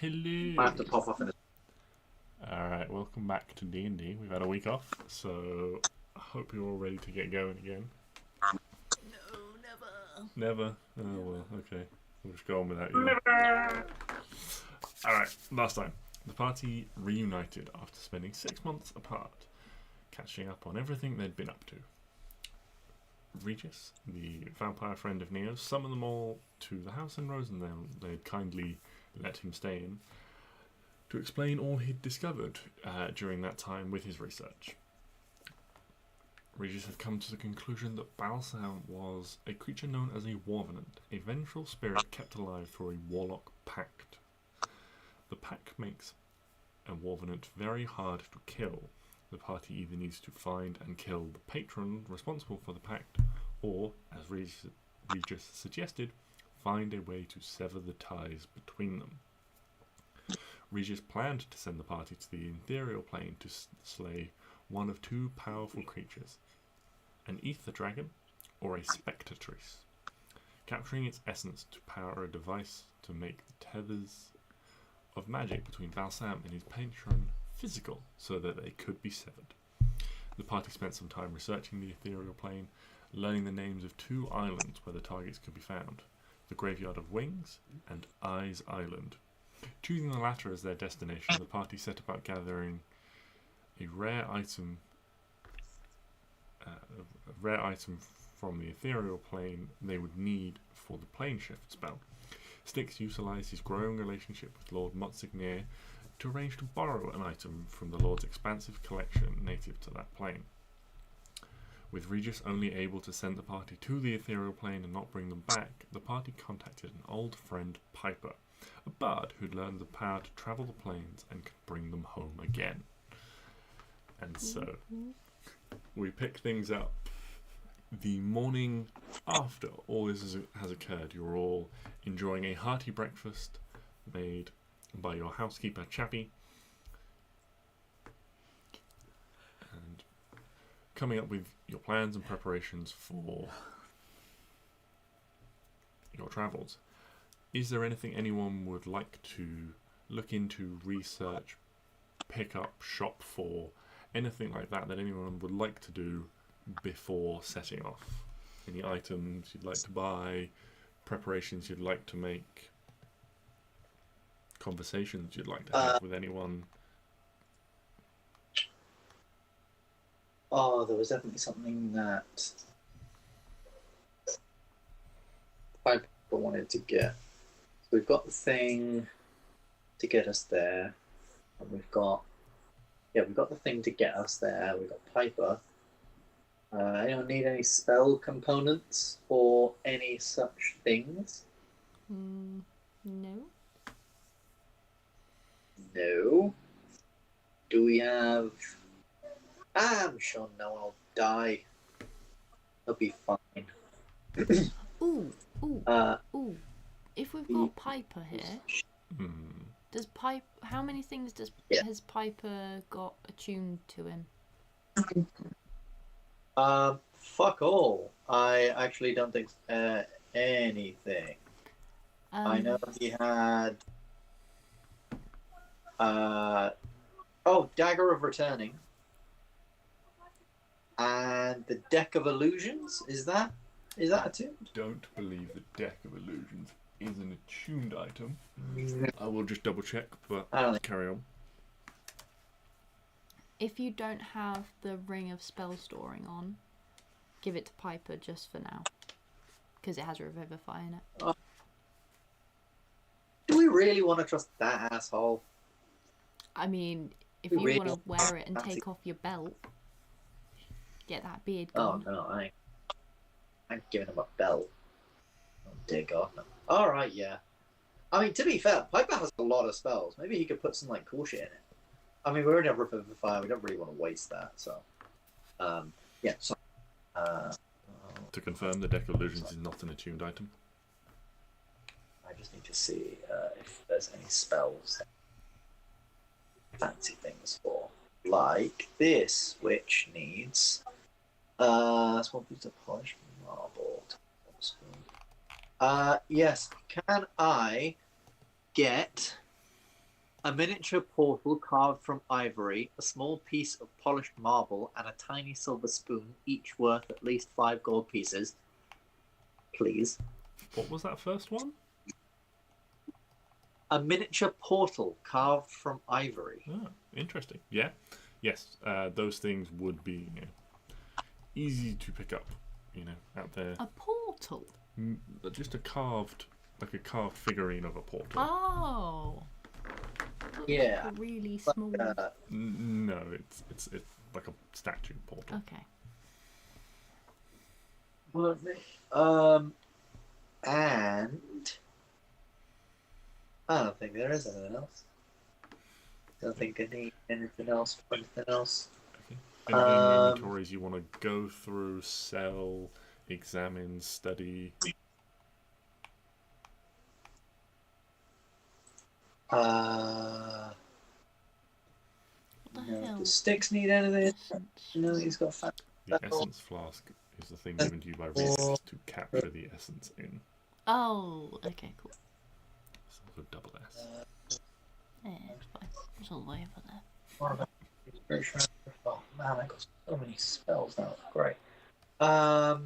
Hello. I have to pop off in a... Alright, welcome back to D&D. We've had a week off, so I hope you're all ready to get going again. No, never. Never? Oh, well, okay. We'll just go on without you. Alright, last time. The party reunited after spending 6 months apart, catching up on everything they'd been up to. Regis, the vampire friend of Neo's, summoned them all to the house in Rosendale they'd kindly let him stay in to explain all he'd discovered during that time with his research. Regis had come to the conclusion that Balsam was a creature known as a Warvenant, a vengeful spirit kept alive through a warlock pact. The pact makes a Warvenant very hard to kill. The party either needs to find and kill the patron responsible for the pact, or, as Regis suggested, find a way to sever the ties between them. Regis planned to send the party to the ethereal plane to slay one of two powerful creatures, an ether dragon or a spectatrice, capturing its essence to power a device to make the tethers of magic between Balsam and his patron physical so that they could be severed. The party spent some time researching the ethereal plane, learning the names of two islands where the targets could be found, the Graveyard of Wings and Eyes Island. Choosing the latter as their destination, the party set about gathering a rare item from the ethereal plane they would need for the plane shift spell. Stix utilised his growing relationship with Lord Motsigner to arrange to borrow an item from the Lord's expansive collection native to that plane. With Regis only able to send the party to the ethereal plane and not bring them back, the party contacted an old friend, Piper, a bard who'd learned the power to travel the planes and could bring them home again. And so, we pick things up the morning after all this has occurred. You're all enjoying a hearty breakfast made by your housekeeper, Chappie, and coming up with your plans and preparations for your travels. Is there anything anyone would like to look into, research, pick up, shop for, anything like that anyone would like to do before setting off? Any items you'd like to buy, preparations you'd like to make, conversations you'd like to have with anyone? Oh, there was definitely something that Piper wanted to get. So we've got the thing to get us there, and we've got the thing to get us there. We've got Piper. Anyone need any spell components or any such things? No. No. Do we have... I'm sure no one will die. They'll be fine. Ooh. If we've got Piper here, does how many things has Piper got attuned to him? Fuck all. I actually don't think anything. I know he had Dagger of Returning and the Deck of Illusions. Is that attuned? Don't believe the Deck of Illusions is an attuned item. I will just double check, but carry on. If you don't have the Ring of Spell Storing on, give it to Piper just for now, because it has Revivify in it. Do we really want to trust that asshole? I mean, if you want to wear it and take off your belt, get that beard gone. Oh no, I ain't giving him a belt. Oh dear God, no. Alright, yeah. I mean, to be fair, Piper has a lot of spells. Maybe he could put some like cool shit in it. I mean, we already have Revivify. We don't really want to waste that, so yeah. So, to confirm, the Deck of Illusions is not an attuned item. I just need to see if there's any spells fancy things for, like this, which needs small piece of polished marble. Yes. Can I get A miniature portal carved from ivory, a small piece of polished marble, and a tiny silver spoon, each worth at least 5 gold pieces. Please. What was that first one? A miniature portal carved from ivory. Oh, interesting. Yeah. Yes, those things would be easy to pick up, out there. A portal? Just a carved figurine of a portal. Oh. Yeah. Like a really small. No, it's like a statue portal. Okay. And I don't think there is anything else. Don't think I need anything else for anything else. Okay. Any inventories you want to go through, sell, examine, study? What the hell? Does Stix need anything? No, he's got fat. The essence flask is the thing given to you by Reese to capture the essence in. Oh, okay, cool. It's also double S. Yeah, it's fine. It's all the way over there. Oh man, I got so many spells now. Great. Fuck.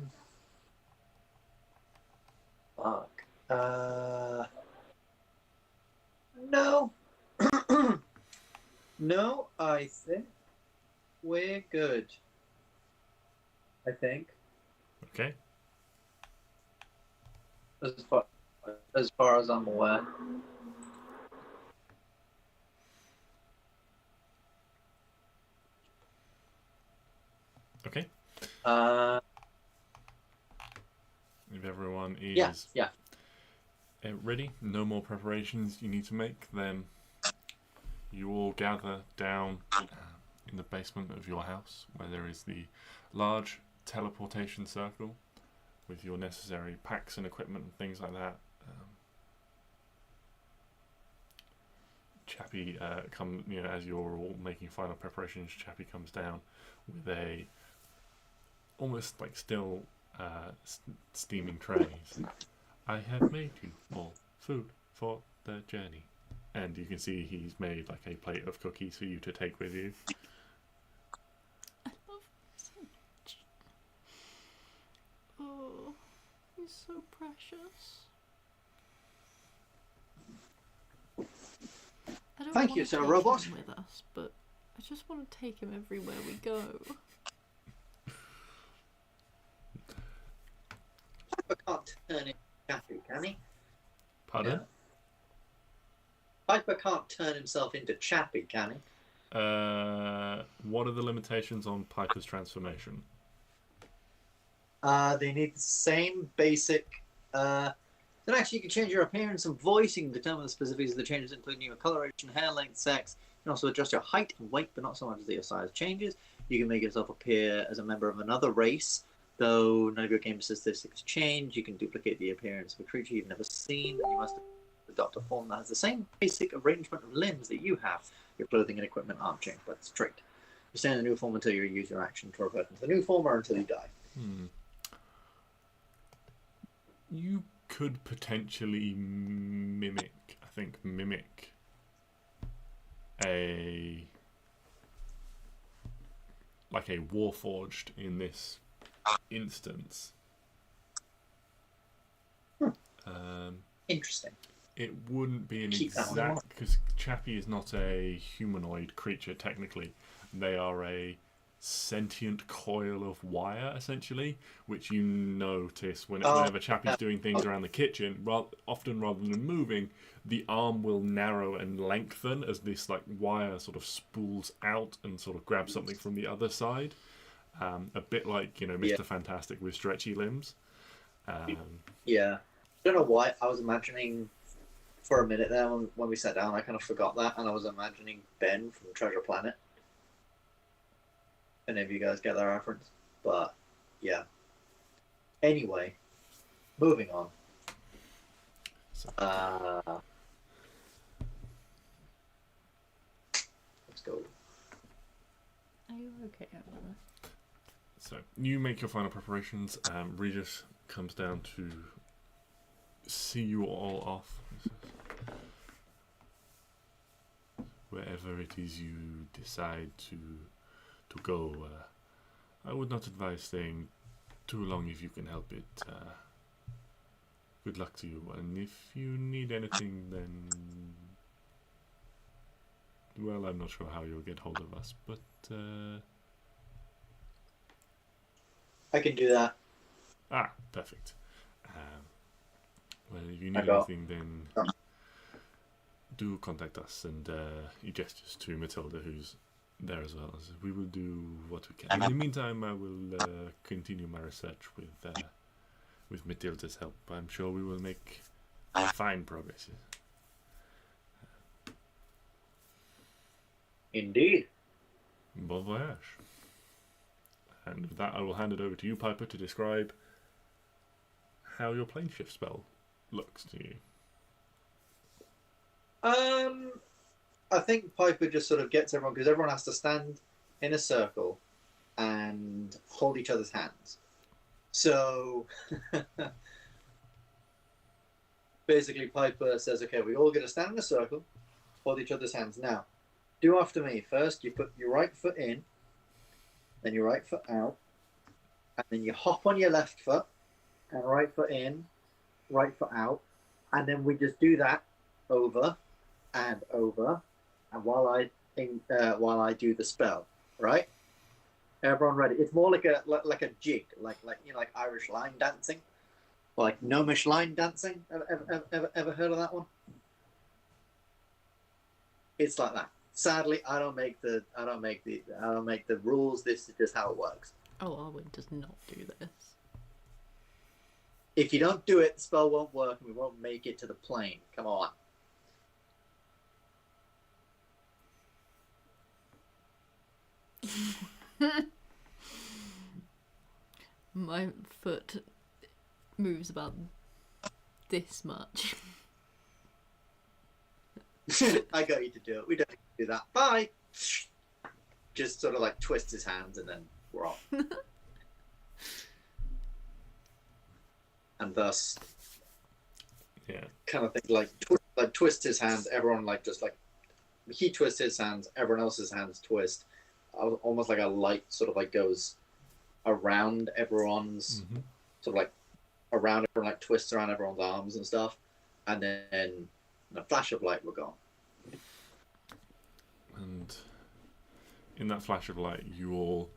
No. No, I think we're good. I think. Okay. As far as I'm aware. Okay. If everyone is ready, no more preparations you need to make, then you all gather down in the basement of your house, where there is the large teleportation circle with your necessary packs and equipment and things like that. Chappie as you're all making final preparations, Chappie comes down with a almost like still steaming trays. I have made you all food for the journey. And you can see he's made like a plate of cookies for you to take with you. I love him so much. Oh, he's so precious. I don't Thank want you, to Sir take Robot. him with us, but I just want to take him everywhere we go. Piper can't turn into Chappie, can he? Pardon? Yeah. Piper can't turn himself into Chappie, can he? What are the limitations on Piper's transformation? They need the same basic. Then actually, you can change your appearance and voice. You can determine the specifics of the changes, including your coloration, hair length, sex. You can also adjust your height and weight, but not so much as your size changes. You can make yourself appear as a member of another race, though none of your game statistics change. You can duplicate the appearance of a creature you've never seen. You must adopt a form that has the same basic arrangement of limbs that you have. Your clothing and equipment aren't changed, but it's straight. You stay in the new form until you use your action to revert into the new form or until you die. You could potentially mimic a Warforged in this instance. Interesting. It wouldn't be an Keep that one exact, because Chappie is not a humanoid creature technically. They are a sentient coil of wire, essentially, which you notice whenever Chappie's doing things around the kitchen. Often, rather than moving, the arm will narrow and lengthen as this like wire sort of spools out and sort of grabs something from the other side. A bit like Mr. Fantastic with stretchy limbs. Yeah, I don't know why I was imagining. For a minute there, when we sat down, I kind of forgot that, and I was imagining Ben from Treasure Planet. Any of you guys get that reference? But, yeah. Anyway, moving on. Let's go. Are you okay over there? So, you make your final preparations. Regis comes down to see you all off. wherever it is you decide to go. I would not advise staying too long if you can help it. Good luck to you, and if you need anything, then well, I'm not sure how you'll get hold of us, but I can do that. Perfect. Well, if you need anything, then do contact us, and he gestures to Matilda, who's there as well. As we will do what we can. In the meantime, I will continue my research with Matilda's help. I'm sure we will make fine progress. Indeed. Bon voyage. And with that, I will hand it over to you, Piper, to describe how your plane shift spell looks to you. I think Piper just sort of gets everyone, because everyone has to stand in a circle and hold each other's hands. So basically Piper says, okay, we all get to stand in a circle, hold each other's hands. Now, do after me. First, you put your right foot in, then your right foot out, and then you hop on your left foot, and right foot in, right foot out, and then we just do that over and over, and while I do the spell, right? Everyone ready? It's more like a jig, like Irish line dancing, or like gnomish line dancing. Ever heard of that one? It's like that. Sadly, I don't make the rules. This is just how it works. Oh, Arwen does not do this. If you don't do it, the spell won't work, and we won't make it to the plane. Come on. My foot moves about this much. I got you to do it. We don't need to do that. Bye. Just sort of like twist his hands, and then we're off. And thus, kind of thing, like twist his hands. Everyone he twists his hands. Everyone else's hands twist. Almost like a light sort of like goes around everyone's sort of like around everyone, like twists around everyone's arms and stuff, and then in a flash of light, we're gone. And in that flash of light, you all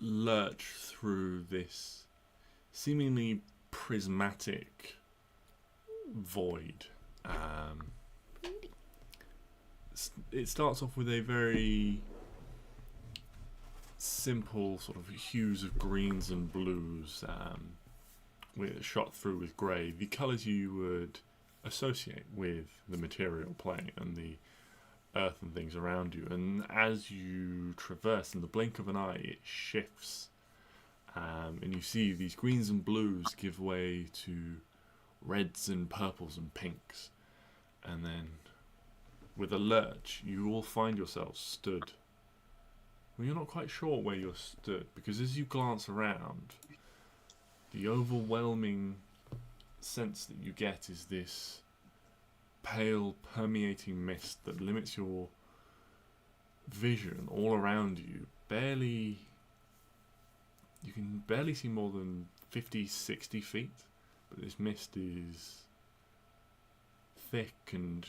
lurch through this seemingly prismatic void. It starts off with a very simple sort of hues of greens and blues, shot through with grey, the colours you would associate with the material plane and the earth and things around you. And as you traverse, in the blink of an eye, it shifts, and you see these greens and blues give way to reds and purples and pinks, and then with a lurch you all find yourselves stood. Well, you're not quite sure where you're stood, because as you glance around, the overwhelming sense that you get is this pale, permeating mist that limits your vision all around you. You can barely see more than 50, 60 feet, but this mist is thick and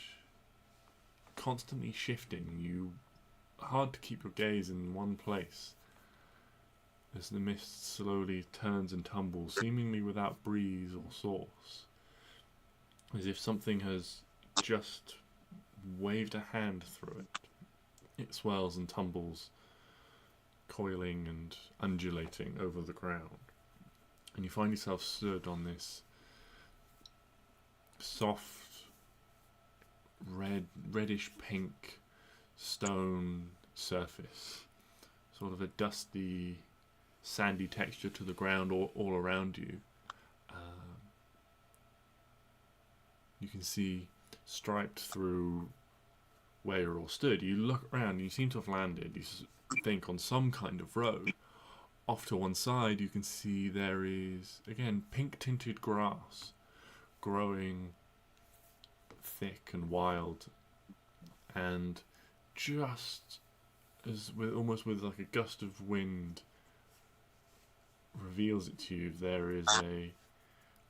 constantly shifting. Hard to keep your gaze in one place as the mist slowly turns and tumbles, seemingly without breeze or source, as if something has just waved a hand through it. It swells and tumbles, coiling and undulating over the ground, and you find yourself stood on this soft reddish pink stone surface, sort of a dusty, sandy texture to the ground all around you. You can see striped through where you're all stood. You look around and you seem to have landed, you think, on some kind of road. Off to one side you can see there is, again, pink tinted grass growing thick and wild and just as with almost with like a gust of wind reveals it to you, there is a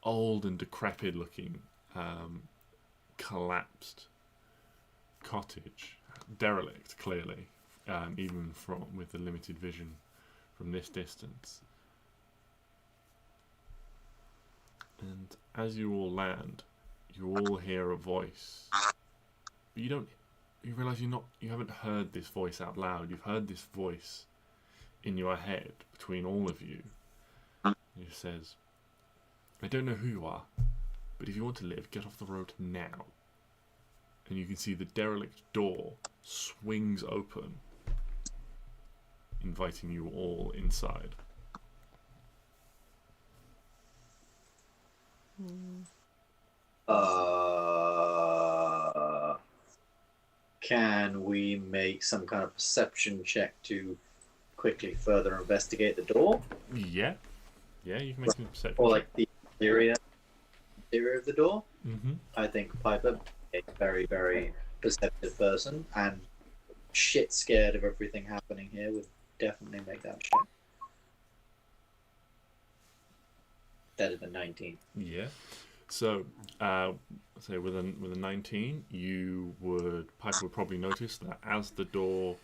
old and decrepit looking collapsed cottage, derelict clearly, even from with the limited vision from this distance. And as you all land, you all hear a voice, but you realise you haven't heard this voice out loud. You've heard this voice in your head between all of you. It says, "I don't know who you are, but if you want to live, get off the road now." And you can see the derelict door swings open, inviting you all inside. Can we make some kind of perception check to quickly further investigate the door? Yeah, you can make some perception. Or like the exterior of the door? Mm-hmm. I think Piper, a very, very perceptive person and shit scared of everything happening here, would definitely make that check. Better than 19. Yeah. So, say with a 19, Piper would probably notice that as the door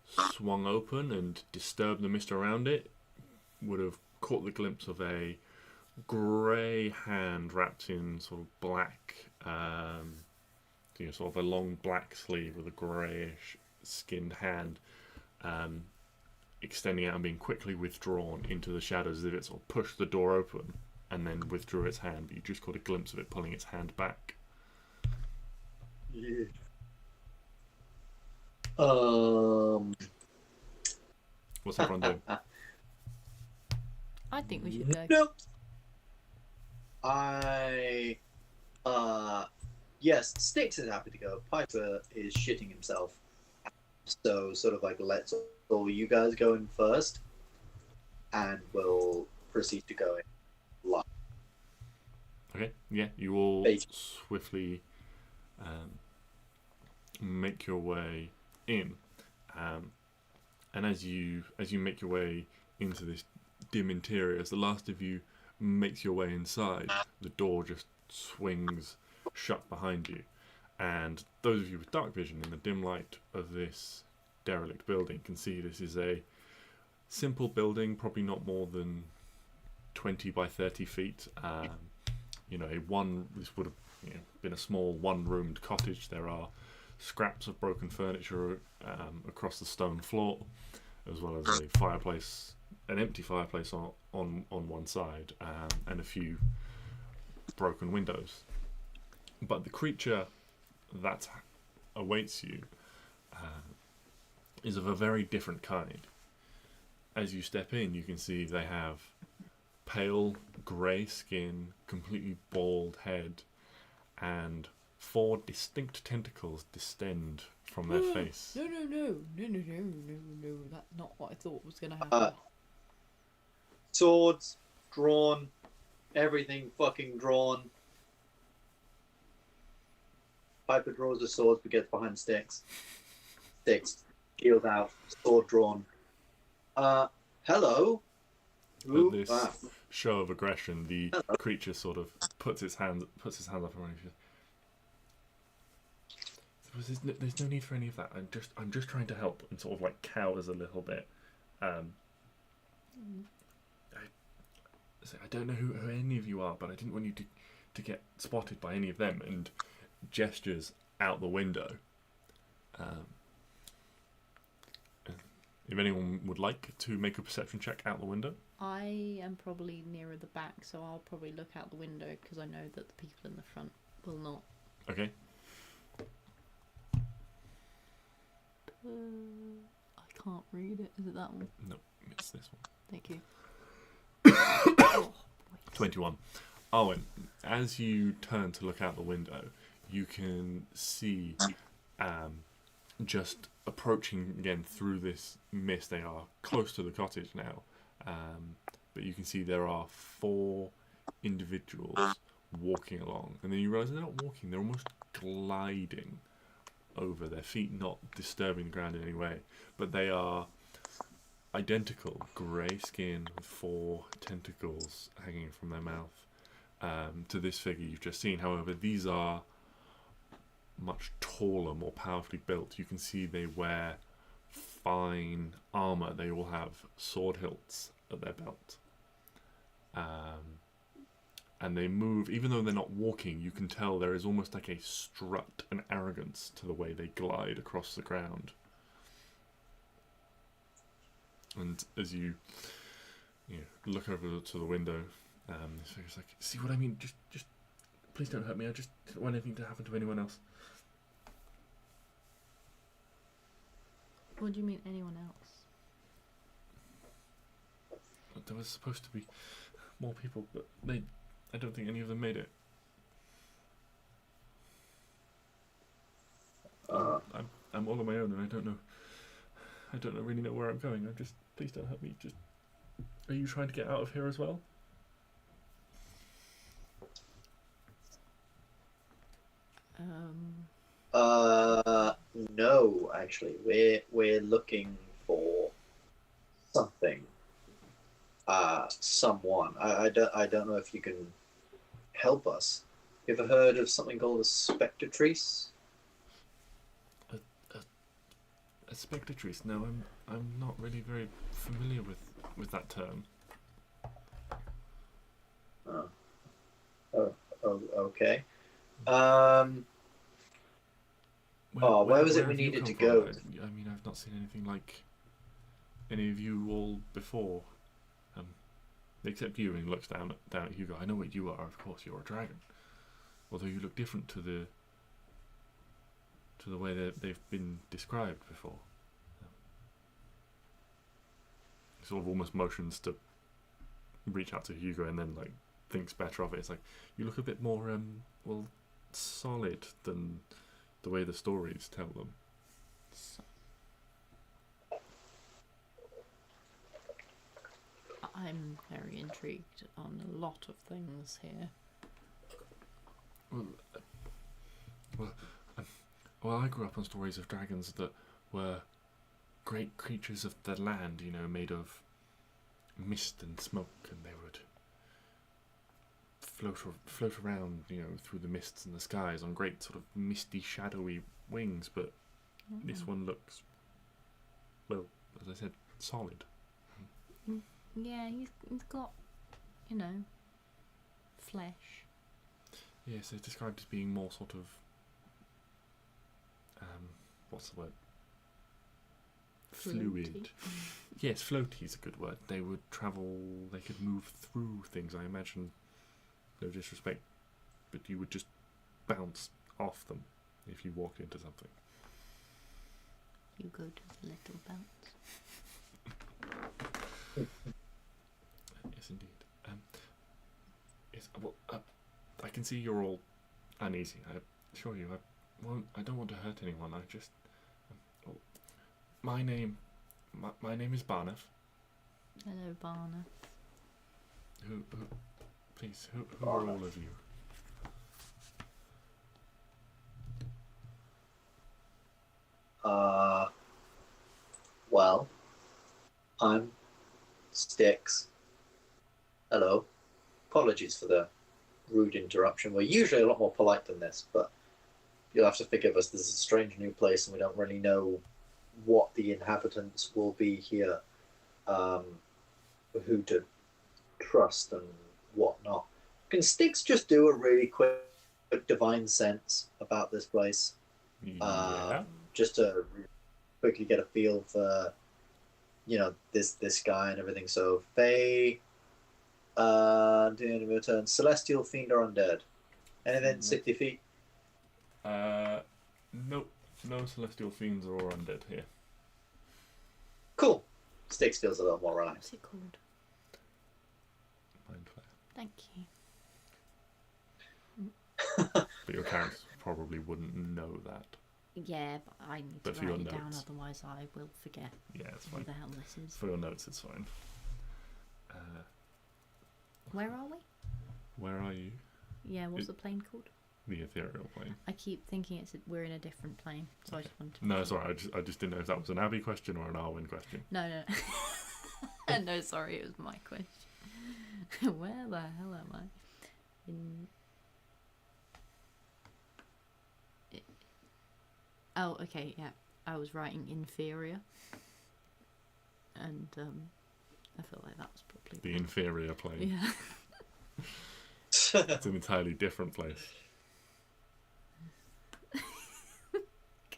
swung open and disturbed the mist around it, would have caught the glimpse of a grey hand wrapped in sort of black, sort of a long black sleeve with a greyish skinned hand, extending out and being quickly withdrawn into the shadows as if it sort of pushed the door open and then withdrew its hand, but you just caught a glimpse of it pulling its hand back. Yeah. What's everyone doing? I think we should go. No. Yes, Stix is happy to go. Piper is shitting himself. So, sort of like, let's all you guys go in first, and we'll proceed to go in live. Okay, yeah, you all swiftly make your way in, and as you make your way into this dim interior, as the last of you makes your way inside, the door just swings shut behind you, and those of you with dark vision in the dim light of this derelict building can see this is a simple building, probably not more than 20 by 30 feet. This would have been a small one-roomed cottage. There are scraps of broken furniture across the stone floor, as well as a fireplace, an empty fireplace on one side, and a few broken windows. But the creature that awaits you is of a very different kind. As you step in, you can see they have pale grey skin, completely bald head, and 4 distinct tentacles distend from their face. No, that's not what I thought was going to happen. Swords drawn, everything fucking drawn. Piper draws the sword but gets behind Stix. Stix, shield out, sword drawn. Hello? With this show of aggression, the creature sort of puts its hands up around you. There's no need for any of that. I'm just trying to help, and sort of like cowers a little bit. I don't know who any of you are, but I didn't want you to get spotted by any of them, and gestures out the window. If anyone would like to make a perception check out the window. I am probably nearer the back, so I'll probably look out the window because I know that the people in the front will not. Okay. I can't read it. Is it that one? No, it's this one. Thank you. 21. Arwen, as you turn to look out the window, you can see just approaching again through this mist. They are close to the cottage now, but you can see there are 4 individuals walking along, and then you realise they're not walking, they're almost gliding over, their feet not disturbing the ground in any way, but they are identical, grey skin with 4 tentacles hanging from their mouth, to this figure you've just seen. However, these are much taller, more powerfully built. You can see they wear fine armour. They all have sword hilts at their belt. And they move, even though they're not walking, you can tell there is almost like a strut and arrogance to the way they glide across the ground. And as you look over to the window, this figure's like, see what I mean? Just please don't hurt me. I just don't want anything to happen to anyone else. What do you mean, anyone else? There was supposed to be more people, but I don't think any of them made it. I'm all on my own, and I don't really know where I'm going. Please don't hurt me. Are you trying to get out of here as well? No, actually, we're looking for something. Someone. I don't know if you can help us. You ever heard of something called a spectatrice? A spectatrice? No, I'm not really very familiar with that term. Okay. Where was it we needed to go? I mean, I've not seen anything like any of you all before. Except you, and he looks down at Hugo. I know what you are, of course, you're a dragon. Although you look different to the way that they've been described before. He sort of almost motions to reach out to Hugo, and then like thinks better of it. It's like, you look a bit more solid than the way the stories tell them. I'm very intrigued on a lot of things here. Well, I grew up on stories of dragons that were great creatures of the land, made of mist and smoke, and they would float around, through the mists and the skies on great sort of misty, shadowy wings. But this one looks, well, as I said, solid. Yeah, he's got, flesh. Yes, it's described as being more sort of, what's the word? Fluid. Yes, floaty is a good word. They would travel, they could move through things, I imagine. No disrespect, but you would just bounce off them if you walked into something. You good little bounce. Yes, indeed. Yes. Well, I can see you're all uneasy. I assure you, I don't want to hurt anyone. I just. My name is Barnath. Hello, Barna. Who please, who are all of you? Well, I'm Stix. Hello. Apologies for the rude interruption. We're usually a lot more polite than this, but you'll have to forgive us. This is a strange new place, and we don't really know what the inhabitants will be here, who to trust and whatnot. Can Stix just do a really quick divine sense about this place? Yeah. Just to quickly get a feel for, this guy and everything. So, Fae, doing a return, Celestial, Fiend, or Undead. Anything 60 feet? Nope. No celestial fiends or undead here. Cool. Stix feels a little more relaxed. What's it called? Mind Flayer. Thank you. But your characters probably wouldn't know that. Yeah, but I need But to for your write it down, notes. otherwise I will forget Yeah, it's what fine. the hell this is. For your notes, it's fine. Where are we? Where are you? Yeah, what's the plane called? the ethereal plane. I keep thinking we're in a different plane, so I just wanted to... No, sorry, I just didn't know if that was an Abby question or an Arwen question. No. No, sorry, it was my question. Where the hell am I? Oh, okay, yeah. I was writing inferior. And I feel like that's probably... The inferior plane. Yeah. It's an entirely different place.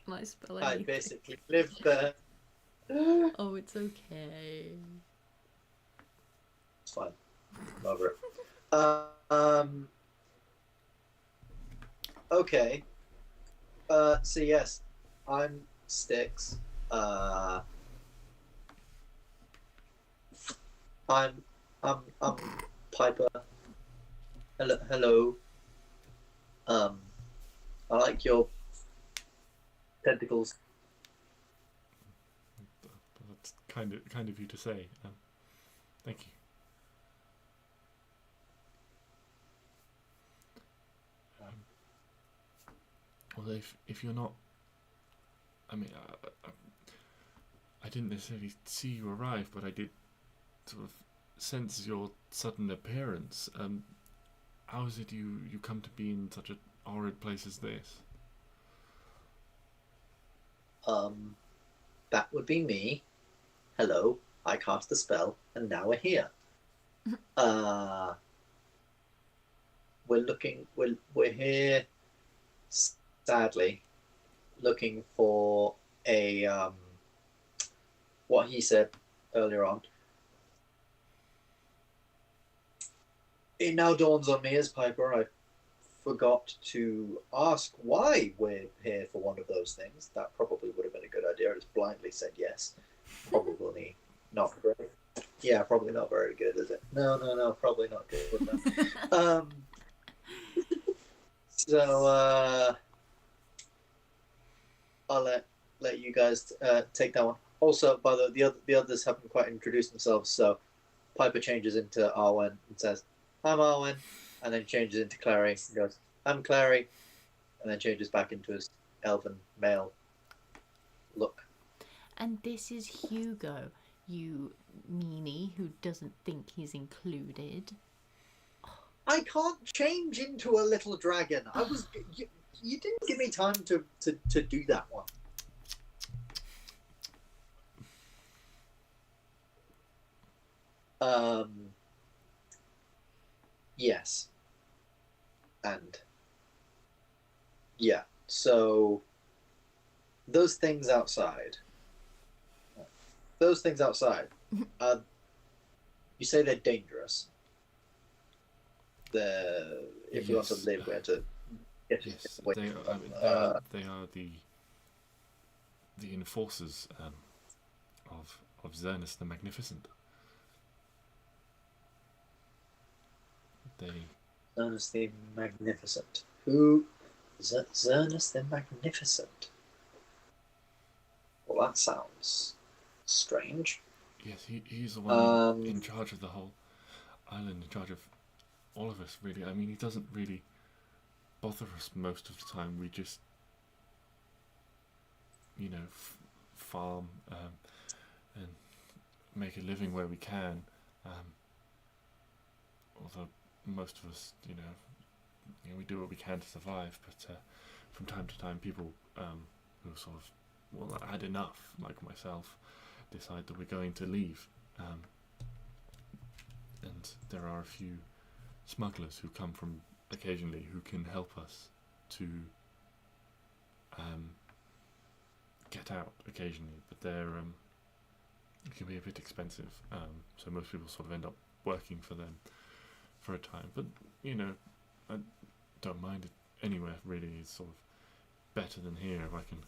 Can I spell I anything? basically live there. Oh, it's okay. It's fine. I'm over it. Okay. So yes, I'm Stix. I'm Piper. Hello. I like your tentacles. That's kind of you to say. Thank you. Well, if you're not, I mean, I didn't necessarily see you arrive, but I did sort of sense your sudden appearance. How is it you come to be in such a horrid place as this? That would be me. Hello, I cast a spell, and now we're here. We're here, sadly, looking for a what he said earlier on. It now dawns on me as Piper, I forgot to ask why we're here for one of those things. That probably would have been a good idea. I just blindly said yes. Probably not great. Yeah, probably not very good, is it? No, probably not good. So I'll let you guys take that one. Also, by the others haven't quite introduced themselves, so Piper changes into Arwen and says, "I'm Arwen," and then changes into Klari and goes, "I'm Klari," and then changes back into his elven male look. And this is Hugo, you meanie who doesn't think he's included. I can't change into a little dragon. I was you didn't give me time to do that one. Yes. And yeah, so those things outside. You say they're dangerous. If you want to live, we have to get away from them. They are the enforcers of Xernus the Magnificent. Xernus the Magnificent. Who is Xernus the Magnificent? Well, that sounds strange. Yes, he's the one in charge of the whole island, in charge of all of us, really. I mean, he doesn't really bother us most of the time. We just, farm and make a living where we can. Although most of us, we do what we can to survive. But from time to time, people who sort of, had enough, like myself, decide that we're going to leave. And there are a few smugglers who come from occasionally who can help us to get out occasionally, but they're it can be a bit expensive, so most people sort of end up working for them for a time, but I don't mind it anywhere really. It's sort of better than here if I can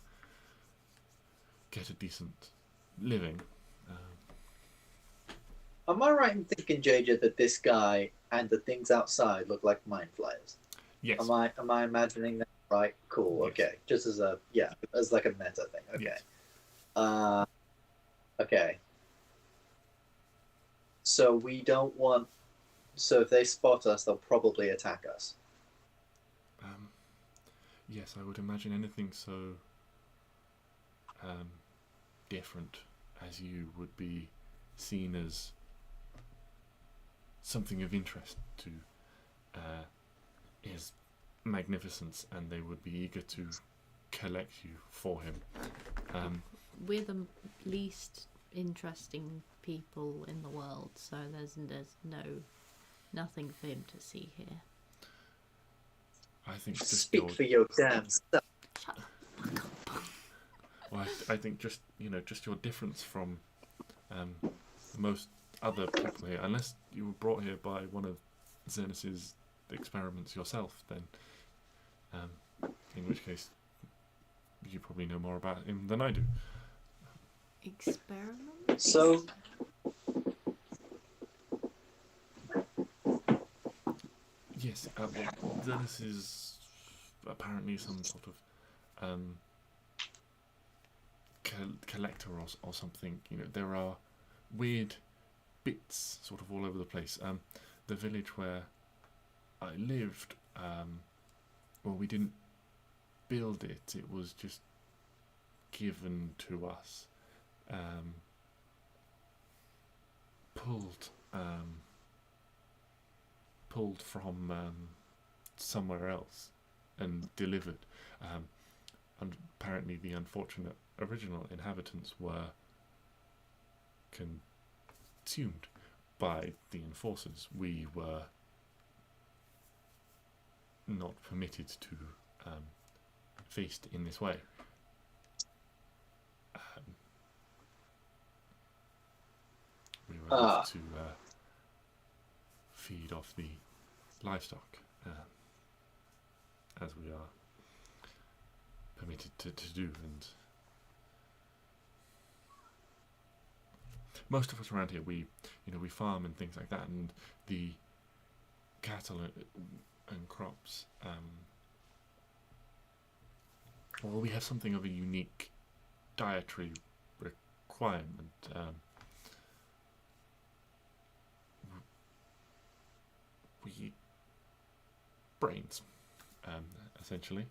get a decent living. Am I right in thinking, JJ, that this guy and the things outside look like mind flayers? Yes. Am I imagining that right? Cool. Yes. Okay. Just as as like a meta thing. Okay. Yes. Okay. So we don't want. So if they spot us, they'll probably attack us. Yes, I would imagine anything so different as you would be seen as something of interest to his magnificence, and they would be eager to collect you for him. We're the least interesting people in the world, so there's nothing for him to see here. I think just Speak for your damn self. Shut the fuck up. Well, I think just your difference from most other people here, unless you were brought here by one of Xenus's experiments yourself, then in which case you probably know more about him than I do. Experiment? So, Yes, Xenus is apparently some sort of collector or something. You know, there are weird bits sort of all over the place. The village where I lived, well, we didn't build it. It was just given to us, pulled from somewhere else and delivered. And apparently the unfortunate original inhabitants were consumed by the enforcers. We were not permitted to feast in this way. We were allowed to feed off the livestock, as we are permitted to do, and most of us around here, we farm and things like that, and the cattle and crops, well, we have something of a unique dietary requirement. We eat brains, essentially.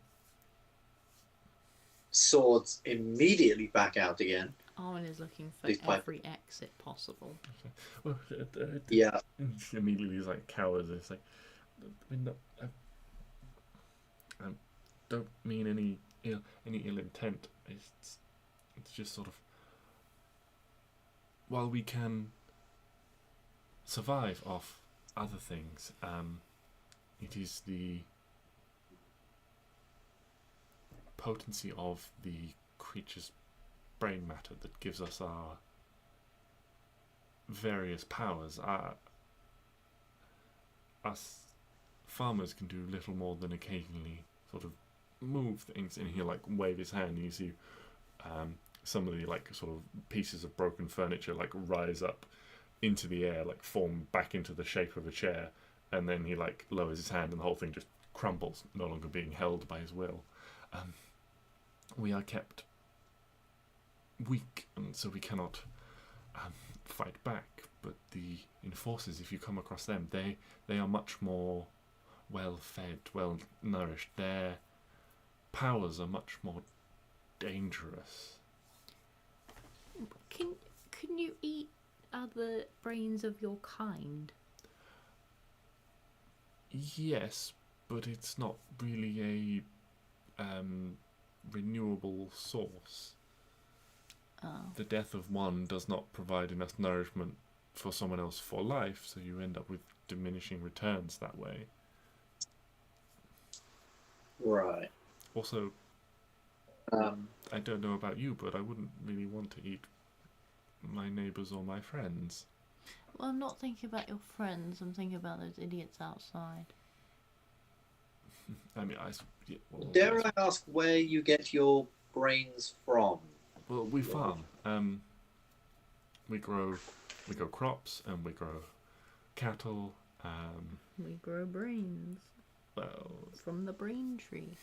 swords immediately back out again. Arwen is looking for Please pipe. every exit possible. Well, Yeah. immediately he's like cowers. It's like, I mean, I don't mean any ill intent. It's just sort of, while we can survive off other things, it is the potency of the creature's brain matter that gives us our various powers. Us farmers can do little more than occasionally sort of move things, and he'll like wave his hand, and you see some of the like sort of pieces of broken furniture like rise up into the air, like form back into the shape of a chair, and then he like lowers his hand and the whole thing just crumbles, no longer being held by his will. We are kept weak, and so we cannot fight back, but the enforcers, if you come across them, they are much more well fed, well nourished. Their powers are much more dangerous. Can you eat other brains of your kind? Yes, but it's not really a renewable source. Oh. The death of one does not provide enough nourishment for someone else for life, so you end up with diminishing returns that way. Right. Also, I don't know about you, but I wouldn't really want to eat my neighbours or my friends. Well, I'm not thinking about your friends. I'm thinking about those idiots outside. I mean, well, Dare I ask where you get your brains from? Well, we farm. We grow crops, and we grow cattle. We grow brains Well, from the brain tree.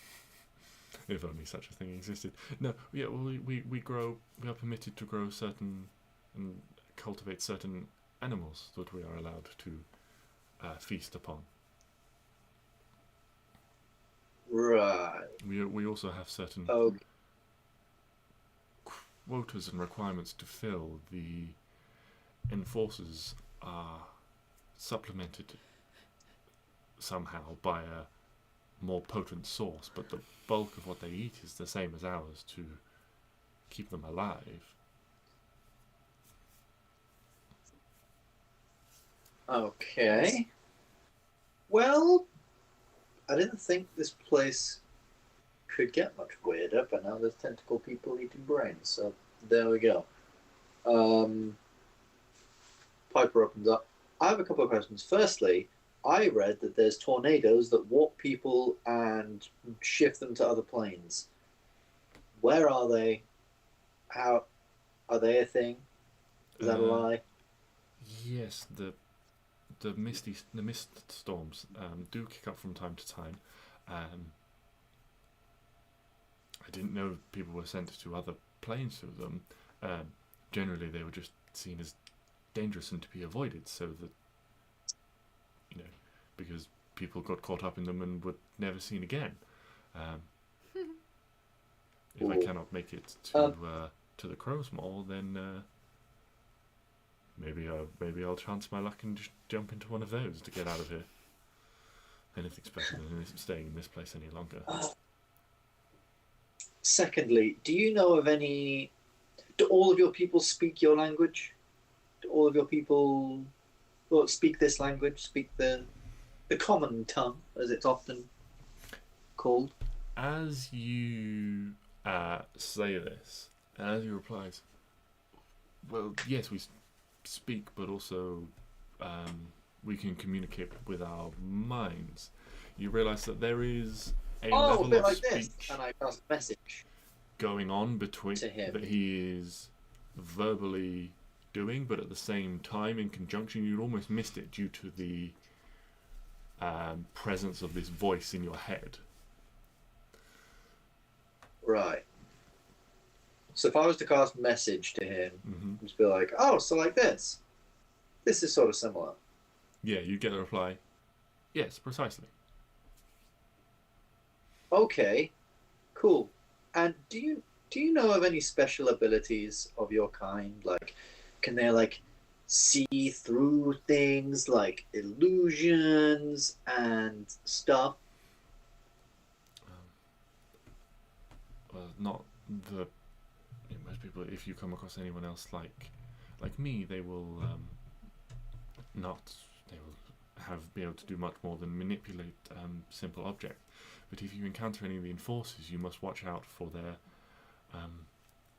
if only such a thing existed. No, yeah, well, we grow. We are permitted to grow certain and cultivate certain animals that we are allowed to feast upon. Right. we also have certain Oh, quotas and requirements to fill. The enforcers are supplemented somehow by a more potent source, but the bulk of what they eat is the same as ours to keep them alive. okay. Well, I didn't think this place could get much weirder, but now there's tentacle people eating brains, so there we go. Piper opens up. I have a couple of questions. Firstly, I read that there's tornadoes that warp people and shift them to other planes. Where are they? How are they a thing? Is that a lie? Yes, the mist storms do kick up from time to time. I didn't know people were sent to other planes through them. Generally, they were just seen as dangerous and to be avoided, so that, because people got caught up in them and were never seen again. If I cannot make it to the Crow's Maw, then maybe I'll chance my luck and just jump into one of those to get out of here. Anything's better than staying in this place any longer. Secondly, do you know of any... Do all of your people speak your language? Do all of your people speak this language? Speak the common tongue, as it's often called? As you say this, as you replies, well, yes, we speak, but also we can communicate with our minds. You realise that there is a level a bit of like speech this, and I pass a message going on between to him that he is verbally doing, but at the same time, in conjunction, you'd almost missed it due to the presence of this voice in your head. Right. So if I was to cast message to him, Mm-hmm. just be like, oh, so like this. This is sort of similar. Yeah, you get a reply. Yes, precisely. Okay, cool. And do you know of any special abilities of your kind? Like, can they see through things, like illusions and stuff? Well, not the. Most people, if you come across anyone else like me, they will not. They will be able to do much more than manipulate simple objects. But if you encounter any of the enforcers, you must watch out for their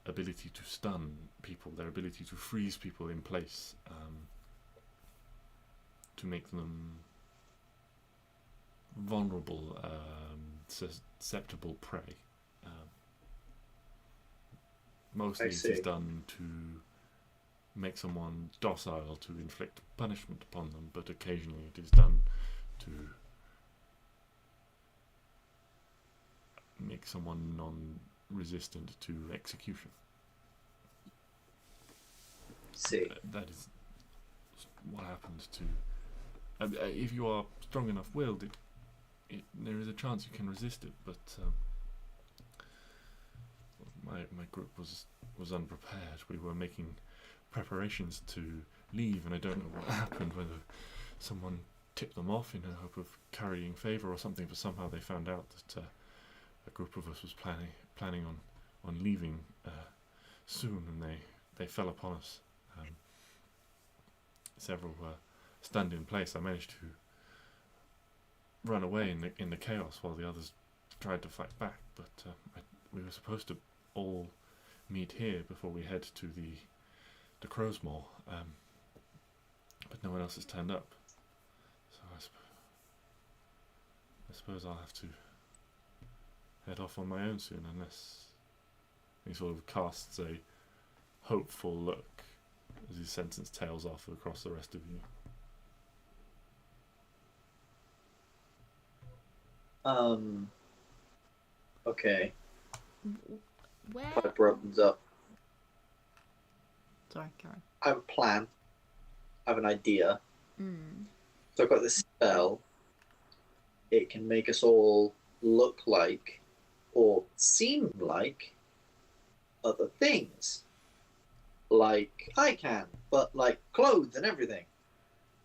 ability to stun people, their ability to freeze people in place, to make them vulnerable, susceptible prey. Mostly it is done to make someone docile, to inflict punishment upon them, but occasionally it is done to make someone non-resistant to execution. See. That is what happens to... if you are strong enough willed, there is a chance you can resist it, but my group was unprepared. We were making preparations to leave, and I don't know what happened, whether someone tipped them off in the hope of currying favour or something, but somehow they found out that a group of us was planning on leaving soon, and they fell upon us. Several were stunned in place. I managed to run away in the chaos while the others tried to fight back, but we were supposed to all meet here before we head to the Crow's Maw, but no one else has turned up, so I suppose I'll have to head off on my own soon, unless he sort of casts a hopeful look as his sentence tails off across the rest of you. Okay. Where? Piper opens up. Sorry, Karen. I have a plan. I have an idea. Mm. So I've got this spell. It can make us all look like or seem like other things. Like I can, but like clothes and everything.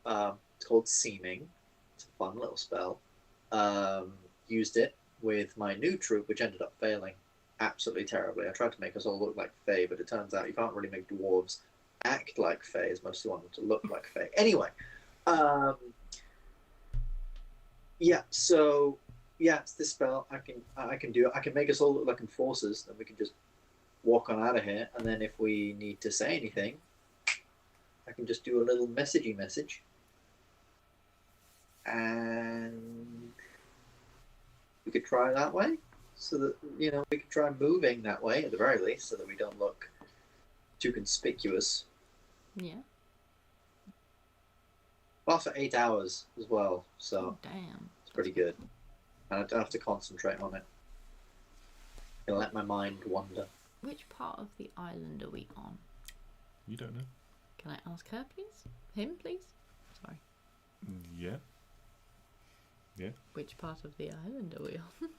It's called seeming. It's a fun little spell. Used it with my new troop, which ended up failing absolutely terribly. I tried to make us all look like Fae, but it turns out you can't really make dwarves act like Fae, as most want them to look like Fae. Anyway, yeah. So yeah, it's this spell. I can do it. I can make us all look like enforcers, then we can just walk on out of here. And then if we need to say anything, I can just do a little messagey message. And we could try that way, so that we could try moving that way at the very least, so that we don't look too conspicuous. Yeah. Well, for 8 hours as well, so Oh, damn. it's pretty good, and I don't have to concentrate on it. I can let my mind wander. Which part of the island are we on? You don't know? Can I ask her, please? Him, please? Sorry. Yeah. Yeah. Which part of the island are we on?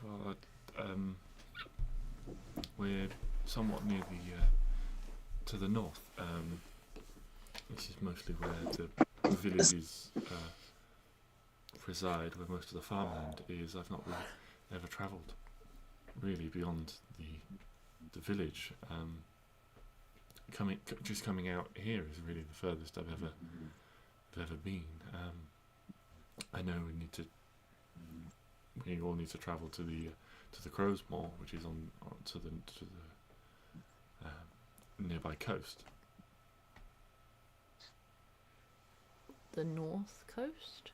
Well, we're somewhat near the to the north. This is mostly where the villages reside, where most of the farmland is. I've not really ever travelled really beyond the village. Coming out here is really the furthest I've ever been. I know we all need to travel to the Crow's Maw, which is on to the nearby coast. The north coast?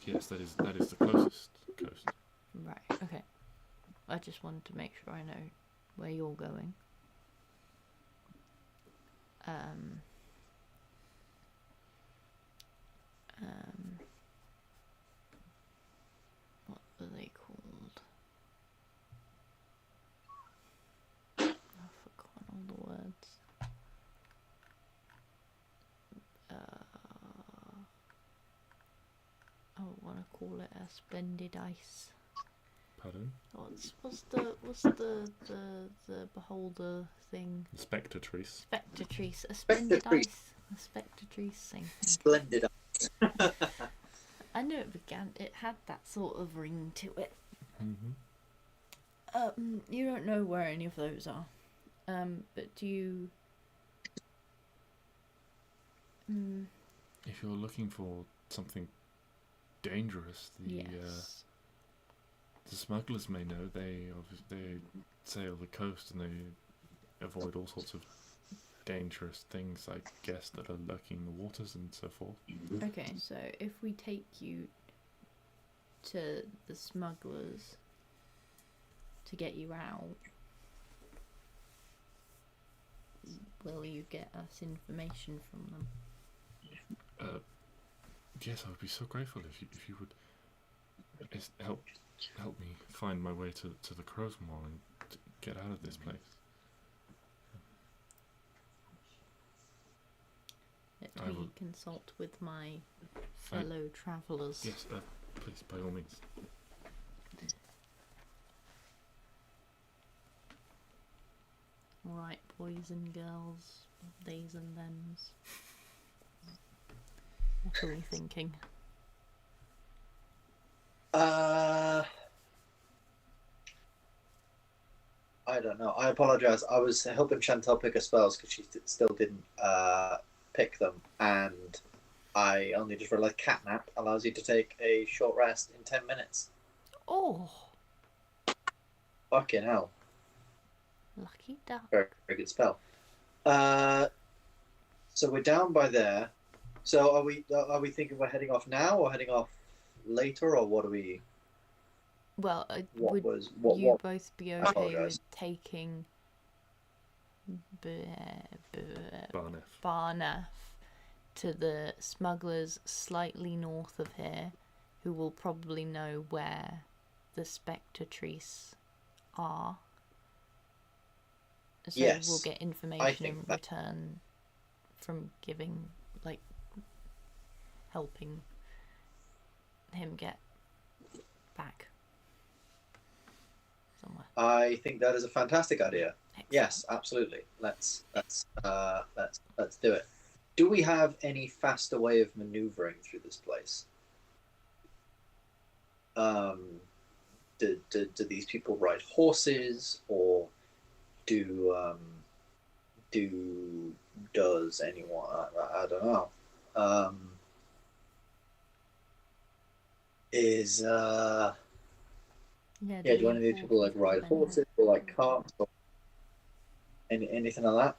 Yes, that is the closest coast. Right, okay. I just wanted to make sure I know where you're going. What are they called? I've forgotten all the words. I want to call it a splendid ice. Pardon? What's the beholder thing? The Spectatrice. Spectatrice. A splendid Spectatrice. ice. A spectatrice, same thing. Splendid. I knew it had that sort of ring to it. Mm-hmm. You don't know where any of those are. But do you... If you're looking for something dangerous, yes. The smugglers may know. They sail the coast and they avoid all sorts of dangerous things, I guess, that are lurking in the waters and so forth. Okay, so if we take you to the smugglers to get you out, will you get us information from them? Yes, I would be so grateful if you would help me find my way to the Crow's Maw and get out of this place. Let me consult with my fellow travellers. Yes, please, by all means. Right, boys and girls, theys and thems. What are we thinking? I don't know. I apologise. I was helping Chantal pick her spells because she still didn't pick them, and I only just realised catnap allows you to take a short rest in 10 minutes. Oh! Fucking hell. Lucky duck. Very, very good spell. So we're down by there. So are we thinking we're heading off now or heading off later, or what are we? Well, What would was you both be okay apologise. with taking Barnef. to the smugglers slightly north of here, who will probably know where the Spectatrice are? So Yes, we'll get I information think in that- return from giving, like, helping him get back somewhere. I think that is a fantastic idea. Excellent. Yes, absolutely. Let's do it. Do we have any faster way of maneuvering through this place? Do these people ride horses, or does anyone? I don't know. Do any of these people like ride horses or like carts or anything like that?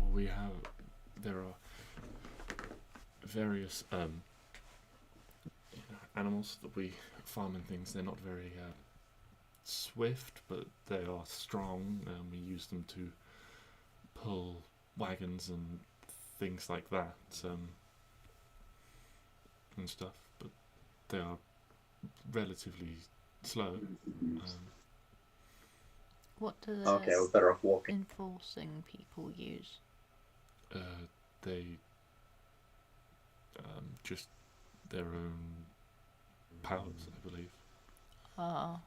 Well, there are various animals that we farm and things. They're not very swift, but they are strong. We use them to pull wagons and things like that, and stuff. But they are relatively slow. What do the Okay, we're better off walking. enforcing people use? They just their own powers, I believe. Ah,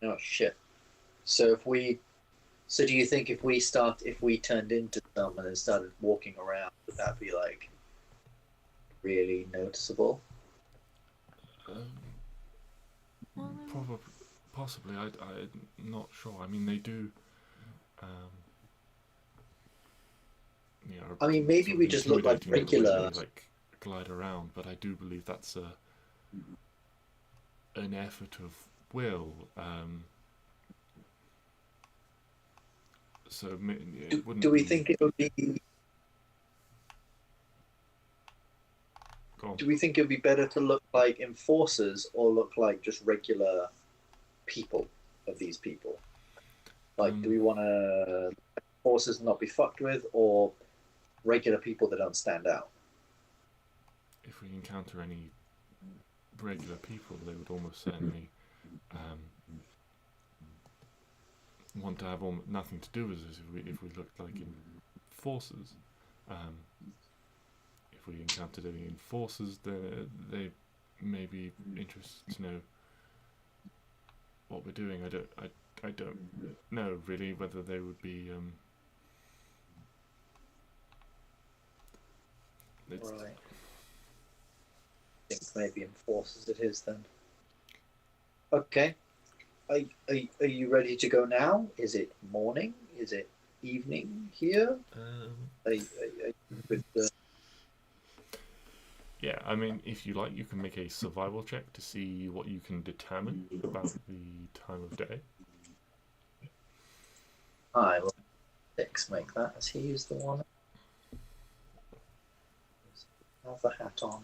Oh shit. So do you think if we turned into someone and started walking around, would that be like really noticeable? Probably, possibly. I'm not sure. I mean, they do. I mean, maybe we just look like intimidating regular. when they, like, glide around, but I do believe that's an effort of will. So it wouldn't. Do we be- think it would be? Go on. Do we think it would be better to look like enforcers or look like just regular people of these people? Like, do we want to enforcers not be fucked with, or regular people that don't stand out? If we encounter any regular people, they would almost certainly want to have nothing to do with us if we looked like enforcers. If we encountered any enforcers, they may be interested to know what we're doing. I don't know really whether they would be. Right. I think maybe enforcers it is then. Okay. Are you ready to go now? Is it morning? Is it evening here? Are you with the... Yeah, I mean, if you like, you can make a survival check to see what you can determine about the time of day. I will Stix make that as he is the one. Have the hat on.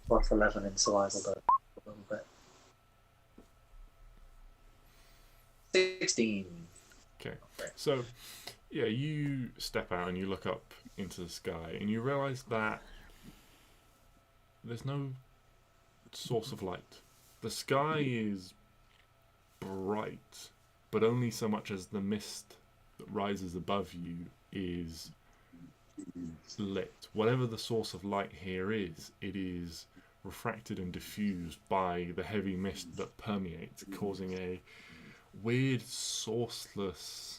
Plus 11 in survival though, a little bit. 16. Okay, so yeah, you step out and you look up into the sky and you realise that there's no source of light. The sky is bright, but only so much as the mist that rises above you is lit. Whatever the source of light here is, it is refracted and diffused by the heavy mist that permeates, causing a weird sourceless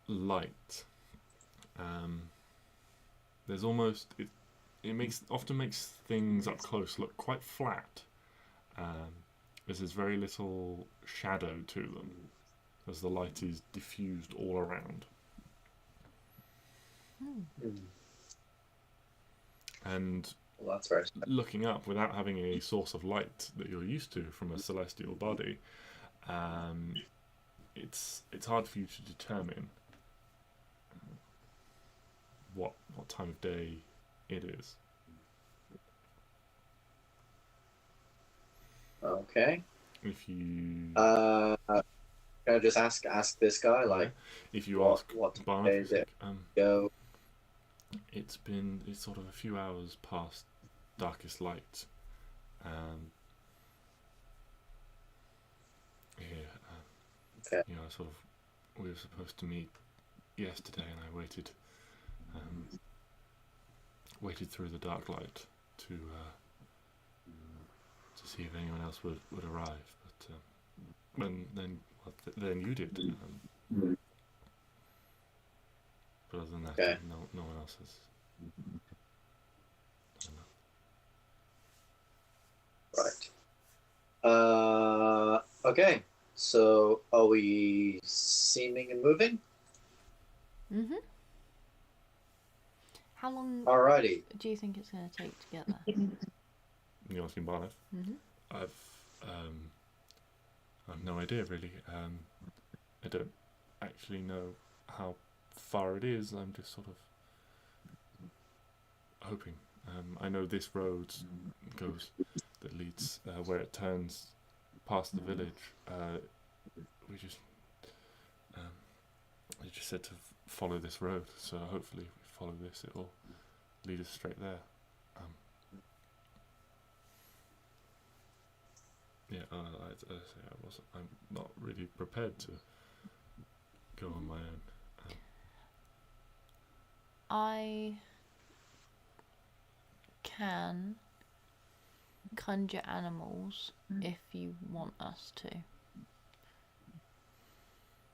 light. There's almost it often makes things up close look quite flat. There's very little shadow to them as the light is diffused all around. And Well, that's very special. looking up without having a source of light that you're used to from a celestial body, it's hard for you to determine what time of day it is. Okay. If you Can I just ask this guy, like, if you what- ask what Barnath, day is he's it? like, go? it's sort of a few hours past darkest light. Okay. You know, we were supposed to meet yesterday, and I waited waited through the dark light to see if anyone else would arrive, but then you did. But other than that, Okay. no one else has. I don't know. Right. Okay. So, are we seeming and moving? Mhm. How long Alrighty. do you think it's going to take to get there? You're asking Barnett? Mhm. I've no idea really. I don't actually know how far it is. I'm just sort of hoping. I know this road that leads where it turns past the village. We just said to follow this road. So hopefully, if we follow this, it will lead us straight there. Yeah, I'm not really prepared to go on my own. I can conjure animals if you want us to.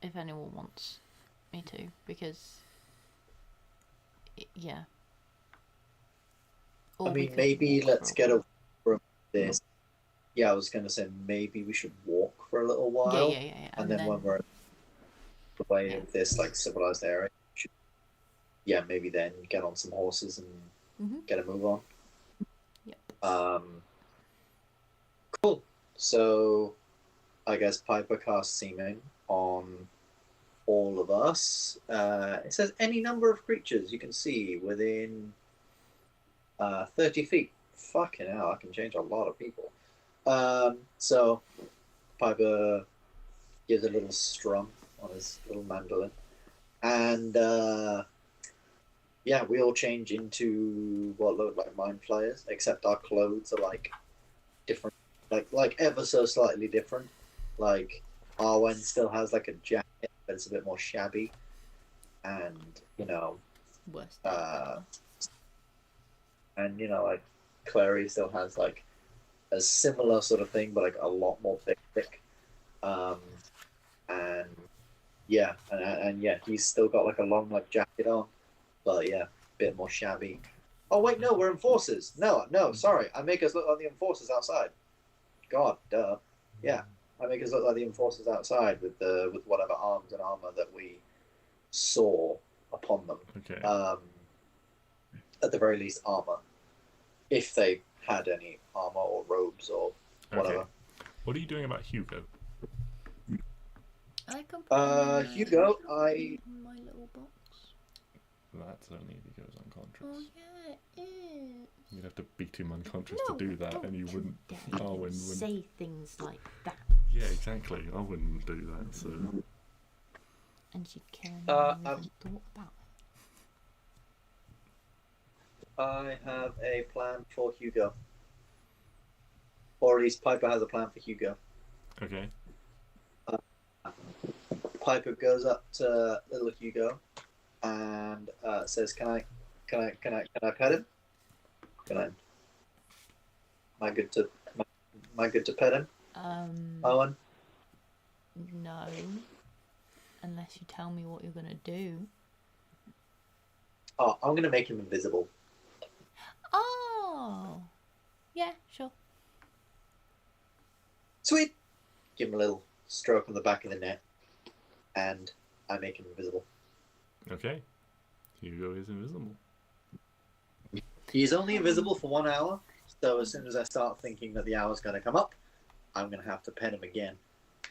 If anyone wants me to, because yeah. Or I we mean, could maybe walk let's for a get while. away from this. Yeah, I was going to say maybe we should walk for a little while. Yeah. And then when we're away Yeah. of this like civilized area, we should, maybe then get on some horses and get a move on. Yep. Cool. So, I guess Piper casts seeming on all of us. It says any number of creatures you can see within 30 feet. Fucking hell, I can change a lot of people. So Piper gives a little strum on his little mandolin, and we all change into what look like mind flayers, except our clothes are like different, like ever so slightly different. Like Arwen still has like a jacket, but it's a bit more shabby, and Worst. and like Klari still has like a similar sort of thing, but like a lot more thick. And he's still got like a long like jacket on, but a bit more shabby. Oh wait, no, we're enforcers. No, sorry, I make us look like the enforcers outside. God, duh. Yeah, I make us look like the enforcers outside with whatever arms and armor that we saw upon them. Okay. At the very least, armor, if they had any armor or robes or whatever. Okay. What are you doing about Hugo? I can put Hugo, my little box. That's only if he goes unconscious. Oh yeah, it is. You'd have to beat him unconscious No, to do that, don't and you wouldn't. dare Arwen wouldn't. say things like that. Yeah, exactly. I wouldn't do that. So. And she'd care I've- even thought about it. I have a plan for Hugo. Or at least Piper has a plan for Hugo. Okay. Piper goes up to little Hugo and says, "Can I pet him? Am I good to pet him, Owen?" No. Unless you tell me what you're gonna do. Oh, I'm gonna make him invisible. Oh. Yeah, sure. Sweet. Give him a little stroke on the back of the neck, and I make him invisible. Okay. Hugo is invisible. He's only invisible for 1 hour, so as soon as I start thinking that the hour's going to come up, I'm going to have to pen him again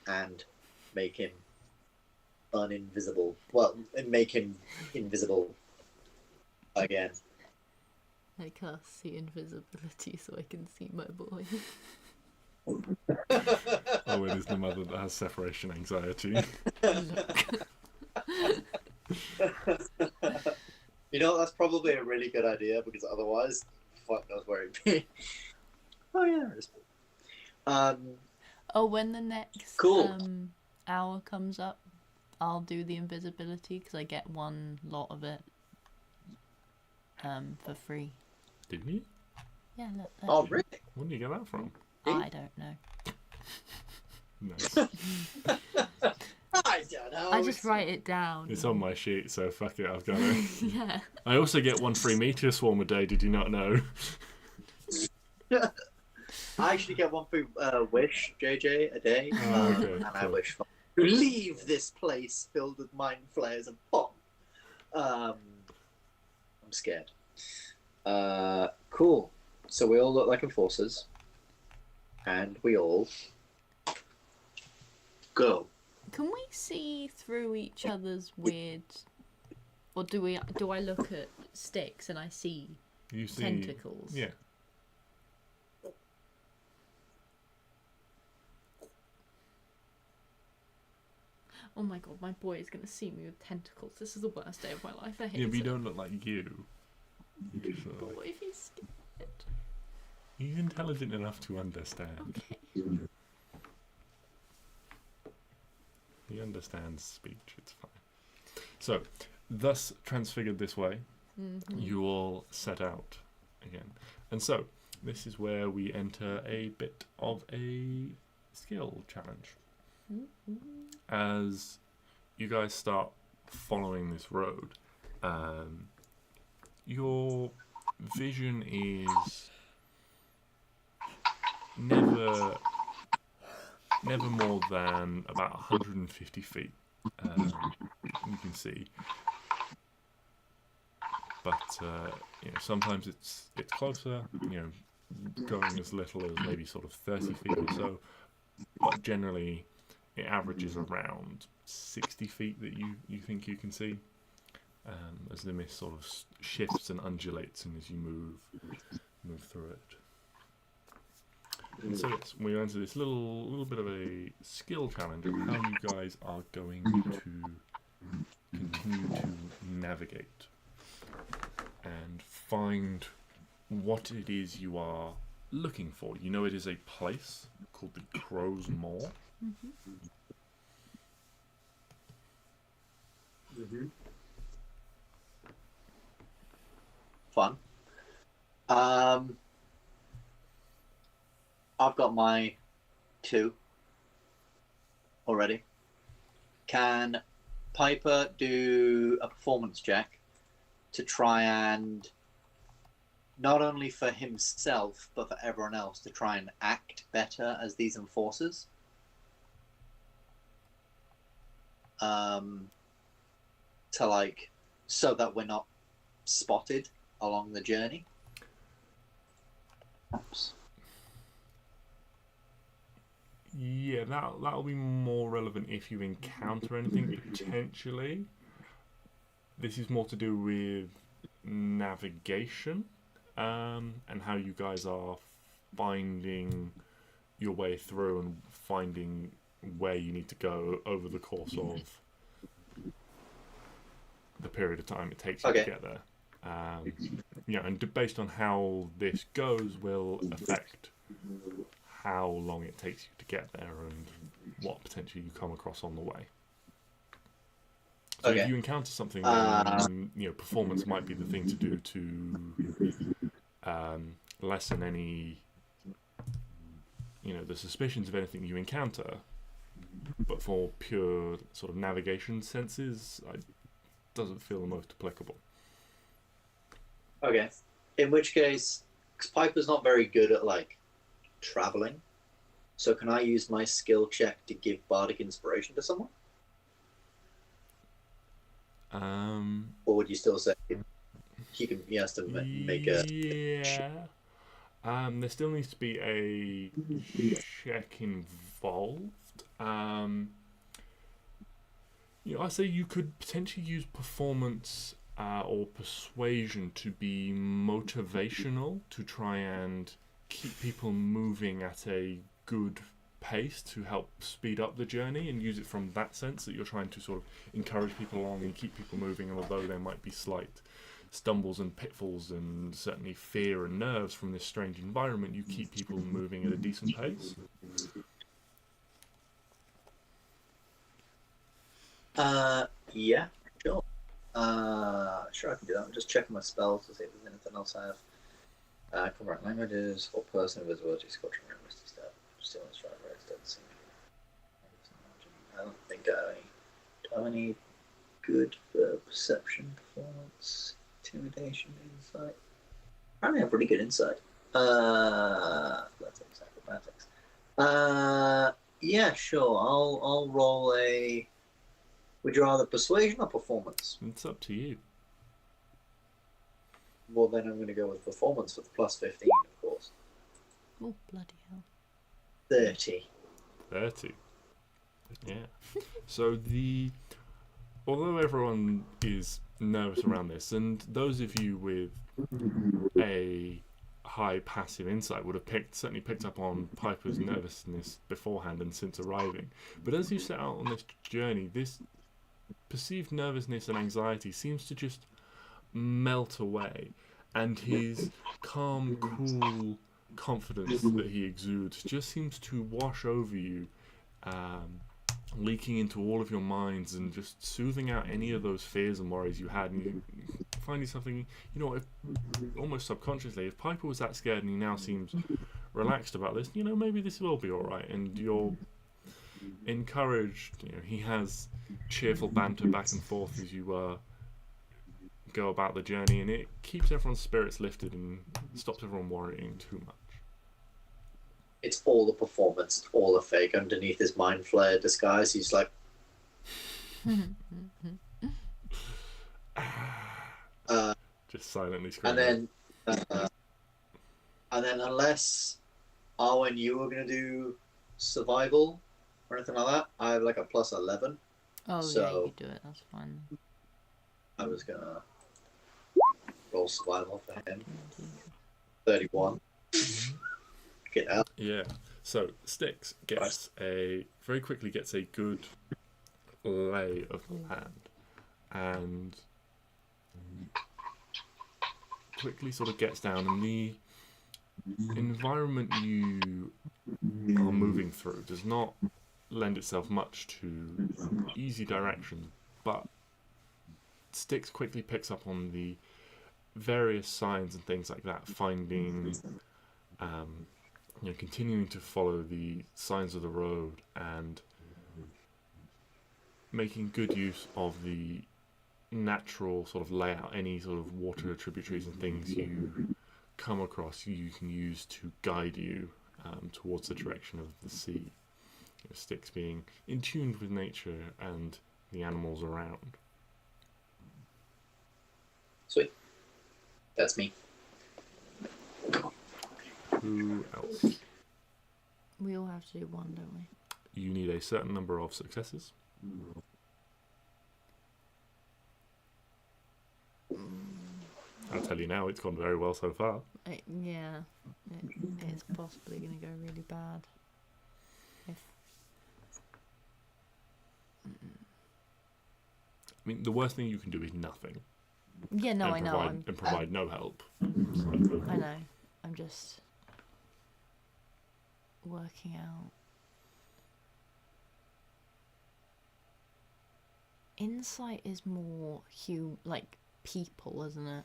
and make him uninvisible. Well, make him invisible again. I cast the invisibility so I can see my boy. Owen is the mother that has separation anxiety. You know, that's probably a really good idea, because otherwise, fuck knows where he'd be. Oh yeah, it is. Oh, when the next Cool. hour comes up, I'll do the invisibility because I get one lot of it for free. Didn't you? Yeah, look. Oh, really? Where did you get that from? I don't know. Nice. I don't know. I just write it down. It's on my sheet, so fuck it, I've got it. Yeah. I also get 1 free meteor swarm a day, did you not know? I actually get 1 free wish, JJ, a day. Oh, okay, and I cool. wish to leave this place filled with mind flares and bomb. I'm scared. Cool. So we all look like enforcers. And we all go. Can we see through each other's weird, or do I look at Stix and I see You see... tentacles? Yeah. Oh my god, my boy is gonna see me with tentacles. This is the worst day of my life. I hate Yeah, but you it. don't look like you. So, But what if he's scared? he's intelligent enough to understand. Okay. He understands speech, it's fine. So, thus transfigured this way, Mm-hmm. you all set out again. And so, this is where we enter a bit of a skill challenge. Mm-hmm. As you guys start following this road, your vision is never more than about 150 feet. You can see, but sometimes it's closer. Going as little as maybe sort of 30 feet or so, but generally it averages around 60 feet that you think you can see, as the mist sort of shifts and undulates, and as you move through it. And so yes, we enter this little bit of a skill challenge of how you guys are going to continue to navigate and find what it is you are looking for. You know, it is a place called the Crow's Maw. Mm-hmm. Mm-hmm. Fun. I've got my 2 already. Can Piper do a performance check to try and, not only for himself, but for everyone else, to try and act better as these enforcers? So that we're not spotted along the journey. Oops. Yeah, that'll be more relevant if you encounter anything potentially. This is more to do with navigation, and how you guys are finding your way through and finding where you need to go over the course of the period of time it takes you to get there. And based on how this goes will affect how long it takes you to get there and what potentially you come across on the way. So if you encounter something, then performance might be the thing to do to lessen any, the suspicions of anything you encounter. But for pure sort of navigation senses, it doesn't feel the most applicable. Okay. In which case, 'cause Piper's not very good at traveling, so can I use my skill check to give bardic inspiration to someone? Or would you still say he has to make a... Yeah. There still needs to be a check involved. I say you could potentially use performance or persuasion to be motivational, to try and keep people moving at a good pace to help speed up the journey, and use it from that sense that you're trying to sort of encourage people along and keep people moving, and although there might be slight stumbles and pitfalls and certainly fear and nerves from this strange environment, you keep people moving at a decent pace. Yeah, sure. Sure, I can do that. I'm just checking my spells to see if there's anything else I have Correct languages or person invisibility, scorching red, misty step, still in stride, red, doesn't seem. I don't think I have any good perception, performance, intimidation, insight. Apparently, I have pretty good insight. Athletics, acrobatics. Yeah, sure. I'll roll a. Would you rather persuasion or performance? It's up to you. Well, then I'm going to go with performance for the plus 15, of course. Oh, bloody hell. 30. 30. Yeah. So although everyone is nervous around this, and those of you with a high passive insight would have certainly picked up on Piper's nervousness beforehand and since arriving. But as you set out on this journey, this perceived nervousness and anxiety seems to just melt away, and his calm, cool confidence that he exudes just seems to wash over you, leaking into all of your minds and just soothing out any of those fears and worries you had. And you find yourself thinking, almost subconsciously, if Piper was that scared and he now seems relaxed about this, maybe this will be alright. And you're encouraged. He has cheerful banter back and forth as you go about the journey, and it keeps everyone's spirits lifted and stops everyone worrying too much. It's all a performance. It's all a fake. Underneath his mind flare disguise, he's like... just silently screaming. And then unless Arwen, you were going to do survival or anything like that, I have like a plus 11. Oh, so yeah, you do it. That's fine. I was going to roll survival for him. 31. Get out. Yeah. So Stix very quickly gets a good lay of the land, and quickly sort of gets down, and the environment you are moving through does not lend itself much to easy direction, but Stix quickly picks up on the various signs and things like that, finding continuing to follow the signs of the road and making good use of the natural sort of layout. Any sort of water tributaries and things you come across, you can use to guide you towards the direction of the sea. Stix being in tune with nature and the animals around. Sweet. That's me. Who else? We all have to do one, don't we? You need a certain number of successes. I'll tell you now, it's gone very well so far. It's possibly going to go really bad. I mean, the worst thing you can do is nothing. Yeah, no, I know. And provide no help. I know. I'm just working out. Insight is more like people, isn't it?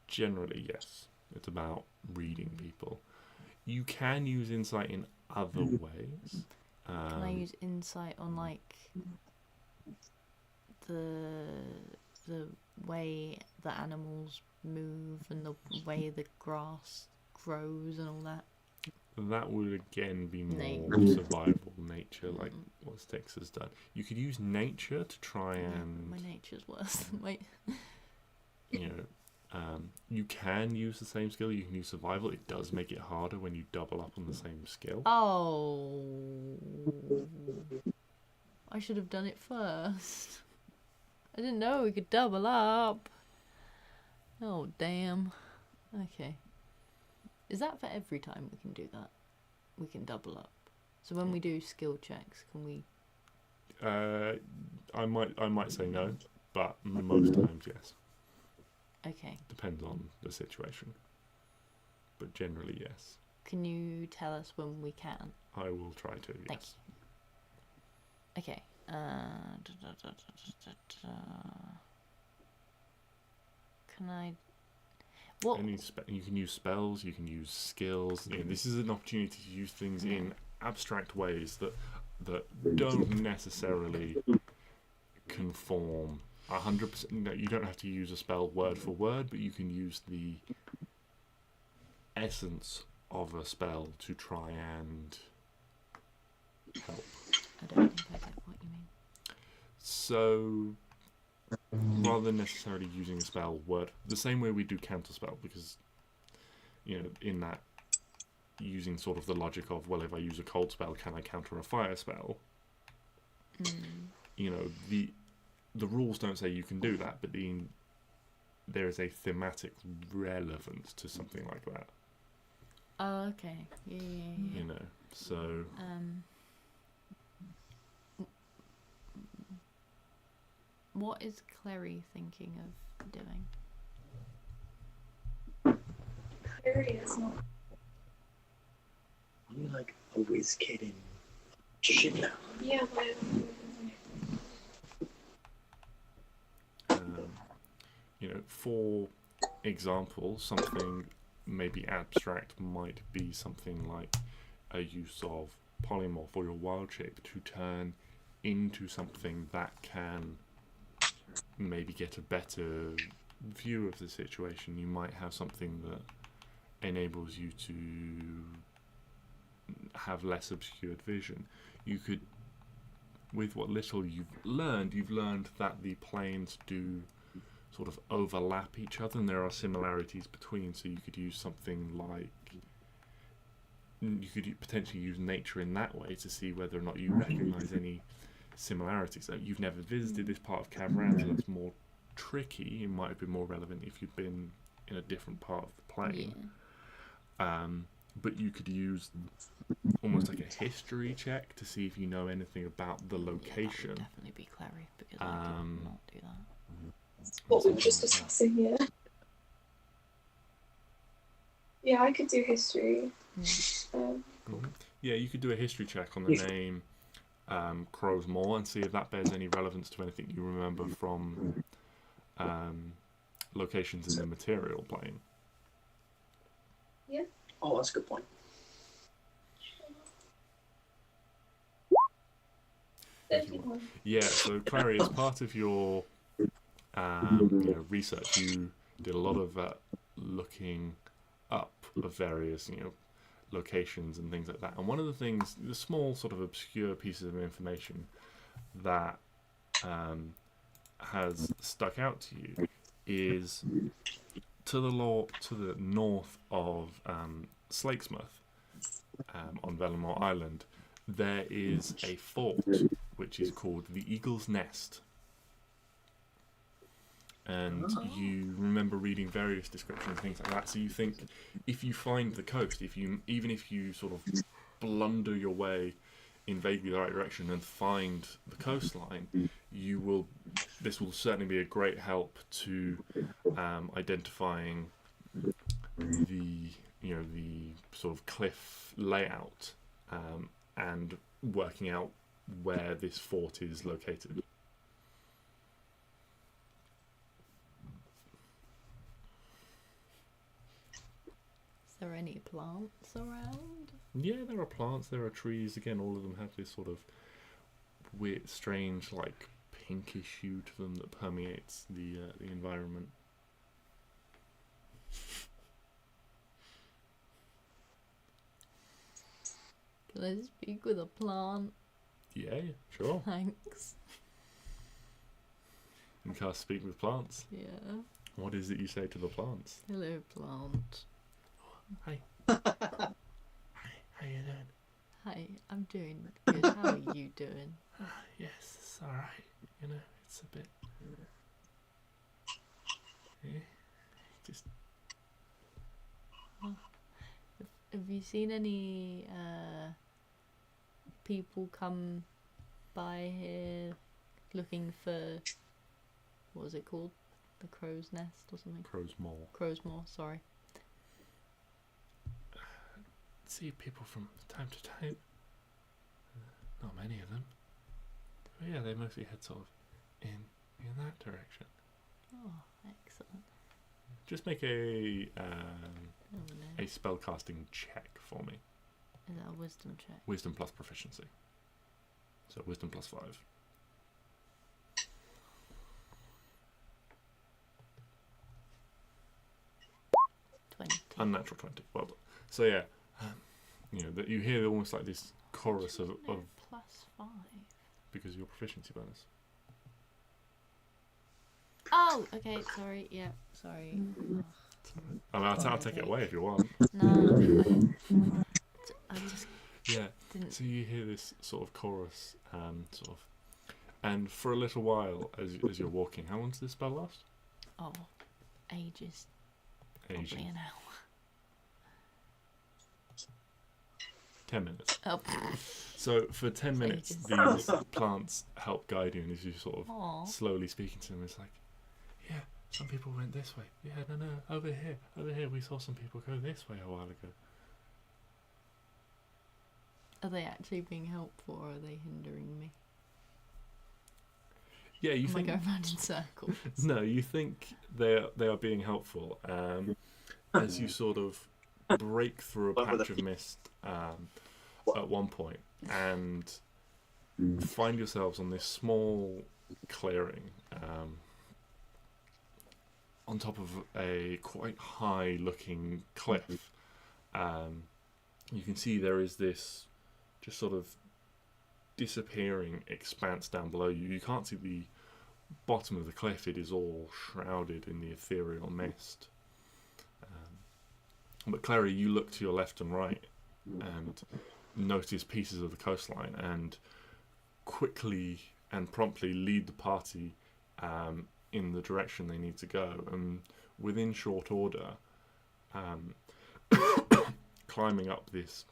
Generally, yes. It's about reading people. You can use insight in other ways. Can I use insight on like the way the animals move and the way the grass grows and all that? That would again be more survival nature, like what Stix has done. You could use nature to try and... My nature's worse than my... you can use the same skill. You can use survival. It does make it harder when you double up on the same skill. Oh. I should have done it first. I didn't know we could double up. Oh, damn. Okay. Is that for every time we can do that? We can double up. So when we do skill checks, can we... I might say no, but most times yes. Okay. Depends on the situation. But generally yes. Can you tell us when we can? I will try to, yes. Thank you. Okay. Can I... What? You can use spells, you can use skills. You know, this is an opportunity to use things in abstract ways that don't necessarily conform 100%. No, you don't have to use a spell word for word, but you can use the essence of a spell to try and help. I don't think I get what you mean. So, rather than necessarily using a spell word, the same way we do counterspell, because, you know, in that, using sort of the logic of, well, if I use a cold spell, can I counter a fire spell? You know, the rules don't say you can do that, but there is a thematic relevance to something like that. Oh, okay. Yeah. You know, so... What is Klari thinking of doing? Klari is not. Are you like a whiz kid in shit now? Yeah, but you know, for example, something maybe abstract might be something like a use of polymorph or your wild shape to turn into something that can maybe get a better view of the situation. You might have something that enables you to have less obscured vision. You could, with what little you've learned that the planes do sort of overlap each other and there are similarities between, so you could use something like, you could potentially use nature in that way to see whether or not you recognise any similarities. You've never visited this part of Kavran, so that's more tricky. It might have been more relevant if you'd been in a different part of the plane. But you could use almost like a history check to see if you know anything about the location. That would definitely be Klari, because I did not do that. what we were just discussing, yeah. Yeah, I could do history. Yeah, you could do a history check on the name Crow's Maw and see if that bears any relevance to anything you remember from locations in the material plane. Yeah. Oh, that's a good point. Yeah, so Klari, as part of your research, you did a lot of looking up of various locations and things like that. And one of the things, the small sort of obscure pieces of information that has stuck out to you is to the north of Slakesmouth, on Vellamore Island, there is a fort which is called the Eagle's Nest. And you remember reading various descriptions and things like that. So you think, if you find the coast, even if you sort of blunder your way in vaguely the right direction and find the coastline, this will certainly be a great help to identifying the sort of cliff layout and working out where this fort is located. Is there any plants around? Yeah, there are plants, there are trees. Again, all of them have this sort of weird, strange, like pinkish hue to them that permeates the environment. Can I speak with a plant? Yeah, sure. Thanks. You can speak with plants. Yeah. What is it you say to the plants? Hello, plant. Hi. Hi, how you doing? Hi, I'm doing good. How are you doing? Yes, it's alright. It's a bit... Yeah, just... Have you seen any people come by here looking for, what was it called? The Crow's Nest or something? Crow's Maw. Crow's Maw, sorry. See people from time to time. Not many of them. But yeah, they mostly head sort of in that direction. Oh, excellent. Just make a Oh no. spellcasting check for me. Is that a wisdom check? Wisdom plus proficiency. So wisdom plus 5. 20. Unnatural 20. Well done. So yeah, you know that you hear almost like this chorus of Plus 5. because of your proficiency bonus. Oh, okay, sorry, yeah, sorry. I mean, I'll take it away if you want. No, I just Yeah. didn't. So you hear this sort of chorus, and for a little while as you're walking. How long does this spell last? Oh, ages. Ages. Probably an hour. 10 minutes. Oh, So for 10 minutes, Ages. these plants help guide you, and as you sort of aw. slowly speaking to them, it's like, yeah, some people went this way. Yeah, no, over here. We saw some people go this way a while ago. Are they actually being helpful, or are they hindering me? Yeah, you Am I think going round in circles? no, you think they are being helpful as you sort of break through a patch of mist at one point and find yourselves on this small clearing on top of a quite high looking cliff. You can see there is this just sort of disappearing expanse down below you. You can't see the bottom of the cliff. It is all shrouded in the ethereal mist. But Klari, you look to your left and right and notice pieces of the coastline and quickly and promptly lead the party in the direction they need to go. And within short order, climbing up this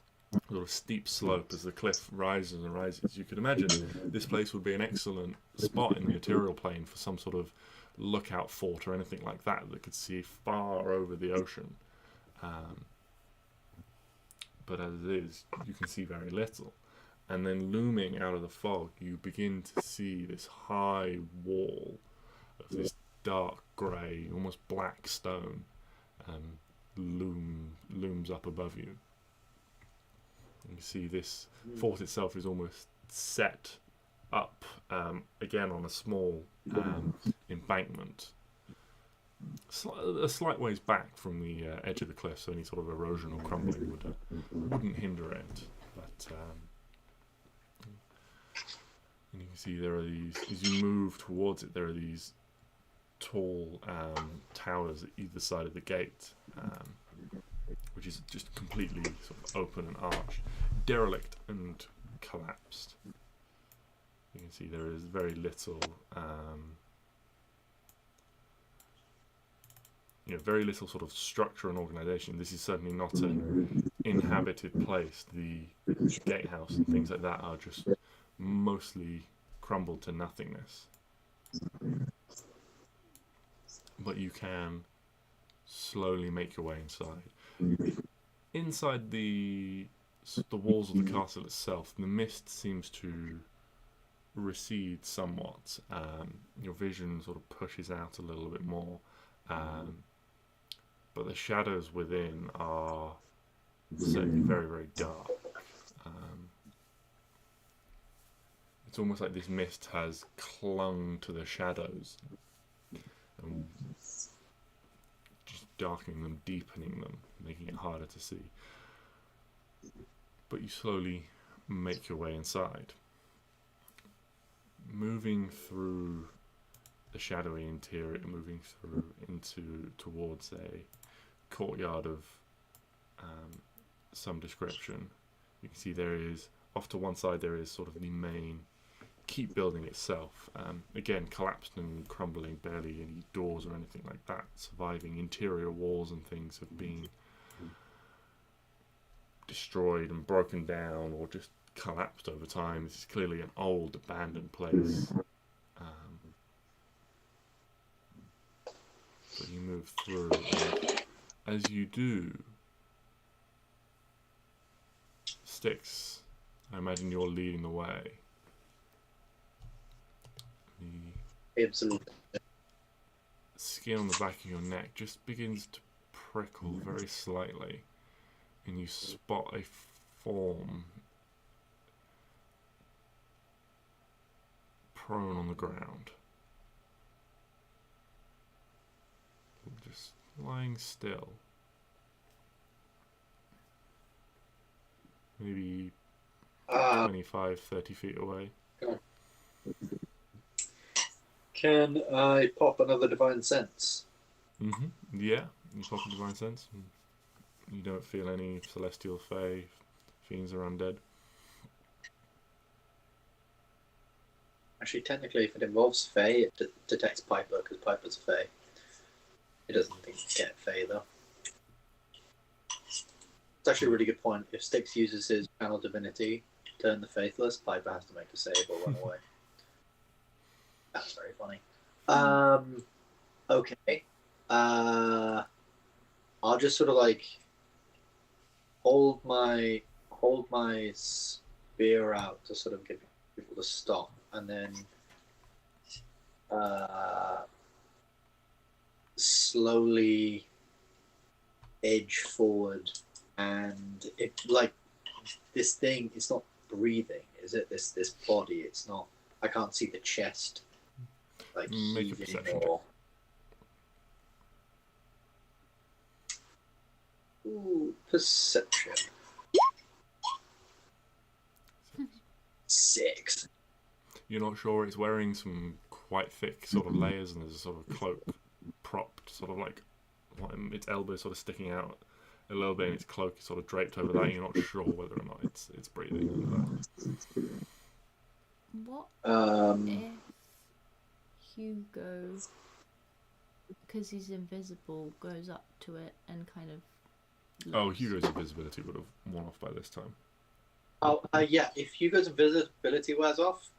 sort of steep slope as the cliff rises and rises, you could imagine this place would be an excellent spot in the ethereal plane for some sort of lookout fort or anything like that that could see far over the ocean. But as it is, you can see very little. And then looming out of the fog, you begin to see this high wall of this dark grey, almost black stone looms up above you. You see this fort itself is almost set up again on a small embankment, a slight ways back from the edge of the cliff, so any sort of erosion or crumbling wouldn't hinder it. But and you can see there are these, as you move towards it, there are these tall towers at either side of the gate, which is just completely sort of open and arched, derelict and collapsed. You can see there is very little, very little sort of structure and organisation. This is certainly not an inhabited place. The gatehouse and things like that are just mostly crumbled to nothingness. But you can slowly make your way inside. Inside the walls of the castle itself, the mist seems to recede somewhat. Your vision sort of pushes out a little bit more, but the shadows within are certainly very, very dark. It's almost like this mist has clung to the shadows and just darkening them, deepening them, making it harder to see. But you slowly make your way inside, moving through the shadowy interior, moving through towards a courtyard of some description. You can see there is, off to one side, there is sort of the main keep building itself, again collapsed and crumbling, barely any doors or anything like that surviving. Interior walls and things have been destroyed and broken down or just collapsed over time. This is clearly an old abandoned place. But you move through, and as you do, Stix, I imagine you're leading the way. Absolutely. skin on the back of your neck just begins to prickle very slightly, and you spot a form prone on the ground, just lying still, maybe 25, 30 feet away. Can I pop another divine sense? Yeah, you pop a divine sense. And you don't feel any celestial fae, fiends, or undead. Actually, technically, if it involves Fae, it detects Piper, because Piper's a Fae. It doesn't think get Fae, though. It's actually a really good point. If Stix uses his channel divinity, turn the Faithless, Piper has to make a save or run away. That's very funny. Okay. I'll just sort of like hold my spear out to sort of get people to stop, and then slowly edge forward. And it, like, this thing, it's not breathing, is it? This body, it's not. I can't see the chest like Make a heaving perception or. Ooh, perception. 6. You're not sure. It's wearing some quite thick sort of layers, and there's a sort of cloak propped, sort of like its elbow sort of sticking out a little bit, and its cloak is sort of draped over that. You're not sure whether or not it's breathing under that. What Um, if Hugo, because he's invisible, goes up to it and kind of Oh, looks? Hugo's invisibility would have worn off by this time. yeah, if Hugo's invisibility wears off,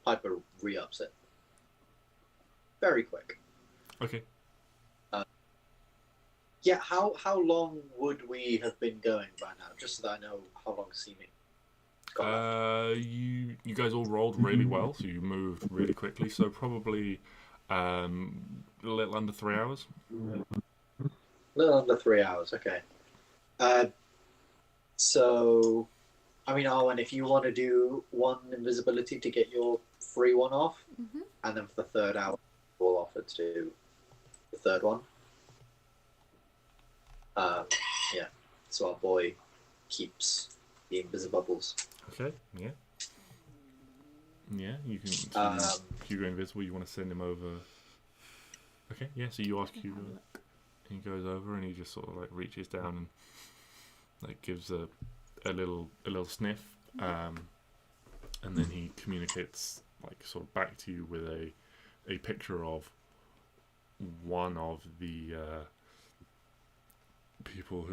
Piper re-ups it. Very quick. Okay. Yeah, how long would we have been going by now? Just so that I know how long seeming. You guys all rolled really well, so you moved really quickly. So probably a little under 3 hours. A little under 3 hours, okay. So, I mean, Arwen, if you want to do one invisibility to get your free one off, and then for the third hour, we'll offer to do the third one. Yeah, so our boy keeps the invisibles. Okay, yeah. Yeah, you can. Hugo invisible, you want to send him over. Okay, yeah, so you ask Hugo, and he goes over and he just sort of like reaches down and like gives a little sniff, and then he communicates like sort of back to you with a picture of one of the people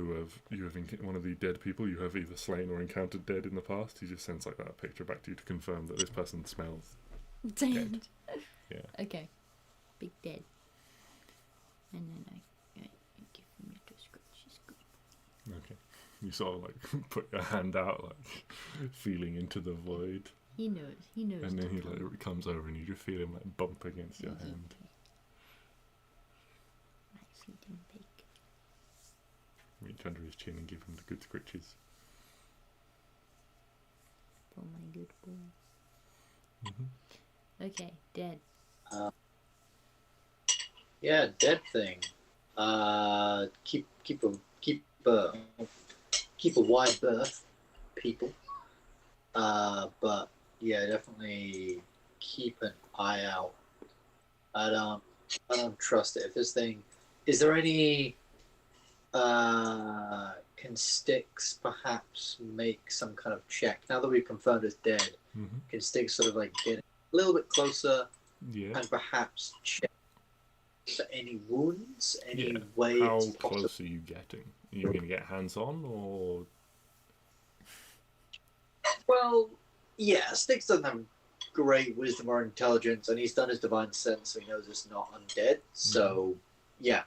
one of the dead people you have either slain or encountered dead in the past. He just sends like that picture back to you to confirm that this person smells dead. Yeah. Okay. Big dead. And then I give him a little scratchy scoop. Okay. You sort of like put your hand out, like feeling into the void. He knows. And then he like comes over and you just feel him like bump against your hand. Nice little pig. Reach under his chin and give him the good scritches. For my good boy. Okay, dead. Yeah, dead thing. Keep a wide berth, people. But yeah, definitely keep an eye out. I don't trust it. If this thing, is there any? Can Stix perhaps make some kind of check now that we've confirmed it's dead? Can Stix sort of like get a little bit closer, and perhaps check for any wounds, any way? How close are you getting? Are you going to get hands on, or? Well, yeah, Stix doesn't have great wisdom or intelligence, and he's done his divine sense, so he knows it's not undead. So, yeah,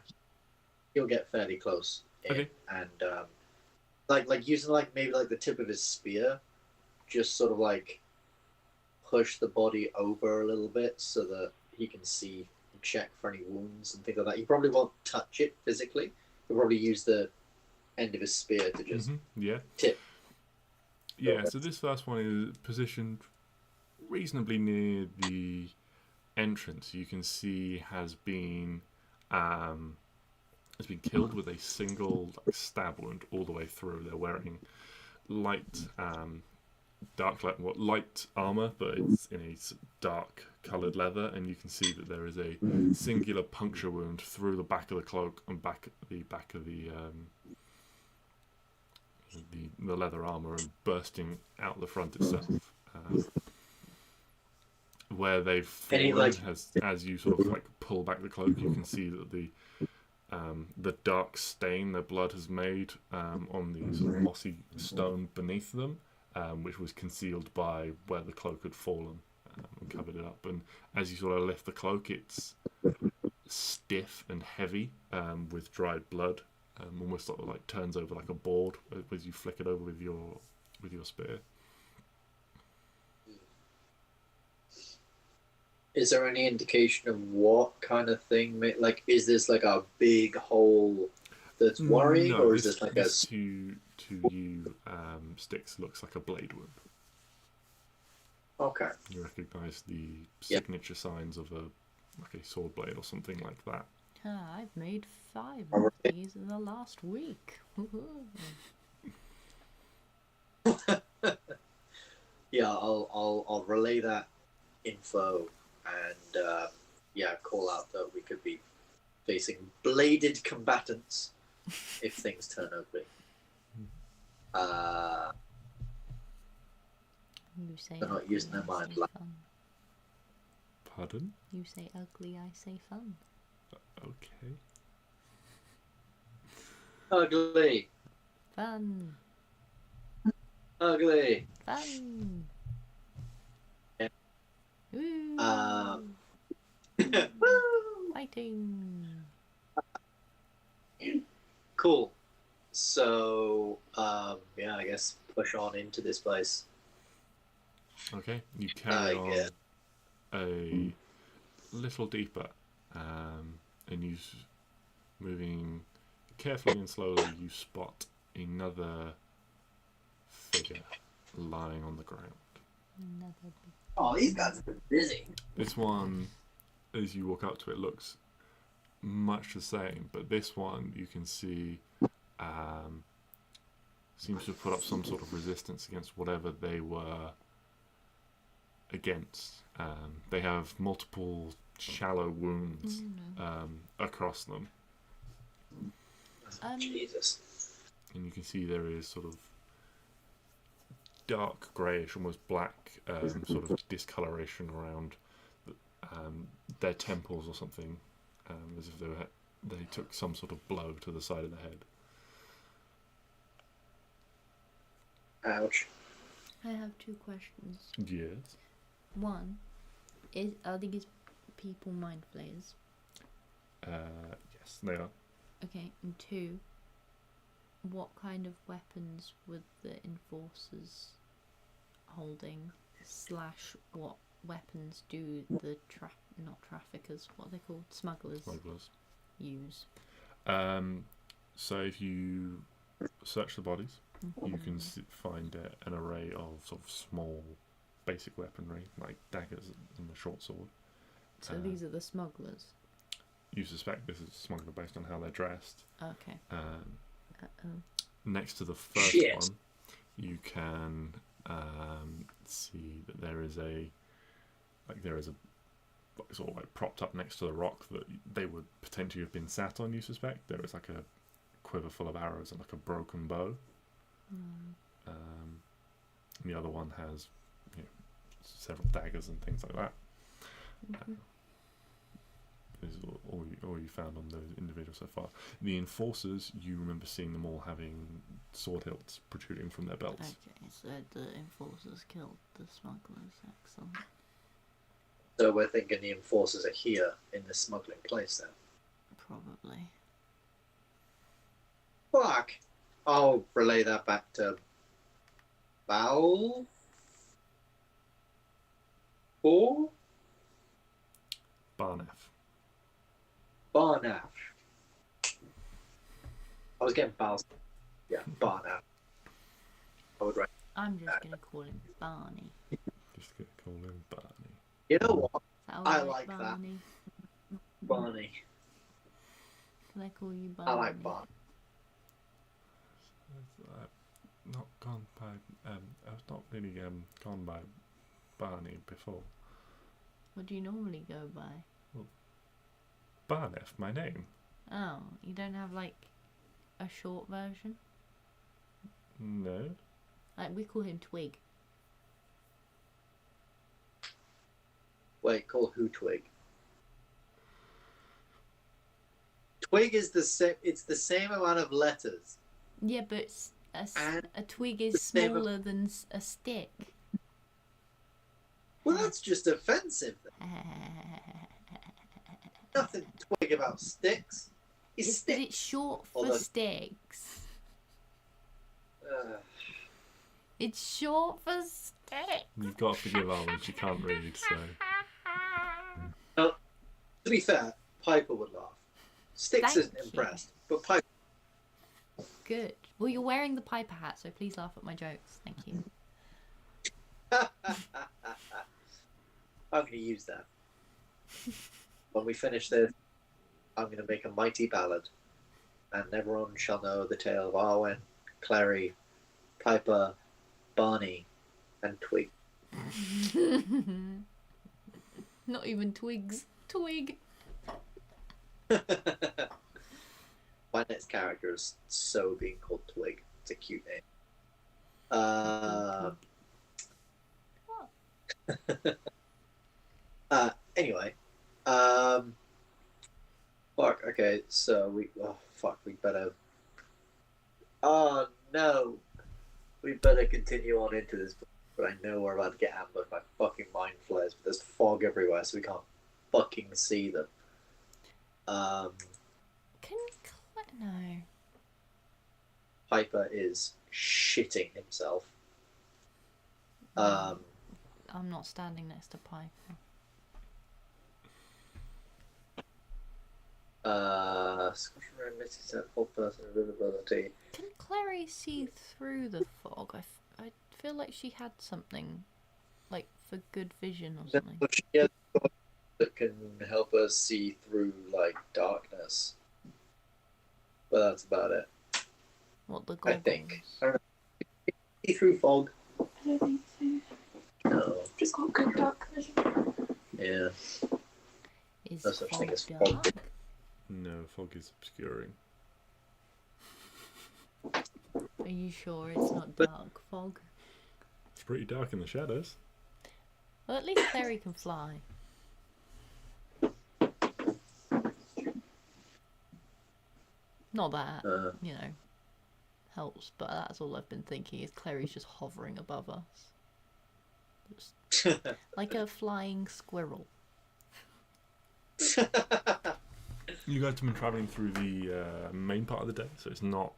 he'll get fairly close. Okay. And like using like maybe like the tip of his spear, just sort of like push the body over a little bit so that he can see check for any wounds and things like that. You probably won't touch it physically. You'll probably use the end of his spear to just Yeah. tip. Yeah, so this first one is positioned reasonably near the entrance. You can see has been killed with a single stab wound all the way through. They're wearing light light armor, but it's in a dark coloured leather, and you can see that there is a singular puncture wound through the back of the cloak and back of the leather armor, and bursting out the front itself. Where they've fallen, as you sort of pull back the cloak, you can see that the dark stain their blood has made on the sort of mossy stone beneath them, which was concealed by where the cloak had fallen and covered it up. And as you sort of lift the cloak, it's stiff and heavy with dried blood, almost sort of turns over like a board as you flick it over with your spear. Is there any indication of what kind of thing? Is this like a big hole that's worrying, or is this like this to you, Stix, looks like a blade wound. Okay. You recognise the signature signs of a sword blade or something like that. I've made 5 of these in the last week. Yeah, I'll relay that info and call out that we could be facing bladed combatants if things turn ugly. You say They're not using their mind. Pardon? You say ugly, I say fun. Okay. Ugly. Fun. Ugly. Fun. Yeah. Woo. Fighting. Cool. So, I guess push on into this place. Okay, you carry on a little deeper, and you, moving carefully and slowly, you spot another figure lying on the ground. Oh, these guys are busy. This one, as you walk up to it, looks much the same, but this one you can see seems to have put up some sort of resistance against whatever they were against. They have multiple shallow wounds across them. Jesus. And you can see there is sort of dark greyish, almost black sort of discoloration around their temples or something, as if they took some sort of blow to the side of the head. Ouch. I have 2 questions. Yes. 1, are these people mind flayers? Yes, they are. Okay, and 2, what kind of weapons were the enforcers holding? / what weapons do the not traffickers, what are they called? Smugglers use? So if you search the bodies, you can find an array of sort of small basic weaponry, like daggers and a short sword. So these are the smugglers? You suspect this is a smuggler based on how they're dressed. Okay. Next to the first one, you can see that there is a sort of propped up next to the rock that they would potentially have been sat on. You suspect there is a quiver full of arrows and a broken bow. And the other one has several daggers and things like that. This is all you found on those individuals so far. The enforcers, you remember seeing them all having sword hilts protruding from their belts. Okay, so the enforcers killed the smugglers. Excellent. So we're thinking the enforcers are here in this smuggling place then? Probably. Fuck! I'll relay that back to Baal? 4? Barnef. Barnash. I was getting Bals. Yeah, Barnash. I would write. I'm just gonna call him Barney. Just gonna call him Barney. You know what? Is that I alright, like that. Barney? Barney. Can I call you Barney? I like Barney. Not gone by. I've not really gone by Barney before. What do you normally go by? Barnef, my name. Oh, you don't have like a short version? No. Like we call him Twig. Wait, call who Twig? Twig is the same. It's the same amount of letters. Yeah, but And a twig the is same- smaller than a stick. Well, that's just offensive. Nothing Twig about Stix. He's It's that Stix. it's short for Although- sticks. Uh, It's short for sticks. You've got to forgive Arwen, she can't read, so. to be fair, Piper would laugh. Stix Thank isn't you. impressed, but Piper. Good. Well, you're wearing the Piper hat, so please laugh at my jokes. Thank you. I'm going to use that. When we finish this, I'm going to make a mighty ballad, and everyone shall know the tale of Arwen, Klari, Piper, Barney, and Twig. Not even twigs. Twig. My next character is so being called Twig. It's a cute name. Anyway. Fuck, okay, so we better. Oh no! We better continue on into this, but I know we're about to get ambushed by fucking mind flares, but there's fog everywhere, so we can't fucking see them. No. Piper is shitting himself. I'm not standing next to Piper. Scotch remitted to full person invisibility. Can Klari see through the fog? I feel like she had something, like for good vision or something. She has that can help us see through like darkness. But that's about it. What, the I goggles? think. I don't know. See through fog? I don't think so. No. Just got good dark vision. Yeah. Is No such thing fog as fog. dark? No, fog is obscuring. Are you sure it's not dark fog? It's pretty dark in the shadows. Well, at least Klari can fly. Not that, you know, helps, but that's all I've been thinking is Klari's just hovering above us. Just like a flying squirrel. You guys have been travelling through the main part of the day, so it's not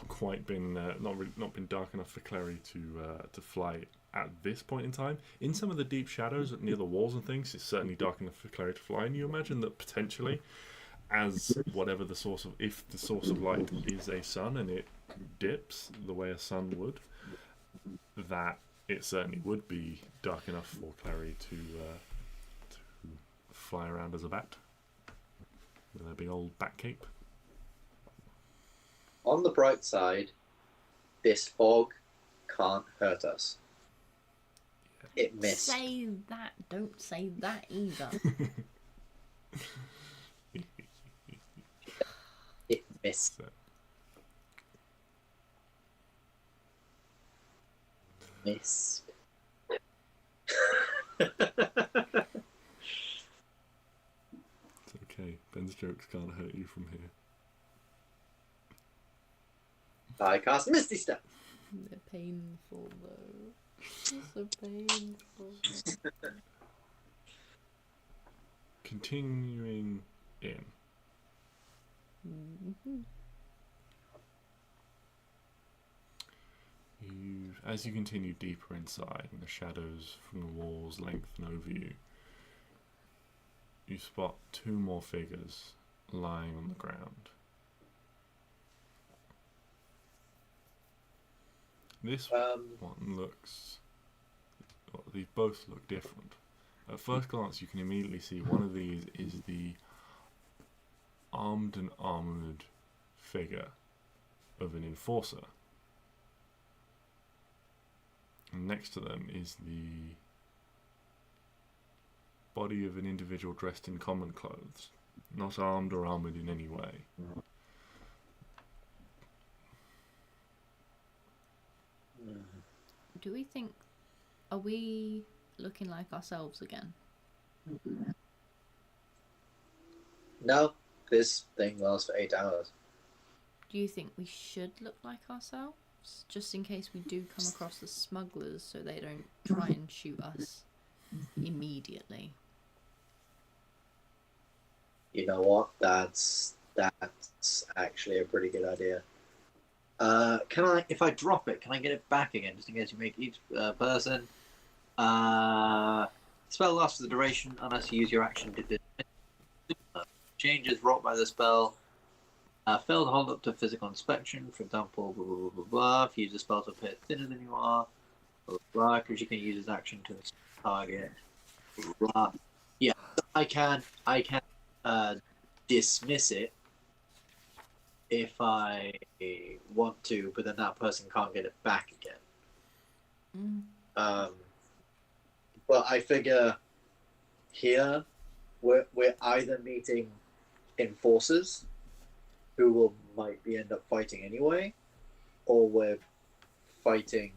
quite been not been dark enough for Klari to fly at this point in time. In some of the deep shadows near the walls and things, it's certainly dark enough for Klari to fly. And you imagine that potentially, as whatever the source of, if the source of light is a sun and it dips the way a sun would, that it certainly would be dark enough for Klari to fly around as a bat with a big old bat cape. On the bright side, this fog can't hurt us. It missed. Say that. Don't say that either. It missed. So, Missed. it's okay. Ben's jokes can't hurt you from here. I cast Misty Step. They're painful though. They're so painful. Continuing in. Mm-hmm. As you continue deeper inside and the shadows from the walls lengthen over you, you spot two more figures lying on the ground. This one looks... Well, these both look different. At first glance, you can immediately see one of these is the armed and armoured figure of an enforcer. And next to them is the body of an individual dressed in common clothes, not armed or armoured in any way. Do we think... Are we looking like ourselves again? No, this thing lasts for 8 hours. Do you think we should look like ourselves? Just in case we do come across the smugglers so they don't try and shoot us immediately. You know what? That's actually a pretty good idea. Can I, if I drop it, can I get it back again, just in case you make each person? Spell lasts for the duration unless you use your action to dismiss. Changes wrought by the spell. Fail to hold up to physical inspection, for example, blah, blah, blah, blah, blah. If you use a spell to appear thinner than you are, blah, blah, blah, because you can use his action to target. Blah, blah, blah. Yeah, I can dismiss it if I want to, but then that person can't get it back again. But I figure here we're either meeting enforcers who might end up fighting anyway, or we're meeting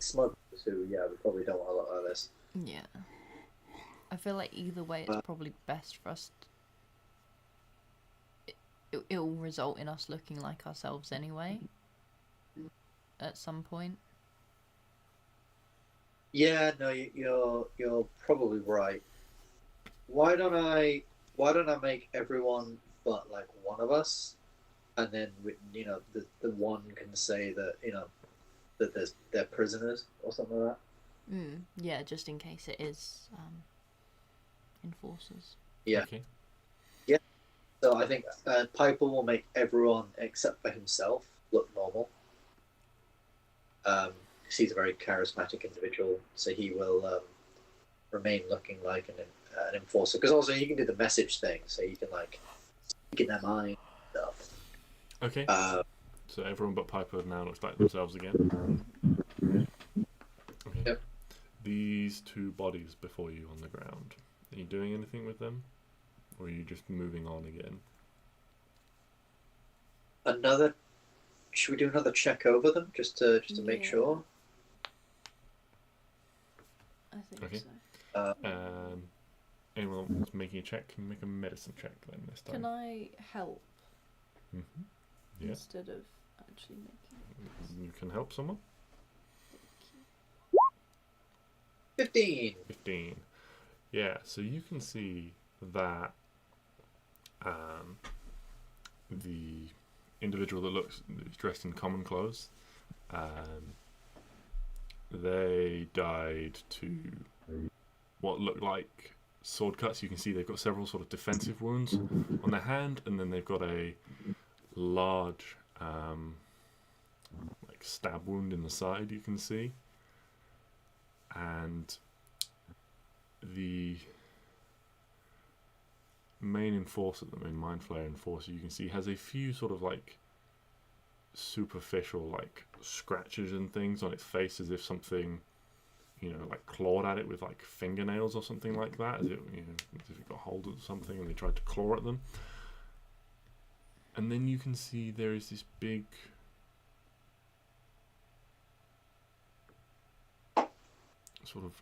smugglers who, we probably don't want a lot of this. Yeah. I feel like either way it's probably best for us. It'll result in us looking like ourselves anyway. At some point. Yeah, no, you're probably right. Why don't I make everyone but like one of us, and then the one can say that that they're prisoners or something like that. Yeah, just in case it is enforcers. Yeah. Okay. Yeah. So I think Piper will make everyone except for himself look normal. He's a very charismatic individual, so he will remain looking like an enforcer. Because also he can do the message thing, so he can like speak in their mind and stuff. Okay. So everyone but Piper now looks like themselves again. Okay. Yep. These two bodies before you on the ground. Are you doing anything with them, or are you just moving on again? Should we do another check over them just to make sure? I think Okay. so. Anyone who's making a check can make a medicine check then this time. Can I help Yeah. instead of actually making? You can help someone. 15. 15. Yeah, so you can see that the individual that is dressed in common clothes, they died to what looked like sword cuts. You can see they've got several sort of defensive wounds on their hand, and then they've got a large like stab wound in the side, you can see. And the main enforcer, the main Mind Flayer enforcer, you can see has a few sort of like superficial like scratches and things on its face, as if something, like clawed at it with like fingernails or something like that, as if it got hold of something and they tried to claw at them. And then you can see there is this big sort of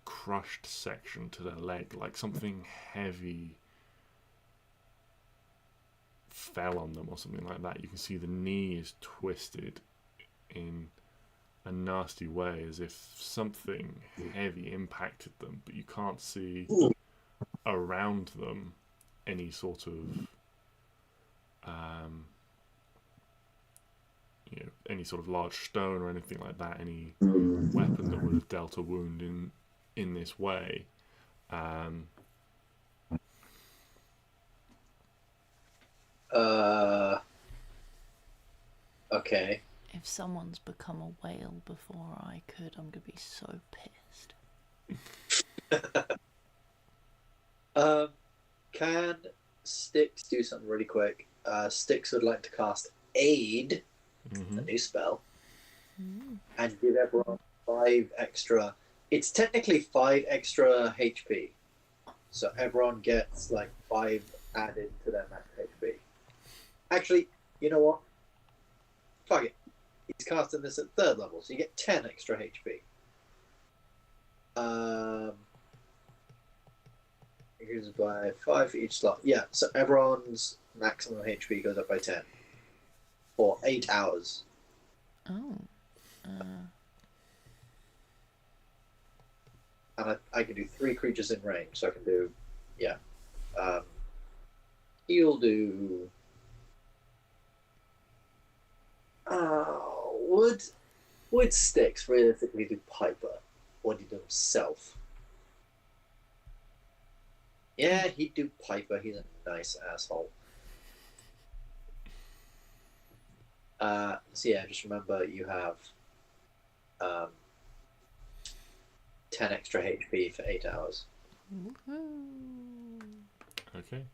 crushed section to their leg, like something heavy fell on them or something like that. You can see the knee is twisted in a nasty way, as if something heavy impacted them, but you can't see around them any sort of any sort of large stone or anything like that, any weapon that would have dealt a wound in this way. Um, Okay. If someone's become a whale before I could, I'm gonna be so pissed. Can Stix do something really quick? Stix would like to cast Aid, a new spell, and give everyone 5 extra. It's technically 5 extra HP, so everyone gets like 5 added to their max HP. Actually, you know what? Fuck it. He's casting this at 3rd level, so you get 10 extra HP. Here's by 5 for each slot. Yeah, so everyone's maximum HP goes up by 10 for 8 hours. Oh. And I can do 3 creatures in range, so I can do, he'll do. Would Stix realistically do Piper, or did he do himself? Yeah, he'd do Piper. He's a nice asshole. So yeah, just remember you have 10 extra HP for 8 hours. Okay.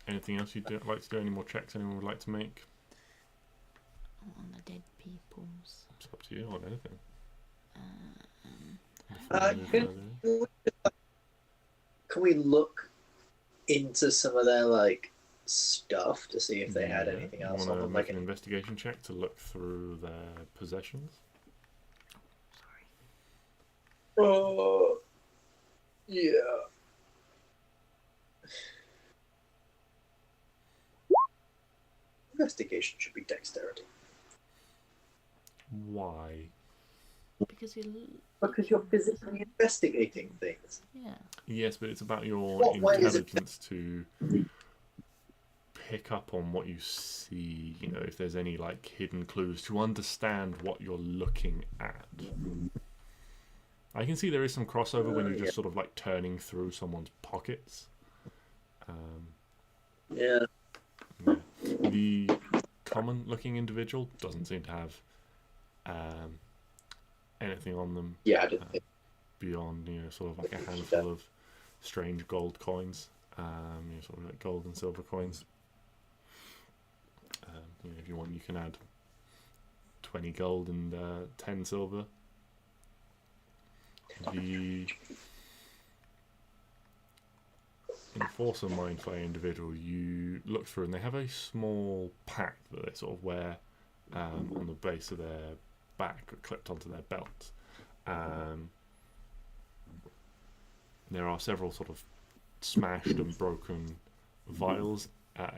Anything else you'd like to do? Any more checks anyone would like to make? On the dead peoples. It's up to you on anything. Can we look into some of their like stuff to see if they had anything else You on want to them? make Like an investigation check to look through their possessions? Yeah. Investigation should be dexterity. Why? Because you're physically investigating things. Yeah. Yes, but it's about your What way is it? intelligence to pick up on what you see, you know, if there's any like hidden clues, to understand what you're looking at. I can see there is some crossover when you're just sort of like turning through someone's pockets. Yeah. Yeah. The common looking individual doesn't seem to have anything on them Yeah, I didn't think. beyond, you know, sort of like a handful of strange gold coins, you know, sort of like gold and silver coins. You know, if you want, you can add 20 gold and 10 silver. The Enforcer Mind Flayer individual, you look through and they have a small pack that they sort of wear on the base of their back, clipped onto their belt. There are several sort of smashed and broken vials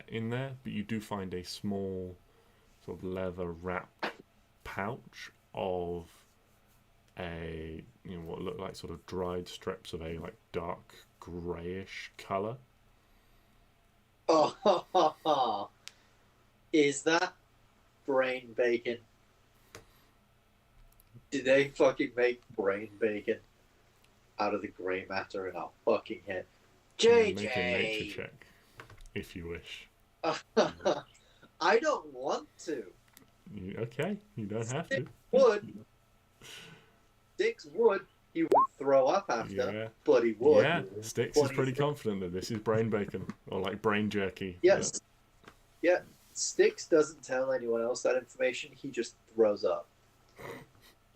in there, but you do find a small sort of leather wrapped pouch of a, you know, what look like sort of dried strips of a like dark greyish colour. Oh, is that brain bacon? Did they fucking make brain bacon out of the grey matter in our fucking head? JJ! Make a nature check, if you wish. I don't want to. Okay, you don't have to. Stix would. He would throw up after, Yeah. but he would. Yeah, Stix is pretty confident that this is brain bacon, or like brain jerky. Yes. Yeah, Stix doesn't tell anyone else that information. He just throws up.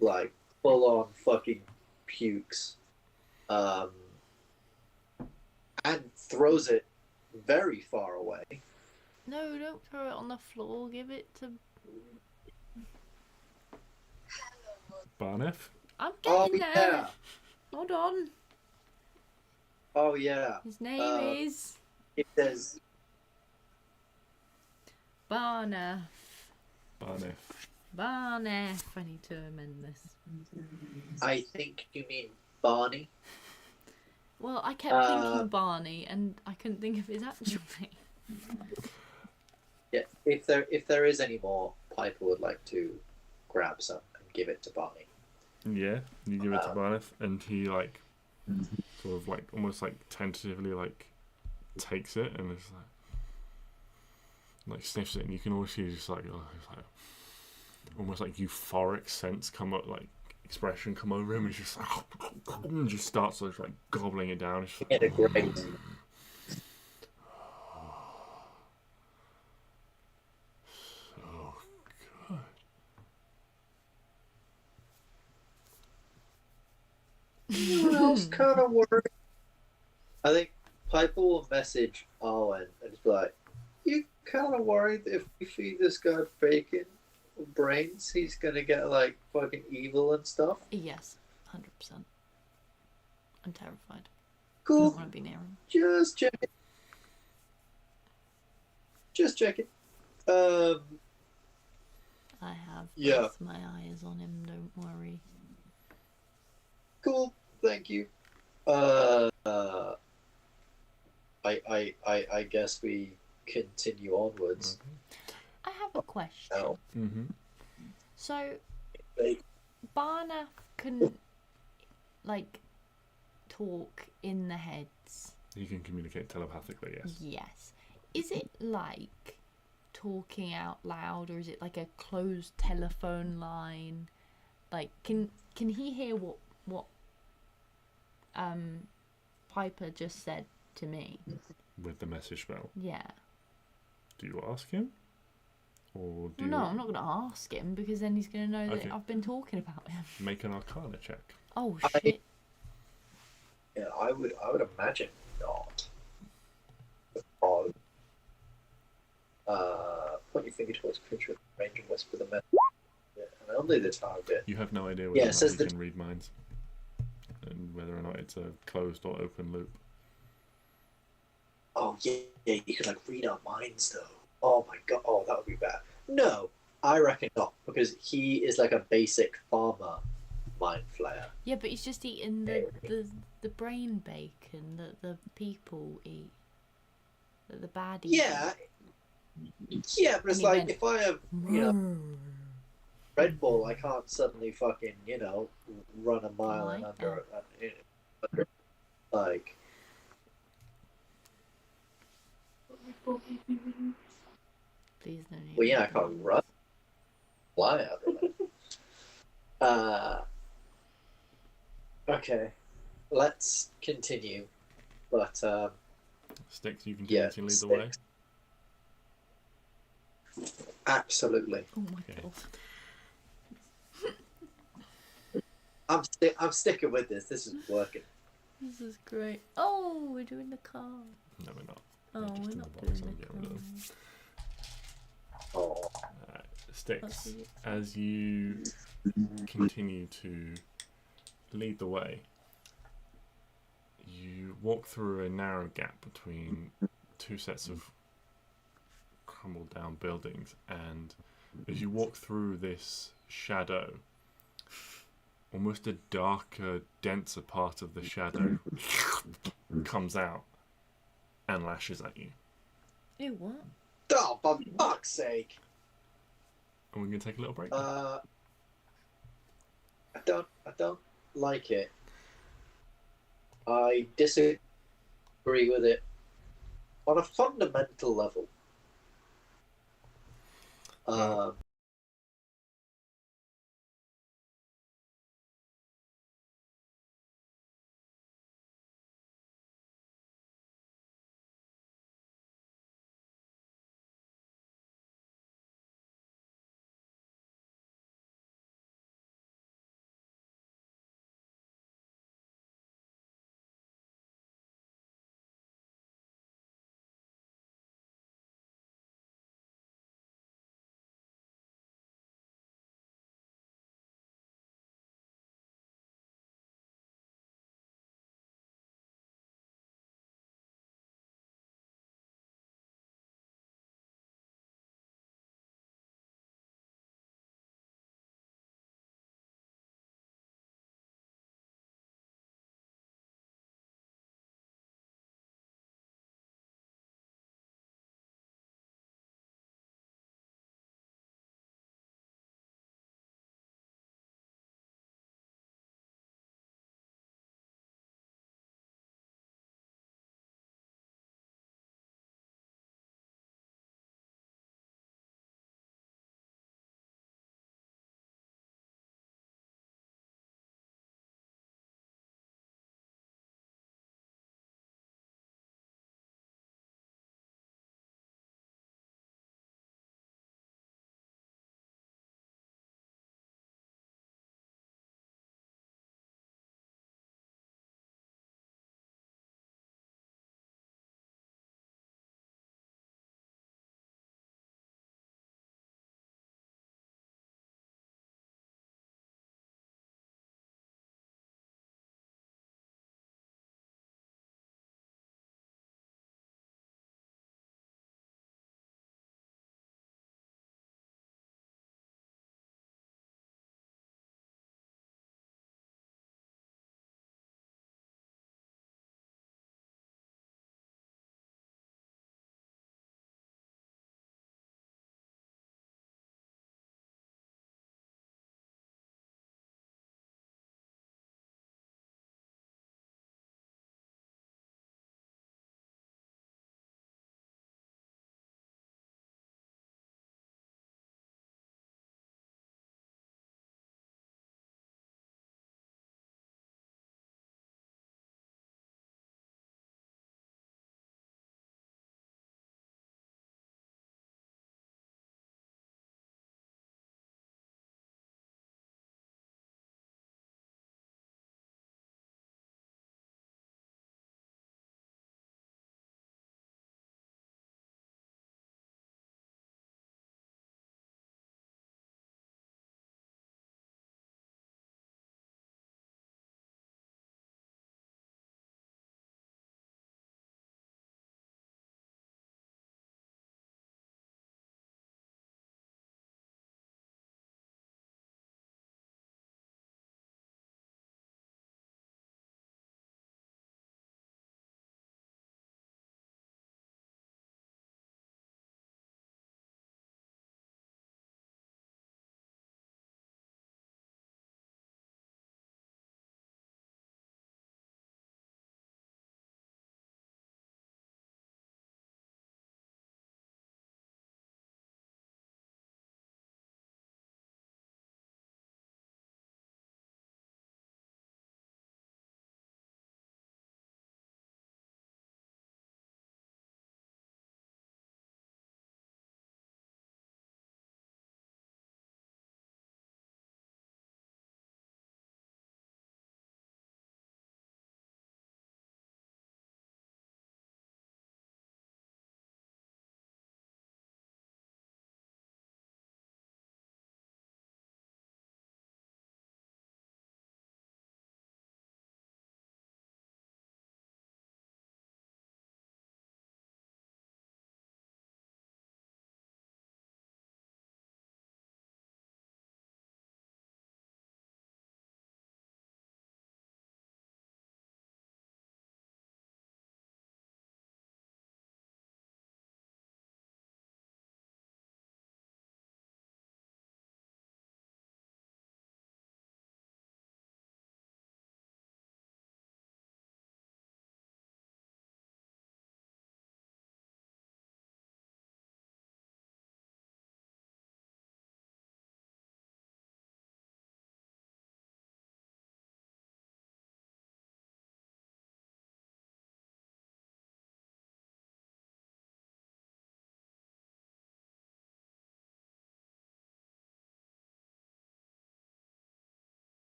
Like, full on fucking pukes. And throws it very far away. No, don't throw it on the floor. Give it to. Barnef? I'm getting there. Yeah. Hold on. Oh, yeah. His name is It says... Barnef. Barnef. Barnef. I need to amend this. I think you mean Barney. Well, I kept thinking Barney, and I couldn't think of his actual name. Yeah, if there is any more, Piper would like to grab some and give it to Barney. Yeah, you give it to Um, Barneth, and he like sort of like almost like tentatively like takes it and is like sniffs it, and you can always see just like, it's like almost like euphoric sense come up, like expression come over him. And he's just like and just starts like gobbling it down. It's just get a great. so good. Anyone else kind of worried? I think Piper will message Arwen and just be like, "You kind of worried that if we feed this guy bacon or brains, he's gonna get like fucking evil and stuff?" Yes, 100%. I'm terrified. I Cool. don't want to be near him. Just check it. Just check it. I have Yeah. both my eyes on him, don't worry. Cool. Thank you. I guess we continue onwards. I have a question. Now. Mm-hmm. So, They- Barnath can, like, talk in the heads. You can communicate telepathically, yes. Yes. Is it like talking out loud, or is it like a closed telephone line? Like, can he hear what Piper just said to me? With the message spell. Yeah. Do you ask him? Or do Well, no, I'm not going to ask him, because then he's going to know Okay. that I've been talking about him. Make an Arcana check. Oh, shit. Yeah, I would imagine not. Because, point your finger towards creature range and whisper the message. Yeah, and only the target. You have no idea whether Yeah, or it not says you the- can read minds. And whether or not it's a closed or open loop. Oh yeah, you could like read our minds though. Oh my god, oh that would be bad. No, I reckon not, because he is like a basic farmer mind flayer. Yeah, but he's just eating the brain bacon that the people eat. That the baddies Yeah, yeah, but it's And he like went, if I have Red Bull, I can't suddenly fucking run a mile in Why? under like. Please don't eat Well, yeah, I my can't brains. run. Fly out of it. Okay, let's continue. But Stix, you can yeah, continue to lead the way. absolutely. Oh my Okay. god. I'm sticking with this. This is working. This is great. Oh, we're doing the car. No, we're not. Oh, just we're in not the box, doing I'll the get rid of car. them. Oh, Stix, That's it. as you continue to lead the way, you walk through a narrow gap between two sets of crumbled down buildings, and as you walk through this shadow, almost a darker, denser part of the shadow comes out and lashes at you. Ew, what? oh, for fuck's sake! And we're going to take a little break. I don't like it. I disagree with it on a fundamental level. Well,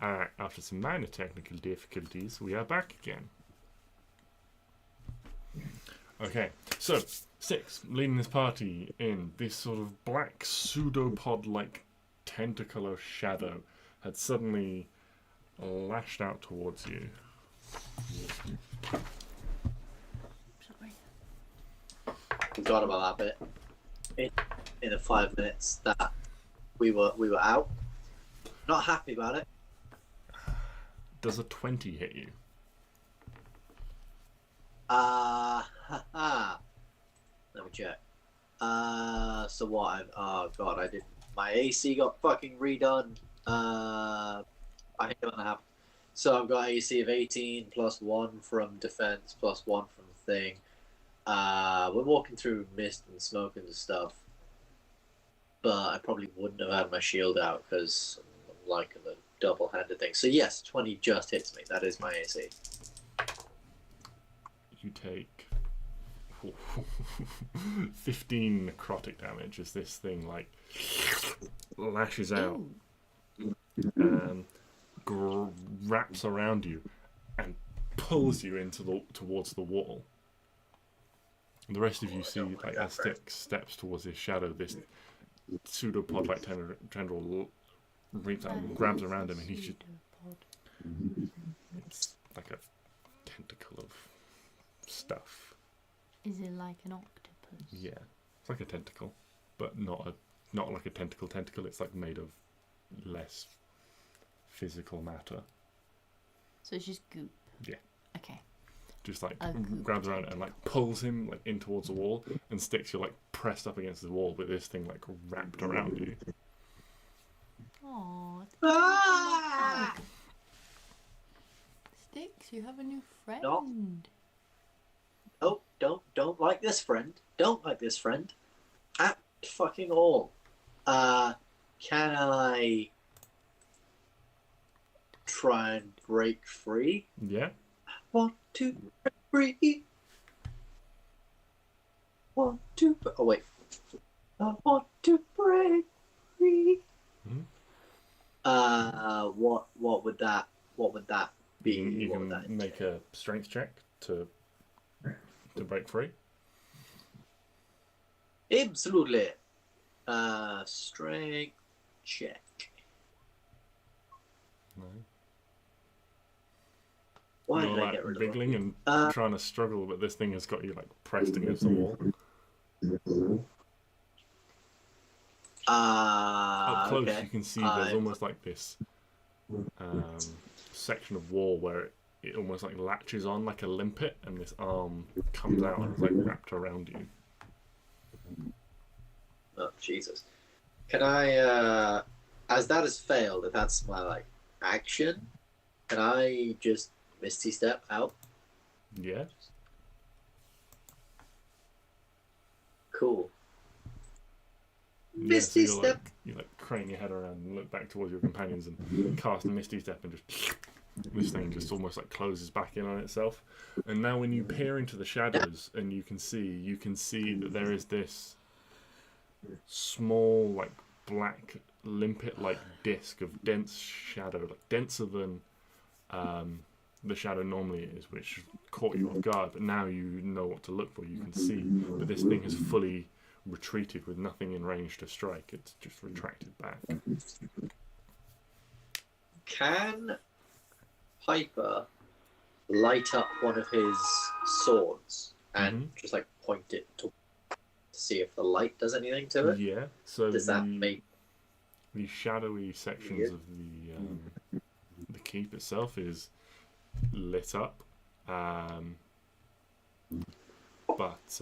After some minor technical difficulties, we are back again. Okay, so Stix leading this party in this sort of black pseudopod-like tentacular shadow had suddenly lashed out towards you. Sorry. Forgot about that bit. In the 5 minutes that we were out. Not happy about it. Does a 20 hit you? Let me check. So what? Oh god, I did. My AC got fucking redone. I hit it on the half. So I've got AC of 18 plus 1 from defense plus 1 from the thing. We're walking through mist and smoke and stuff, but I probably wouldn't have had my shield out because I'm liking the double-handed thing. So yes, 20 just hits me. That is my AC. You take 15 necrotic damage as this thing like lashes out and wraps around you and pulls you towards the wall. And the rest of you see, like, as Stix steps towards this shadow, this pseudopod-like tendril reaps out and grabs around him, and he's just... It's like a tentacle of stuff. Is it like an octopus? Yeah, it's like a tentacle, but not like a tentacle. It's like made of less physical matter. So it's just goop. Yeah. Okay. Just like Goop grabs around it and like pulls him like in towards the wall, and Stix, you're like pressed up against the wall with this thing like wrapped around you. Aww. Ah! Stix, you have a new friend. No. Don't like this friend. Don't like this friend. At fucking all. Can I try and break free? Yeah. Want to break free? Want to... Oh, wait. I want to break free. Mhm. What would that be? You What would can that make a strength check to break free. Absolutely. Strength check. No. Why You're did I like get rid of wriggling it? and trying to struggle, but this thing has got you like pressed against the wall. Up close, Okay. you can see there's almost like this section of wall where it almost like latches on like a limpet, and this arm comes out and is like wrapped around you. Oh, Jesus. Can I, as that has failed, if that's my, like, action, can I just Misty Step out? Yeah. Cool. Yeah, Misty so Step. you like crane your head around and look back towards your companions and cast a Misty Step, and just this thing just almost like closes back in on itself. And now when you peer into the shadows and you can see that there is this small like black limpet like disc of dense shadow, like denser than the shadow normally is, which caught you off guard, but now you know what to look for. You can see that this thing has fully retreated with nothing in range to strike. It's just retracted back. Can Piper light up one of his swords and just like point it to see if the light does anything to it? Yeah. So Does that make the shadowy sections of the keep itself is lit up, but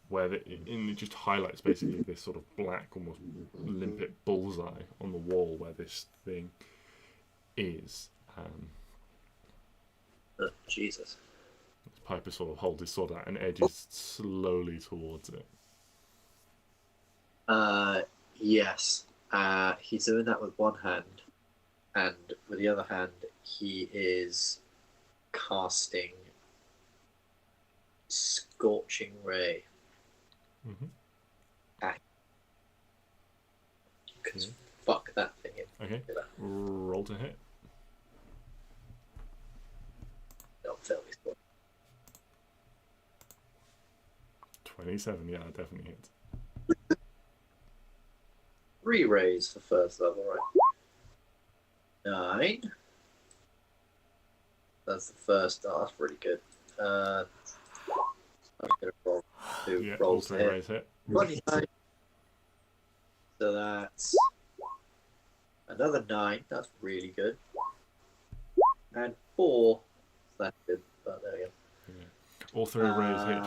where it just highlights basically this sort of black, almost limpet bullseye on the wall where this thing is. oh, Jesus. Piper sort of holds his sword out and edges slowly towards it. Yes. He's doing that with one hand, and with the other hand, he is casting Scorching Ray. Mm-hmm. Because fuck that thing in. Okay. Roll to hit. Don't fail me. 27, yeah, that definitely hits. 3 rays for first level, right? 9. That's the first. Oh, that's pretty good. I'm gonna roll 2 Yeah, rolls all to 3 hit. rays hit. 29. So that's another 9. That's really good. And 4. That's good. But there we go. All 3 rays hit,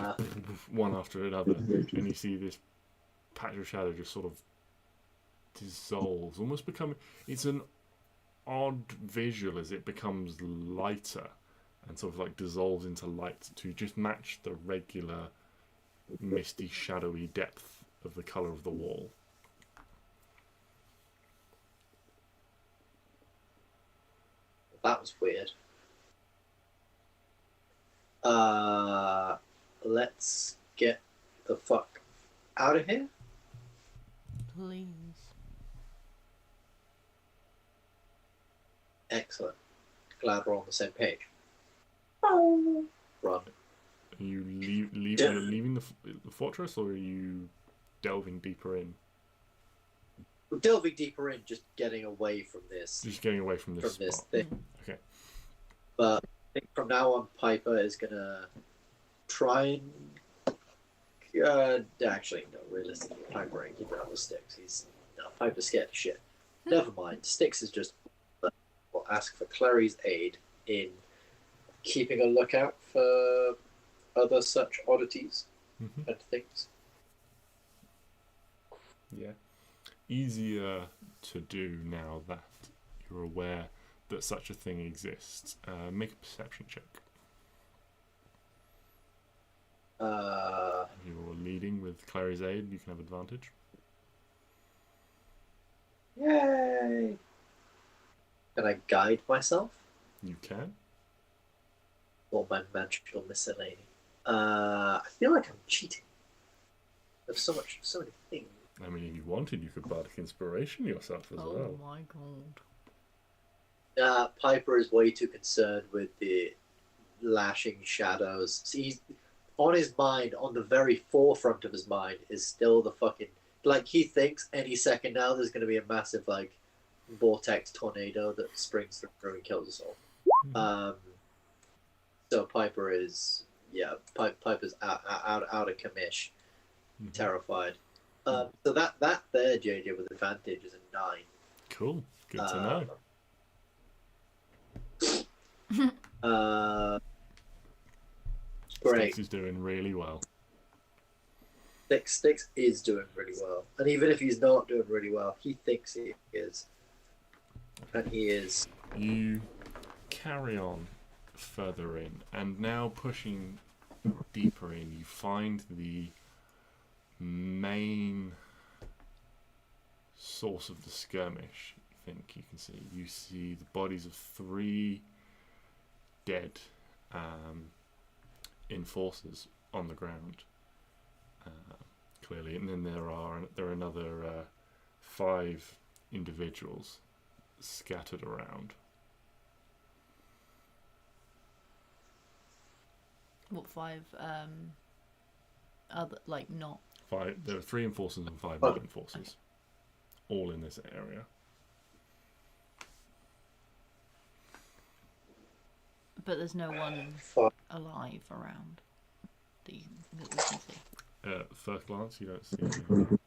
just one after another, and you see this patch of shadow just sort of dissolves, almost becoming. It's an odd visual as it becomes lighter and sort of like dissolves into light to just match the regular misty, shadowy depth of the colour of the wall. That was weird. Let's get the fuck out of here. Please. Excellent. Glad we're on the same page. Run. Are you you're leaving the fortress, or are you delving deeper in? We're delving deeper in, just getting away from this. Just getting away from this spot. Thing. Okay. But I think from now on, Piper is gonna try and actually, no, realistically, Piper ain't keeping up with Stix. Piper's scared of shit. Never mind. Stix is just will ask for Klari's aid in keeping a lookout for other such oddities and things. Yeah. Easier to do now that you're aware that such a thing exists. Make a perception check. You're leading with Klari's aid, you can have advantage. Yay! Can I guide myself? You can. Or my magical miscellany? I feel like I'm cheating. There's so many things. I mean, if you wanted, you could bardic inspiration yourself as well. Oh my god. Piper is way too concerned with the lashing shadows. See, he's, on his mind, on the very forefront of his mind, is still the fucking... Like, he thinks any second now there's going to be a massive, like, vortex tornado that springs through and kills us all. So Piper is... Yeah, Piper's out of commish. Terrified. So that there, JJ, with advantage is a 9. Cool. Good to know. Great. Stix is doing really well. Stix is doing really well. And even if he's not doing really well, he thinks he is. And he is. You carry on further in, and now pushing deeper in, you find the main source of the skirmish. I think you can see. You see the bodies of 3 dead enforcers on the ground, clearly, and then there are another 5 individuals scattered around. What 5? Other like not 5. There are 3 enforcers and 5 non-enforcers, all in this area. But there's no one alive around that we can see. First glance, you don't see anything.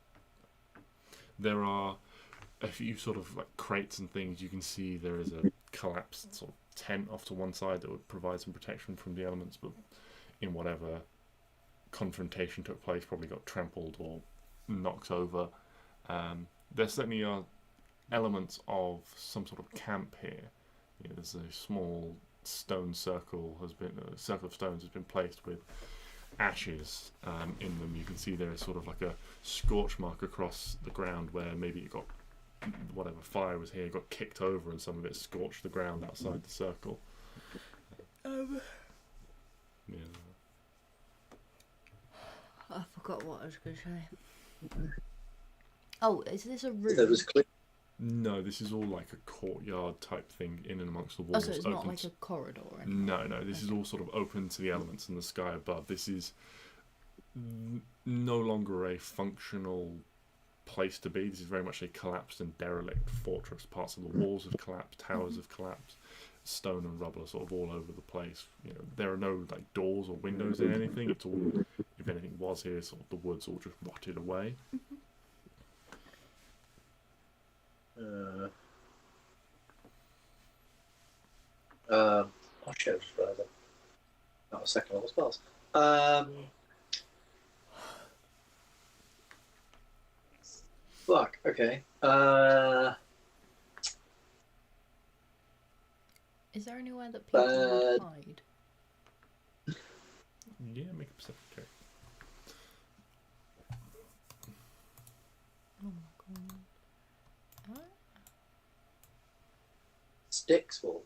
There are a few sort of like crates and things. You can see there is a collapsed sort of tent off to one side that would provide some protection from the elements, but in whatever confrontation took place, probably got trampled or knocked over. There certainly are elements of some sort of camp here. There's a small stone circle a circle of stones has been placed with ashes in them. You can see there is sort of like a scorch mark across the ground where maybe it got whatever fire was here got kicked over and some of it scorched the ground outside the circle. Yeah. I forgot what I was going to say. Oh, is this a room? That was clear. No, this is all like a courtyard type thing in and amongst the Oh, walls. so it's open not like to- a corridor or anything? No, this is all sort of open to the elements and the sky above. This is no longer a functional place to be. This is very much a collapsed and derelict fortress. Parts of the walls have collapsed, towers have collapsed, stone and rubble are sort of all over the place. You know, there are no like doors or windows in anything. It's all, if anything was here, sort of the wood's all just rotted away. Oh shit, I just realised that. Not a second level spells. Fuck, okay. Is there anywhere that people would hide? Yeah, make a perception check. Oh my god. What? Stix will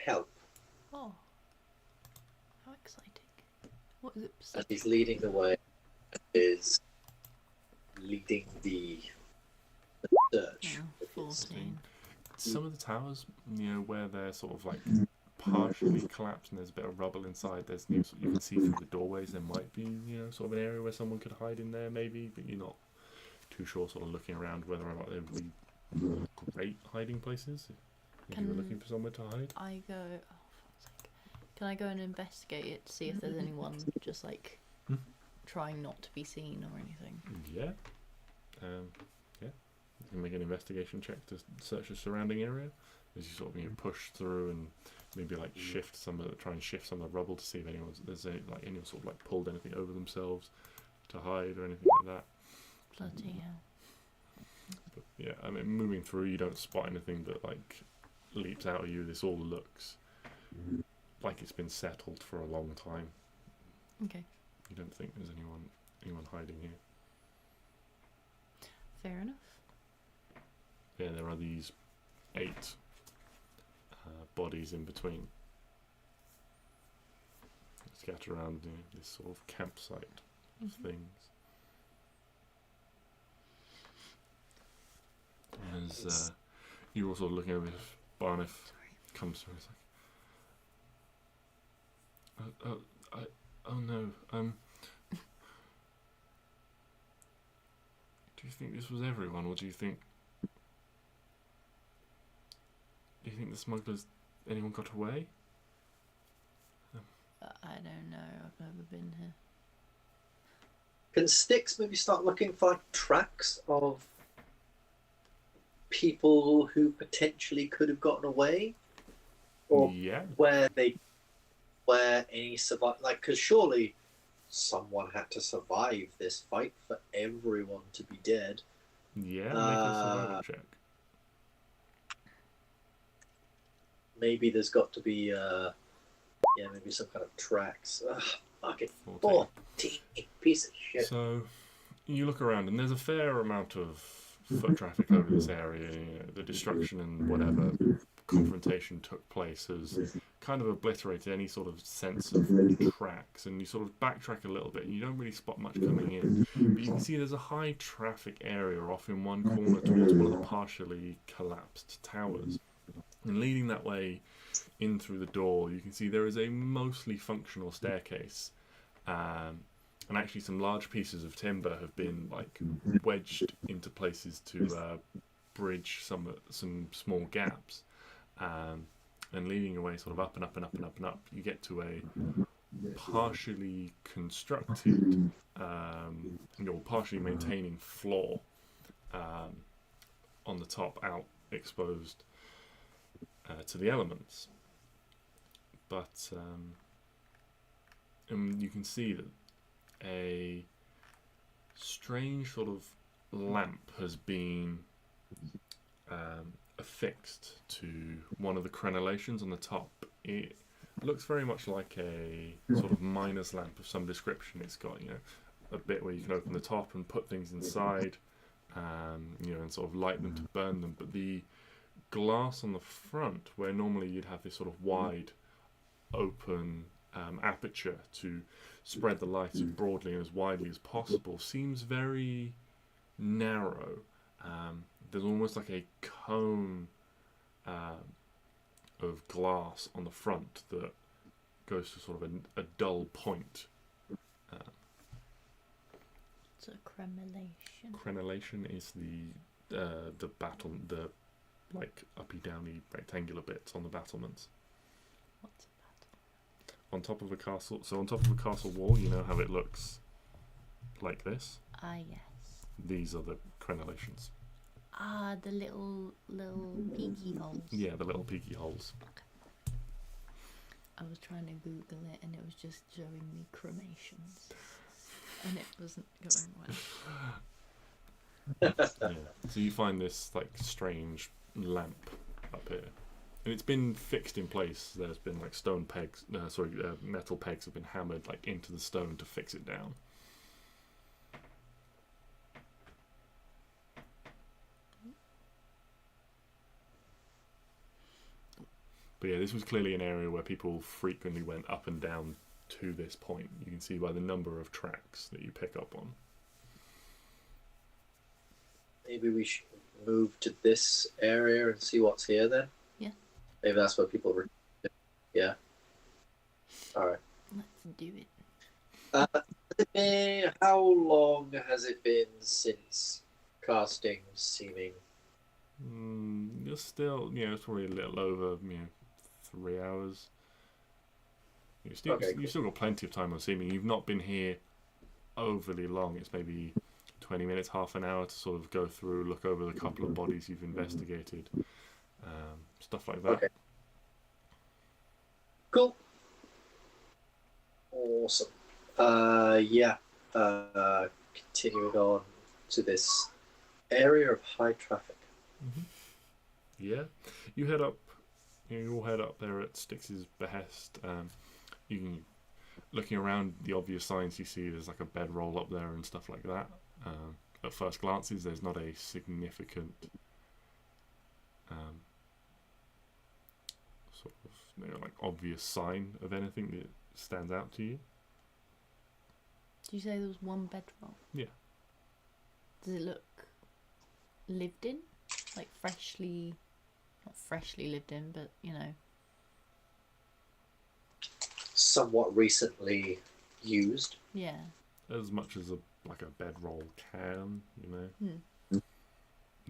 help Oh. How exciting. What is it? as he's leading the way. Is leading the search. Oh, 14. Some of the towers, you know, where they're sort of like partially collapsed and there's a bit of rubble inside, there's you can see through the doorways there might be, you know, sort of an area where someone could hide in there maybe, but you're not too sure, sort of looking around whether or not they would be great hiding places if you were looking for somewhere to hide. I go. Oh, fuck's sake. Can I go and investigate it to see if there's anyone just like trying not to be seen or anything? Yeah. Yeah. You can make an investigation check to search the surrounding area as you sort of, you know, push through and maybe like try and shift some of the rubble to see if anyone sort of like pulled anything over themselves to hide or anything like that. Bloody hell. But yeah, I mean, moving through, you don't spot anything that like leaps out at you. This all looks like it's been settled for a long time. Okay. You don't think there's anyone hiding here. Fair enough. Yeah, there are these 8 bodies in between, scattered around, you know, this sort of campsite of things. And as you're also looking over, if Barnif comes through, it's like, oh no, do you think this was everyone, or do you think the smugglers, anyone got away? I don't know. I've never been here. Can Stix maybe start looking for like, tracks of people who potentially could have gotten away, or Yeah. where any survive? Like, because surely someone had to survive this fight for everyone to be dead. Yeah, make a survival check. Maybe there's got to be, maybe some kind of tracks. Fucking 14. 14, piece of shit. So you look around, and there's a fair amount of foot traffic over this area. You know, the destruction and whatever confrontation took place has kind of obliterated any sort of sense of tracks, and you sort of backtrack a little bit, and you don't really spot much coming in. But you can see there's a high traffic area off in one corner towards one of the partially collapsed towers. And leading that way in through the door, you can see there is a mostly functional staircase. And actually some large pieces of timber have been like wedged into places to bridge some small gaps. And leading away sort of up and up and up and up and up, you get to a partially constructed, partially maintaining floor on the top, out exposed to the elements. But you can see that a strange sort of lamp has been affixed to one of the crenellations on the top. It looks very much like a sort of miner's lamp of some description. It's got, you know, a bit where you can open the top and put things inside, and sort of light them to burn them. But the glass on the front, where normally you'd have this sort of wide open aperture to spread the light as broadly and as widely as possible, seems very narrow, there's almost like a cone of glass on the front that goes to sort of a dull point. It's a cremelation. Crenellation is the like uppy downy rectangular bits on the battlements. What's a battle? On top of a castle, so on top of a castle wall, you know how it looks like this? Ah, yes. These are the crenellations. Ah, the little peaky holes. Yeah, the little peaky holes. I was trying to Google it and it was just showing me cremations. And it wasn't going well. Yeah. So you find this like strange lamp up here, and it's been fixed in place. There's been like stone pegs, metal pegs have been hammered like into the stone to fix it down. But yeah, this was clearly an area where people frequently went up and down to this point. You can see by the number of tracks that you pick up on. Maybe we should move to this area and see what's here then? Yeah. Maybe that's what people were... Yeah. Alright. Let's do it. How long has it been since casting seeming? You're still, it's probably a little over, 3 hours. You've still got plenty of time on seeming. You've not been here overly long. It's maybe 20 minutes, half an hour to sort of go through, look over the couple of bodies you've investigated, stuff like that. Okay. Cool. Awesome. Continuing on to this area of high traffic. Mm-hmm. Yeah, you head up. You all head up there at Stix's behest. You can, looking around, the obvious signs you see, there's like a bedroll up there and stuff like that. At first glances, there's not a significant sort of like obvious sign of anything that stands out to you. Did you say there was one bedroll? Yeah. Does it look lived in? Like freshly, not freshly lived in, but Somewhat recently used. Yeah. As much as a bedroll can, Hmm.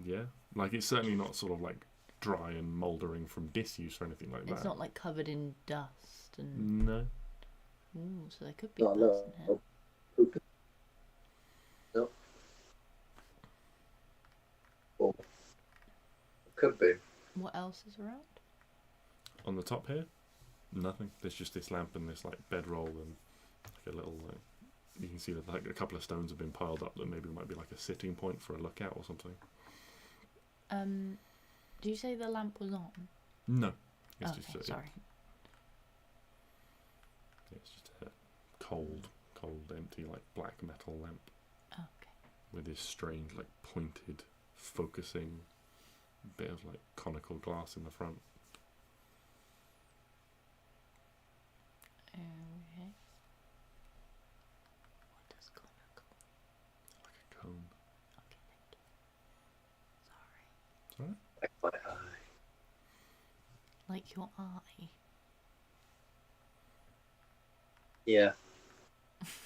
Yeah, like it's certainly not sort of like dry and mouldering from disuse or anything like that. It's not like covered in dust and. No. Ooh, so there could be a No, person here. No. Well, could be. What else is around? On the top here, nothing. There's just this lamp and this like bedroll and like a little. You can see that like a couple of stones have been piled up that maybe might be like a sitting point for a lookout or something. Do you say the lamp was on? No. It's Okay, just sorry. It's just a cold, empty, like black metal lamp Okay. with this strange, like pointed, focusing bit of like conical glass in the front. Okay. What does conical? Like a cone. Okay, thank you. Sorry. It's alright. Like my eye. Like your eye. Yeah.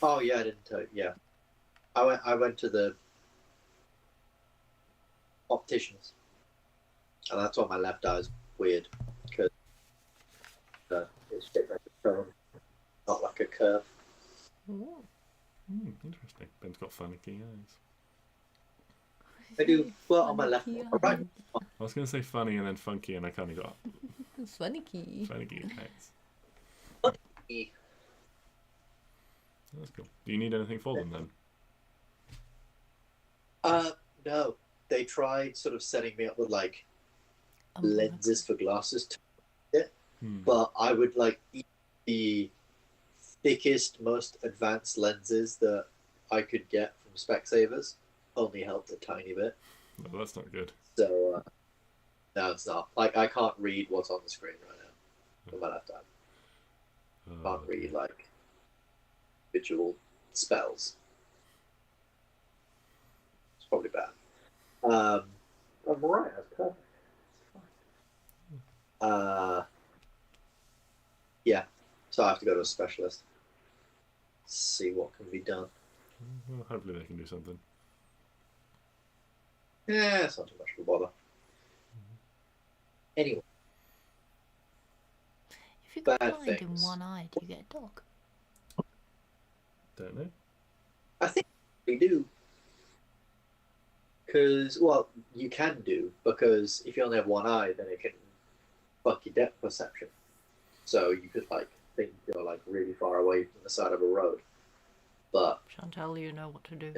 Oh yeah, I didn't tell you. Yeah. I went to the opticians, and that's why my left eye is weird, because it's shaped like a cone, not like a curve. Ooh. Interesting. Ben's got finicky eyes. I do well on my left Funky one. Right. I was going to say funny and then funky, and I kind of got It's funny. finicky eyes. That's cool. Do you need anything for them then? No. They tried sort of setting me up with like lenses for glasses to it, but I would like the thickest, most advanced lenses that I could get from Specsavers only helped a tiny bit. No, that's not good. So no, it's not. Like I can't read what's on the screen right now with my left eye. Can't read like visual spells. It's probably bad. I'm right. That's perfect. Yeah. So I have to go to a specialist. See what can be done. Well, hopefully they can do something. Yeah, it's not too much of a bother. Anyway, If you go Bad blind in things. one eye, do you get a dog? Don't know. I think we do. Because, well, you can do, because if you only have one eye, then it can fuck your depth perception. So you could, like, think you're, like, really far away from the side of a road. But, Chantal, you know what to do.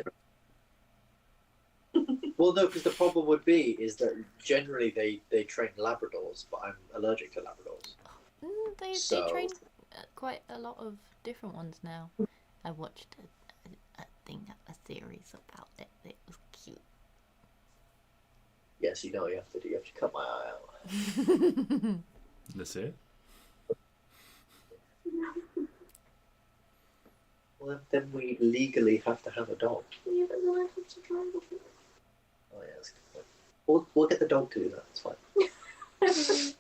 well, no, because the problem would be is that generally they train Labradors, but I'm allergic to Labradors. They So- train quite a lot of different ones now. I watched a a series about it. It was cute. Yes, you know what you have to do. You have to cut my eye out. That's it. Well, then we legally have to have a dog. Yeah, but then I have to drive off it. Oh, yeah, that's a good point. We'll get the dog to do that. It's fine.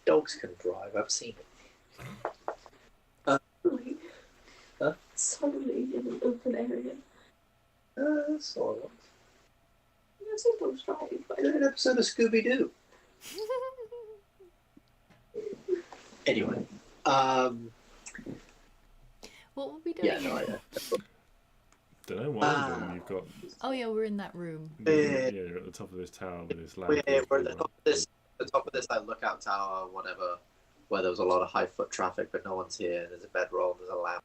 Dogs can drive. I've seen it. Like, Huh? solely in an open area. That's all right. Yeah, some dogs drive, but I Did don't an episode of Scooby Doo. Anyway, What would we do? yeah, no, I Don't know. One of them you've got. Oh yeah, we're in that room. Yeah. You're at the top of this tower with this lamp. we're at the top of this like lookout tower, whatever, where there was a lot of high foot traffic, but no one's here. There's a bedroll. There's a lamp.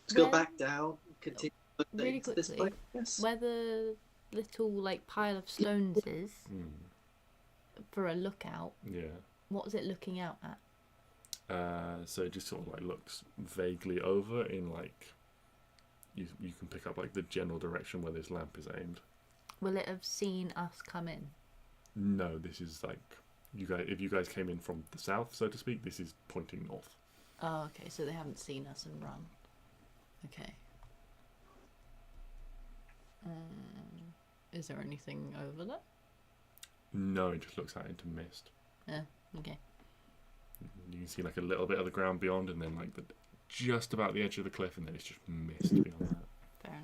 Let's go Where- back down. Continue Really into this quickly, place. Yes. Where the little like pile of stones is for a lookout, Yeah. what was it looking out at? So it just sort of like looks vaguely over in like you can pick up like the general direction where this lamp is aimed. Will it have seen us come in? No, this is like you guys. If you guys came in from the south, so to speak, this is pointing north. Oh, okay, so they haven't seen us and run. Okay. Is there anything over there? No, it just looks out into mist. Yeah, okay. You can see like a little bit of the ground beyond, and then like just about the edge of the cliff, and then it's just mist beyond that. Fair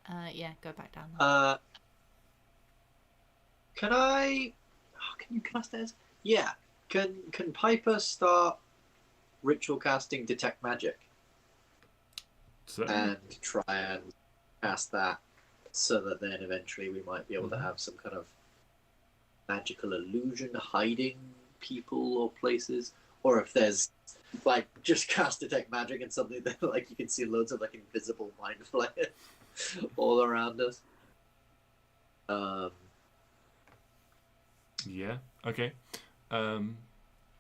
enough. Yeah, go back down there. Can I? Oh, can you cast this? Yeah. Can Piper start ritual casting detect magic So and try and cast that, so that then eventually we might be able to have some kind of magical illusion hiding people or places, or if there's like just cast detect magic and something that like you can see loads of like invisible mind flayers all around us. yeah, okay.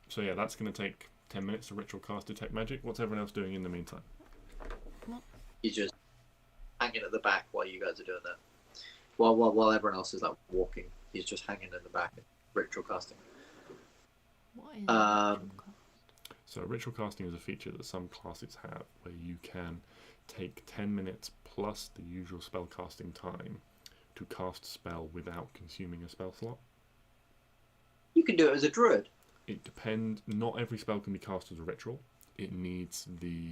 So yeah, that's going to take 10 minutes to ritual cast detect magic. What's everyone else doing in the meantime? He's just hanging at the back while you guys are doing that. While everyone else is like walking, he's just hanging in the back, ritual casting. What is So ritual casting is a feature that some classes have where you can take 10 minutes plus the usual spell casting time to cast a spell without consuming a spell slot. You can do it as a druid. It depends. Not every spell can be cast as a ritual. It needs the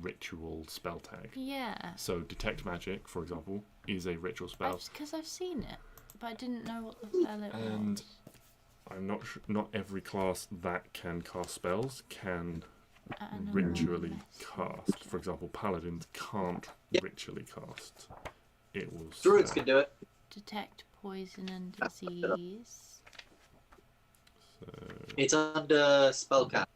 ritual spell tag. Yeah, So detect magic, for example, is a ritual spell. because I've seen it, but I didn't know what the spell it And was. I'm not sure. Not every class that can cast spells can And ritually cast. For example, paladins can't ritually cast. It will. Druids can do it. detect poison and disease. So It's under spellcast.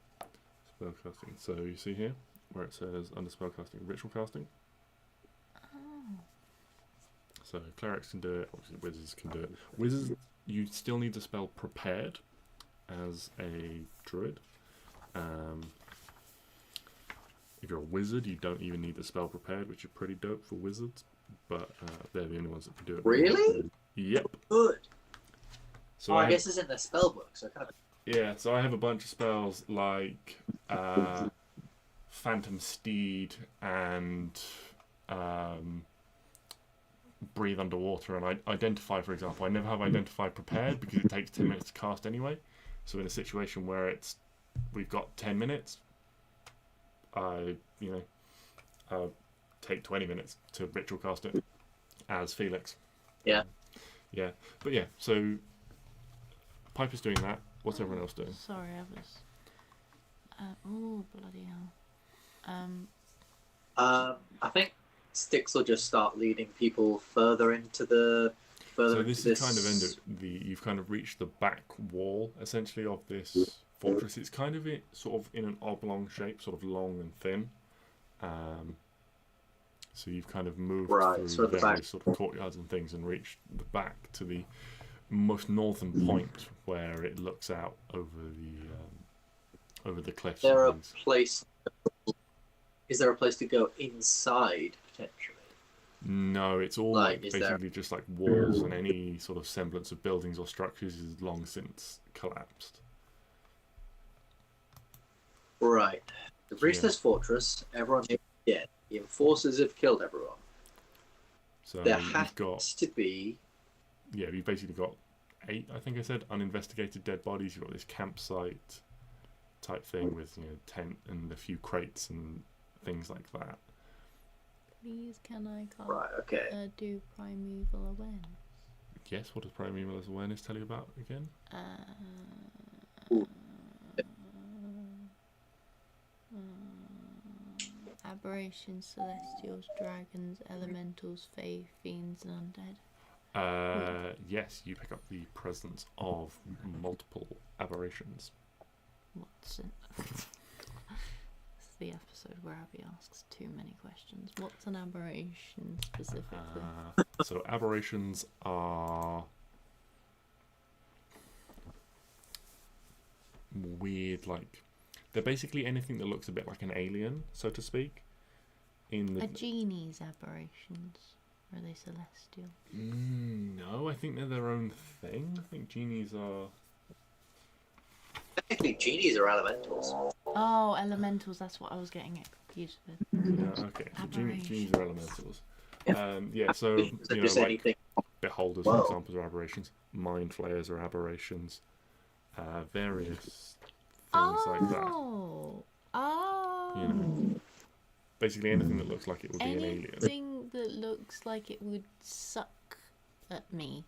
spell casting. So you see here where it says under spell casting, ritual casting. Oh, So clerics can do it. Obviously, wizards can do it. Wizards, you still need the spell prepared as a druid. If you're a wizard, you don't even need the spell prepared, which is pretty dope for wizards. But they're the only ones that can do it. Really? Yep. Good. So I I have, guess it's in the spell book, so kind of. yeah. So I have a bunch of spells like Phantom Steed and breathe underwater and identify, for example. I never have identify prepared because it takes 10 minutes to cast anyway. So in a situation where we've got 10 minutes, I take 20 minutes to ritual cast it as Felix. Yeah. Yeah. But yeah, so Piper's doing that. What's everyone else doing? Sorry, I was. Oh, bloody hell. I think Stix will just start leading people further into the. So this is kind of you've kind of reached the back wall essentially of this fortress. It's kind of sort of in an oblong shape, sort of long and thin. So you've kind of moved through various sort of courtyards and things and reached the back to the most northern point where it looks out over the cliffs. Is there a place to go inside potentially? No, it's all basically just like walls, and any sort of semblance of buildings or structures is long since collapsed. Right. We've reached this fortress. Everyone here is dead. The enforcers have killed everyone. So there has to be. Yeah, you've basically got 8, I think I said, uninvestigated dead bodies. You've got this campsite type thing with tent and a few crates and things like that. Please, can I do primeval awareness? Yes, what does primeval awareness tell you about again? Aberrations, celestials, dragons, elementals, fae, fiends, and undead. Yes, you pick up the presence of multiple aberrations. What's it? It's the episode where Abby asks too many questions. What's an aberration specifically? So aberrations are weird, like they're basically anything that looks a bit like an alien, so to speak. Are genies aberrations? Or are they celestial? No, I think they're their own thing. I think genies are... Technically, genies are elementals. Oh, elementals, that's what I was getting confused with. Yeah, okay. So genies are elementals. So, like beholders, for example, are aberrations. Mind flayers are aberrations. Various things like that. Basically anything that looks like it would be an alien. Anything that looks like it would suck at me.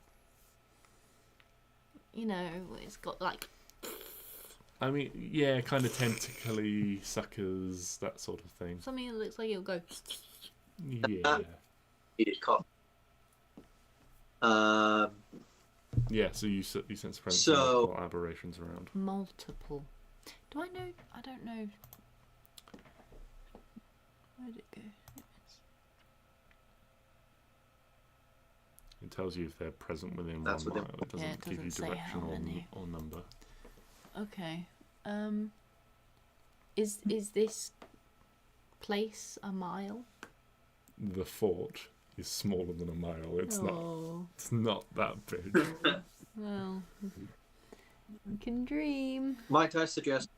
It's got like... I mean, yeah, kind of tentacly suckers, that sort of thing. Something that looks like it'll go... Yeah. Needed cough. Yeah, so you sense the presence of multiple aberrations around. Multiple. Do I know? I don't know. Where did it go? It tells you if they're present within 1 mile. It doesn't give you direction or number. Okay. Is this place a mile? The fort is smaller than a mile. It's not that big. Well, you can dream. Might I suggest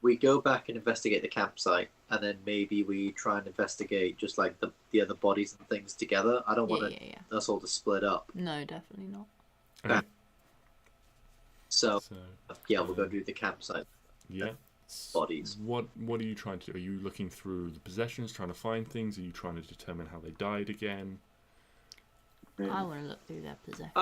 we go back and investigate the campsite, and then maybe we try and investigate just like the other bodies and things together? I don't want us all to split up. No, definitely not. Okay. So we'll go do the campsite. Yeah. Bodies. What are you trying to do? Are you looking through the possessions, trying to find things? Are you trying to determine how they died again? I want to look through their possessions.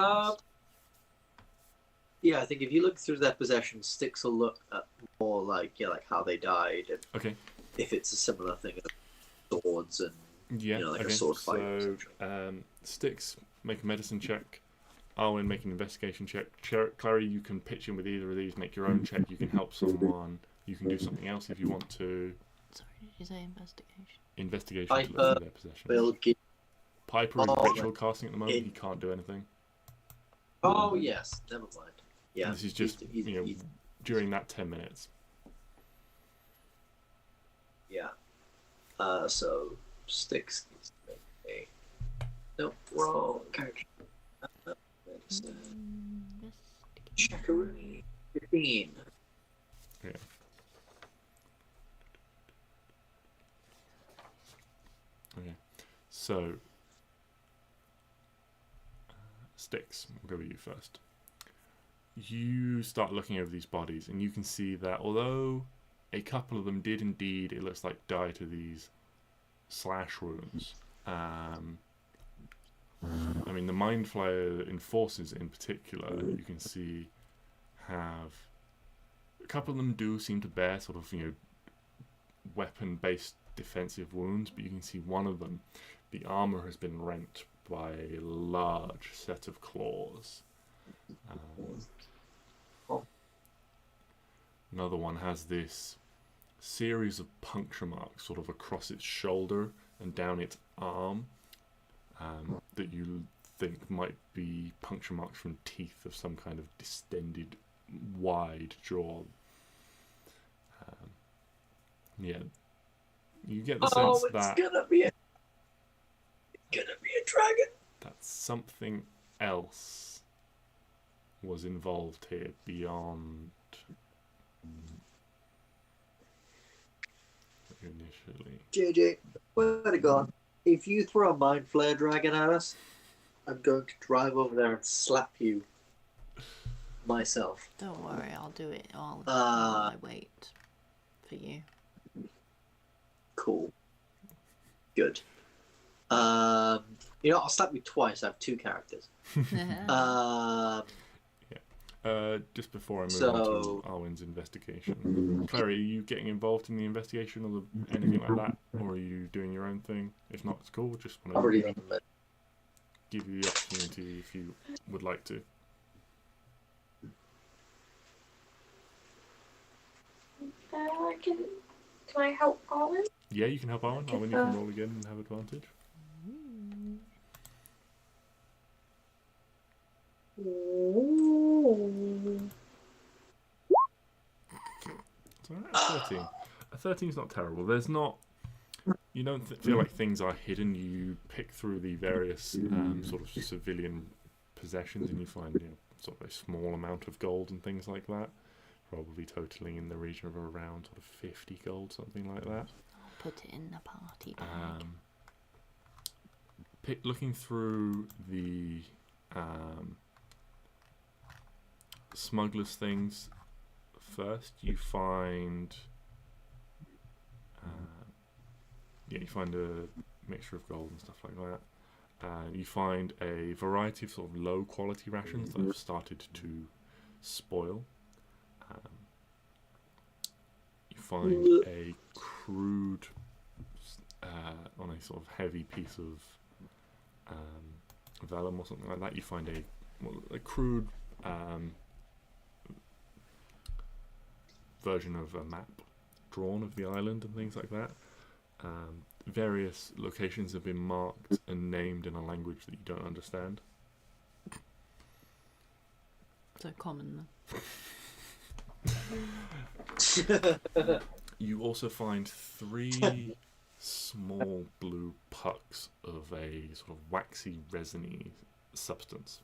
Yeah, I think if you look through their possessions, Stix will look at more like how they died. And okay. If it's a similar thing as swords and a sword fight. So Stix, make a medicine check. Arwen, make an investigation check. Klari, you can pitch in with either of these. Make your own check. You can help someone. You can do something else if you want to. Sorry, did you say investigation? Investigation to look through their possessions. Piper is ritual casting at the moment. He can't do anything. Oh yes, never mind. Yeah. And this is just during that 10 minutes. Yeah. So Stix needs to make wrong character. Checkaroonie 15. Yeah. Okay. So Stix, we'll go with you first. You start looking over these bodies, and you can see that although a couple of them did indeed, it looks like, die to these slash wounds. I mean, the Mind Flayer enforcers in particular, you can see, have a couple of them do seem to bear sort of, weapon-based defensive wounds, but you can see one of them, the armor has been rent by a large set of claws. Another one has this series of puncture marks sort of across its shoulder and down its arm, that you think might be puncture marks from teeth of some kind of distended, wide jaw. Yeah, you get the sense that gonna be a dragon. that something else was involved here beyond initially. JJ, where to God? If you throw a Mind Flare dragon at us, I'm going to drive over there and slap you myself. Don't worry, I'll do it while I wait for you. Cool. Good. I'll slap you twice. I have 2 characters. Just before I move on to Arwen's investigation, Klari, are you getting involved in the investigation or anything like that, or are you doing your own thing? If not, it's cool. Just want to give you the opportunity if you would like to. Can I help Arwen? Yeah, you can help Arwen. Arwen, you can roll again and have advantage. It's alright, a 13. A 13 is not terrible. There's not... You don't feel like things are hidden. You pick through the various sort of civilian possessions and you find sort of a small amount of gold and things like that. Probably totaling in the region of around sort of 50 gold, something like that. I'll put it in the party bag. Looking through the smuggler's things first, you find you find a mixture of gold and stuff like that. You find a variety of sort of low quality rations that have started to spoil. You find a crude on a sort of heavy piece of vellum or something like that. You find a crude version of a map drawn of the island and things like that. Various locations have been marked and named in a language that you don't understand. So common then. You also find 3 small blue pucks of a sort of waxy, resiny substance.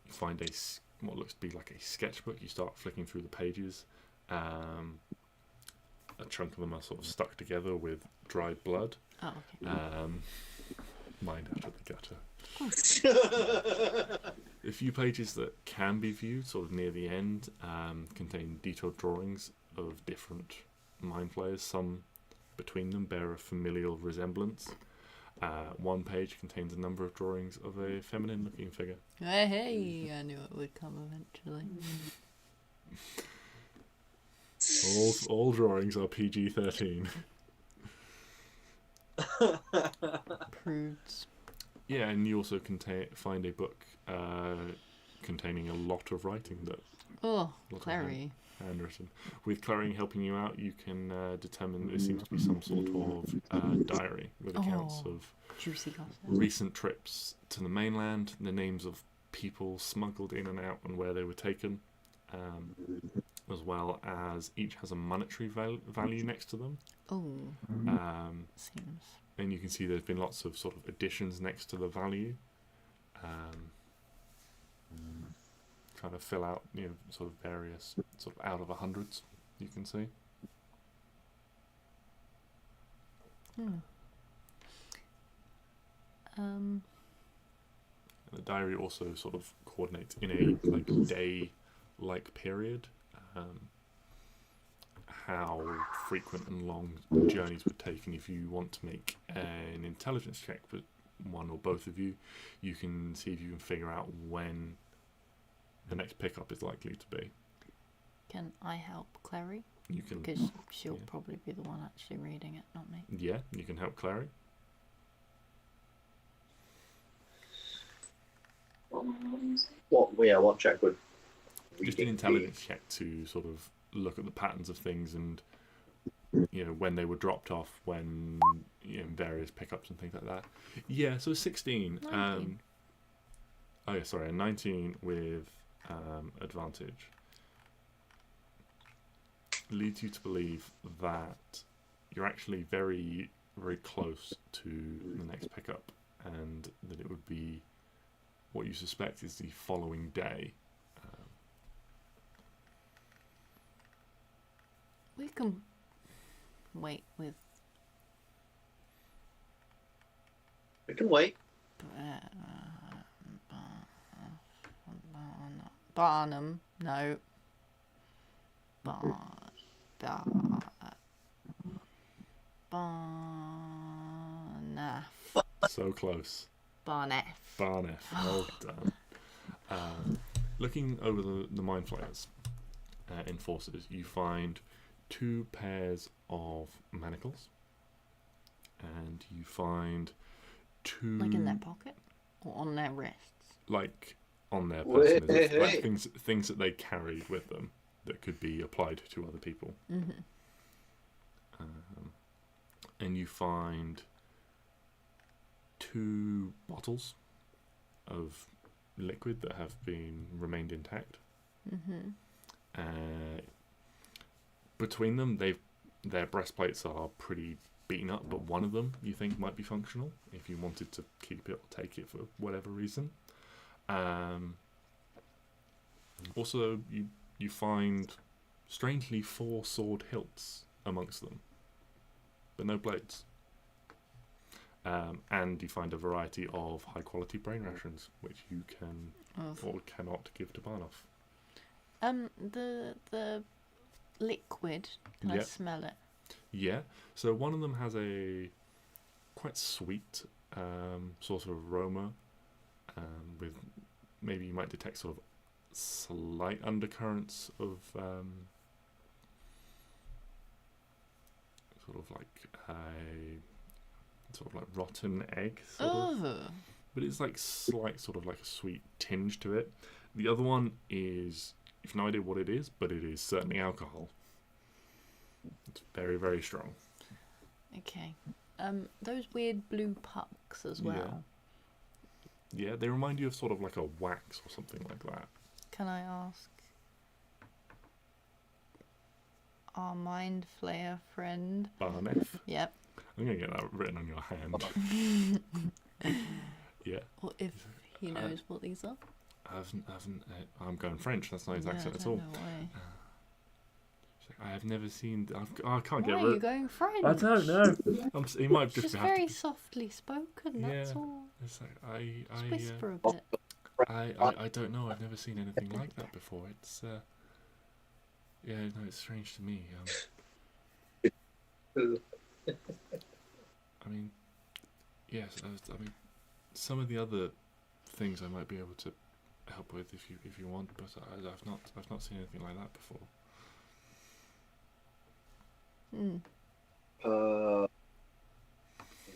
You find what looks to be like a sketchbook. You start flicking through the pages. A chunk of them are sort of stuck together with dried blood. Oh, okay. Mind out of the gutter. A few pages that can be viewed sort of near the end contain detailed drawings of different Mind Flayers. Some between them bear a familial resemblance. One page contains a number of drawings of a feminine looking figure. Hey, I knew it would come eventually. All drawings are PG-13. Prudes. Yeah, and you also find a book containing a lot of writing that. Oh, Klari. Handwritten. With Klari helping you out, you can determine there seems to be some sort of diary with accounts of juicy gossip. Recent trips to the mainland, the names of people smuggled in and out, and where they were taken, as well as each has a monetary value next to them. Oh, seems. And you can see there's been lots of sort of additions next to the value. Trying to fill out, sort of various sort of out of 100s, you can see. The diary also sort of coordinates in a like day-like period. How frequent and long journeys would take, and if you want to make an intelligence check for one or both of you, you can see if you can figure out when the next pickup is likely to be. Can I help Klari? You can, Because she'll yeah. probably be the one actually reading it, not me. Yeah, you can help Klari. What check would Just an reading intelligence check to sort of look at the patterns of things and when they were dropped off, when various pickups and things like that. Yeah, so 16. 19. Oh yeah, sorry, a 19 with advantage leads you to believe that you're actually very, very close to the next pickup, and that it would be what you suspect is the following day. We can wait with We can wait. Barnum. No. Barnaf. So close. Barnef. Barnef, well done. Looking over the mind flayers in forces, you find 2 pairs of manacles, and you find 2 Like in their pocket? Or on their wrists? like on their person, Wait. like things that they carried with them that could be applied to other people. Mm-hmm. And you find 2 bottles of liquid that have remained intact. Mm-hmm. Between them, their breastplates are pretty beaten up, but one of them you think might be functional if you wanted to keep it or take it for whatever reason. Also, you find strangely 4 sword hilts amongst them, but no blades. And you find a variety of high quality brain rations, which you can or cannot give to Barnoff. The liquid, can I Yeah. smell it? Yeah, so one of them has a quite sweet sort of aroma, with maybe you might detect sort of slight undercurrents of sort of like rotten egg sort of. But it's like slight sort of like a sweet tinge to it. The other one is, you've no idea what it is, but it is certainly alcohol. It's very, very strong. Okay. Those weird blue pucks as well. Yeah, they remind you of sort of like a wax or something like that. Can I ask our mind flayer friend? Barnef. Yep. I'm going to get that written on your hand. Yeah. Or if he knows what these are. I'm going French, that's not his accent at I all. don't know why. I have never seen. I can't Why get are you rid. going French? I don't know. He might It's just just have very to. Be, softly spoken, that's Yeah. all. it's like Just whisper a bit. I don't know. I've never seen anything like that before. It's yeah, no, it's strange to me. I mean, yes, I mean, some of the other things I might be able to help with if you want, but I've not seen anything like that before.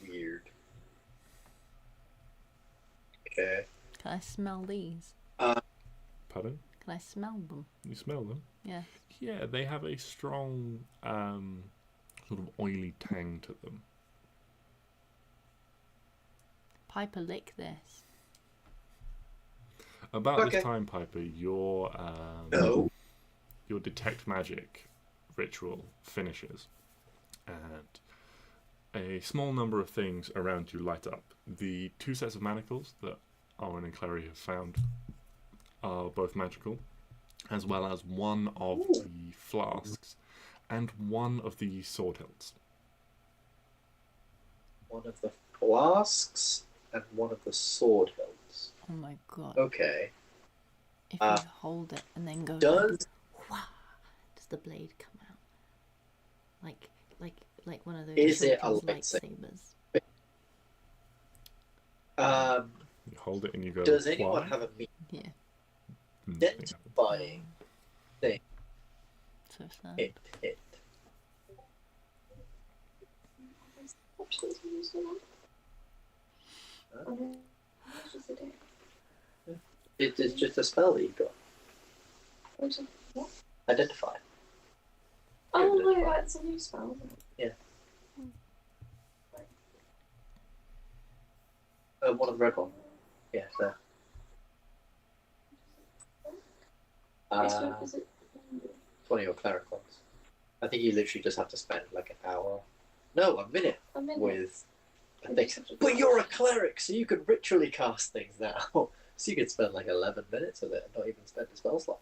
Weird. Okay. Can I smell these? Pardon? Can I smell them? You smell them? Yeah. Yeah, they have a strong sort of oily tang to them. Piper, lick this. About Okay. this time, Piper, your No. your detect magic ritual finishes, and a small number of things around you light up. The 2 sets of manacles that Arwen and Klari have found are both magical, as well as one of the flasks and one of the sword hilts. One of the flasks and one of the sword hilts. Oh my god. Okay. If you hold it and then go Does wah, does the blade come out? Like one of those Is it a children's lightsaber? lightsabers. You hold it and you go. Does anyone "Why?" have a mean Yeah. identifying thing? So sad. Hit. Options are used a lot. It's just a day. It's just a spell that you got. What? Identify. Oh no, that's a new spell. Yeah. One of the red one. Yeah, there. Is it? It's one of your cleric ones. I think you literally just have to spend like an hour. No, a minute A minute. with a thing. But you're a cleric, so you can ritually cast things now. So you could spend like 11 minutes of it and not even spend a spell slot.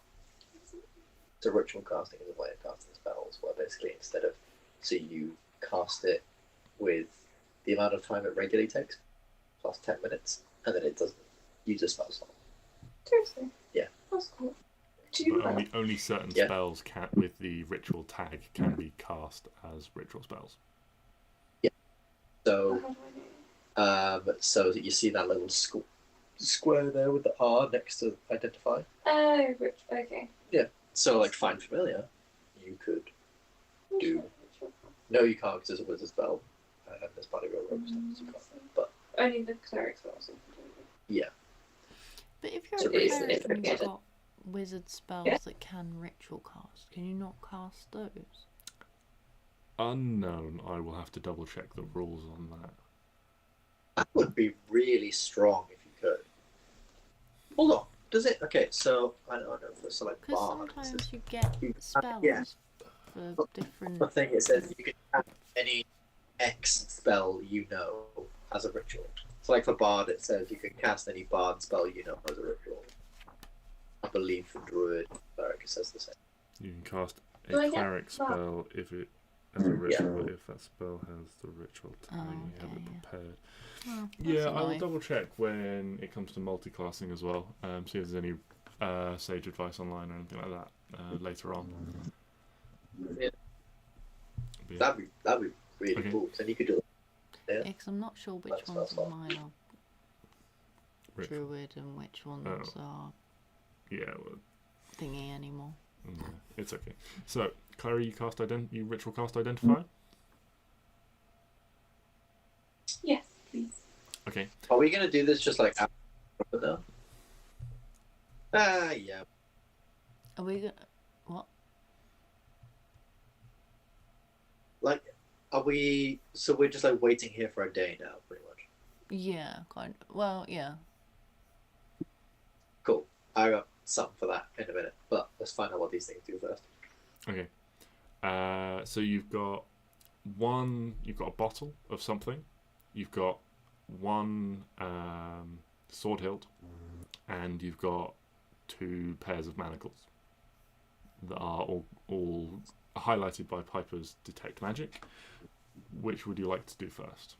So ritual casting is a way of casting spells where basically instead of, so you cast it with the amount of time it regularly takes, plus 10 minutes, and then it doesn't use a spell slot. Seriously? Yeah. That's cool. Do you But know that? only certain Yeah. spells can, with the ritual tag, can be cast as ritual spells. So, How do I know? so you see that little square there with the R next to identify? Oh, rich. Okay. So, like, find familiar, you could do. No, you can't because it's a wizard spell, and there's part of your rogue stuff, so you can't. But Only the cleric spells. yeah, But if you're So a it's- cleric and it's- you've got wizard spells Yeah. that can ritual cast, can you not cast those? Unknown. I will have to double check the rules on that. that would be really strong if you could. Hold on, does it? Okay, so I don't know for select Because bard. sometimes you get you- spells yeah. for different. The thing it says you can have any X spell you know as a ritual. So, like for bard, it says you can cast any bard spell you know as a ritual. I believe for druid, cleric it says the same. You can cast Do a I get cleric that? spell if it as a ritual if that spell has the ritual tag and you have okay, it yeah. prepared. Oh, that's Yeah, I will annoying. double check when it comes to multi-classing as well. See if there's any sage advice online or anything like that later on. Yeah, But yeah. that'd be really Okay. cool. Then you could do Yeah, because I'm not sure which That's ones what I of mine are Ritual. druid and which ones are Yeah, well, thingy anymore. it's okay. So, Klari, you ritual cast identify. Yes, please. Okay. Are we gonna do this just like after though? Yeah. Are we gonna. What? Like, are we? So we're just like waiting here for a day now, pretty much. Yeah, kind of. Well, yeah. Cool. I got something for that in a minute, but let's find out what these things do first. Okay. So you've got a bottle of something. You've got one sword hilt, and you've got 2 pairs of manacles that are all highlighted by Piper's detect magic. Which would you like to do first?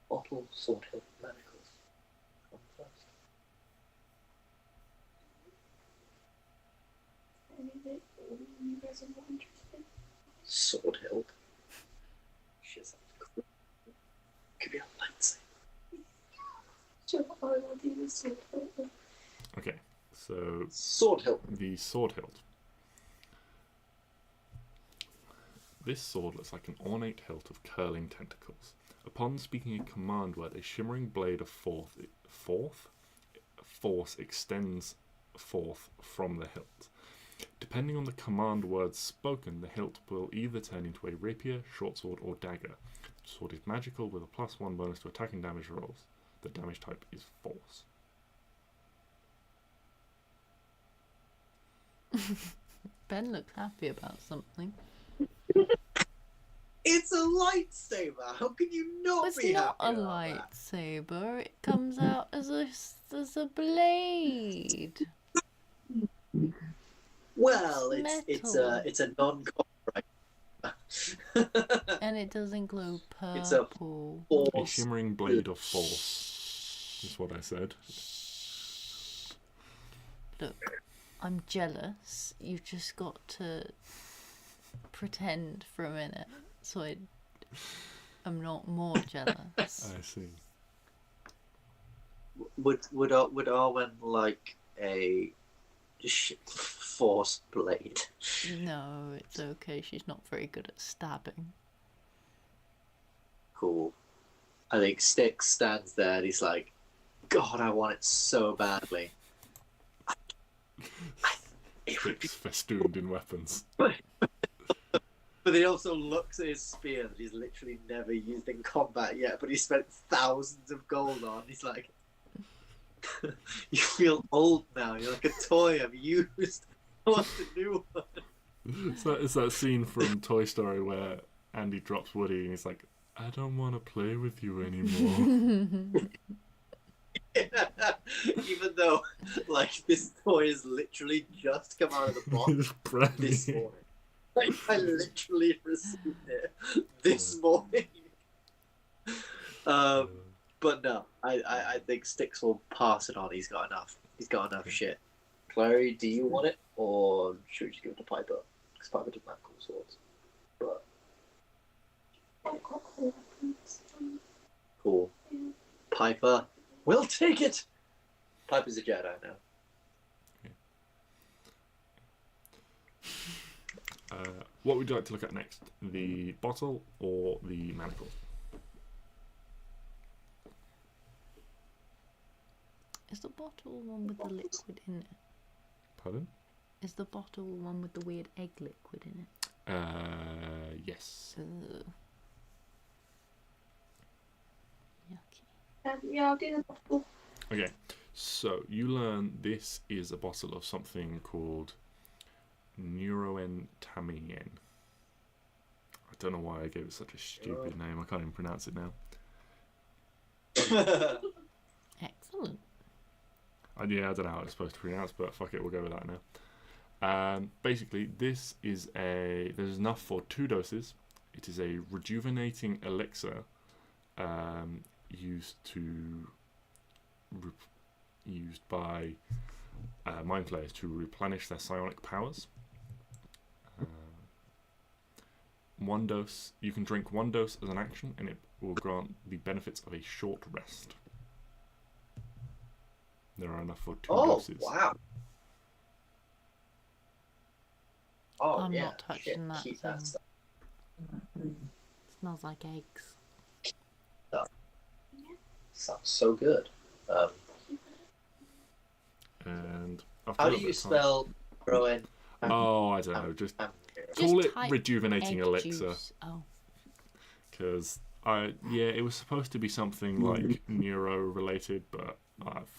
Bottle, sword hilt, manacles. Come first. Any that you guys are more interested in? Sword hilt. Shit, sounds cool. Could be a lightsaber. Sure, I will do this sword. Okay. So Sword hilt. the sword hilt. This sword looks like an ornate hilt of curling tentacles. Upon speaking a command word, a shimmering blade of force extends forth from the hilt. Depending on the command words spoken, the hilt will either turn into a rapier, short sword, or dagger. The sword is magical with a +1 bonus to attacking damage rolls. The damage type is force. Ben looks happy about something. It's a lightsaber. How can you not It's be not a happy about that? lightsaber. It comes out as a blade. Well, It's it's metal. a non-copyright. And it doesn't glow It's a purple. A force. shimmering blade of force is what I said. Look, I'm jealous. You've just got to pretend for a minute so I'm not more jealous. I see. Would Arwen like a force blade? No, it's okay. She's not very good at stabbing. Cool. I think Stix stands there and he's like, God, I want it so badly. It would be... Stix festooned in weapons. But he also looks at his spear that he's literally never used in combat yet, but he spent thousands of gold on. He's like, you feel old now. You're like a toy I've used. I want a new one. It's that scene from Toy Story where Andy drops Woody and he's like, I don't want to play with you anymore. Even though, like, this toy has literally just come out of the box It's brand this new. morning. Like, I literally received it this morning. But no, I think Stix will pass it on. He's got enough. He's got enough shit. Klari, do you want it, or should we just give it to Piper? Because Piper doesn't have cool swords. But I've got cool weapons. cool. Yeah. Piper, we'll take it. Piper's a Jedi now. What would you like to look at next? The bottle or the manacles? Is the bottle the one with the liquid in it? Pardon? Is the bottle the one with the weird egg liquid in it? Yes. Ugh. Yucky. Yeah, I'll do the bottle. Okay, so you learn this is a bottle of something called neuroentamine. I don't know why I gave it such a stupid name. I can't even pronounce it now. Excellent. Yeah, I don't know how it's supposed to pronounce, but fuck it, we'll go with that now. Basically, this is there's enough for 2 doses. It is a rejuvenating elixir used by mind players to replenish their psionic powers. 1 dose, you can drink 1 dose as an action, and it will grant the benefits of a short rest. There are enough for 2 doses. Wow. Oh, I'm yeah. not touching Shit, that keep thing. that stuff. Smells like eggs. Sounds so good. And How do you spell Rowan? Oh, I don't know. Just Just call it type rejuvenating egg elixir. juice. Oh. Because it was supposed to be something like neuro related, but I've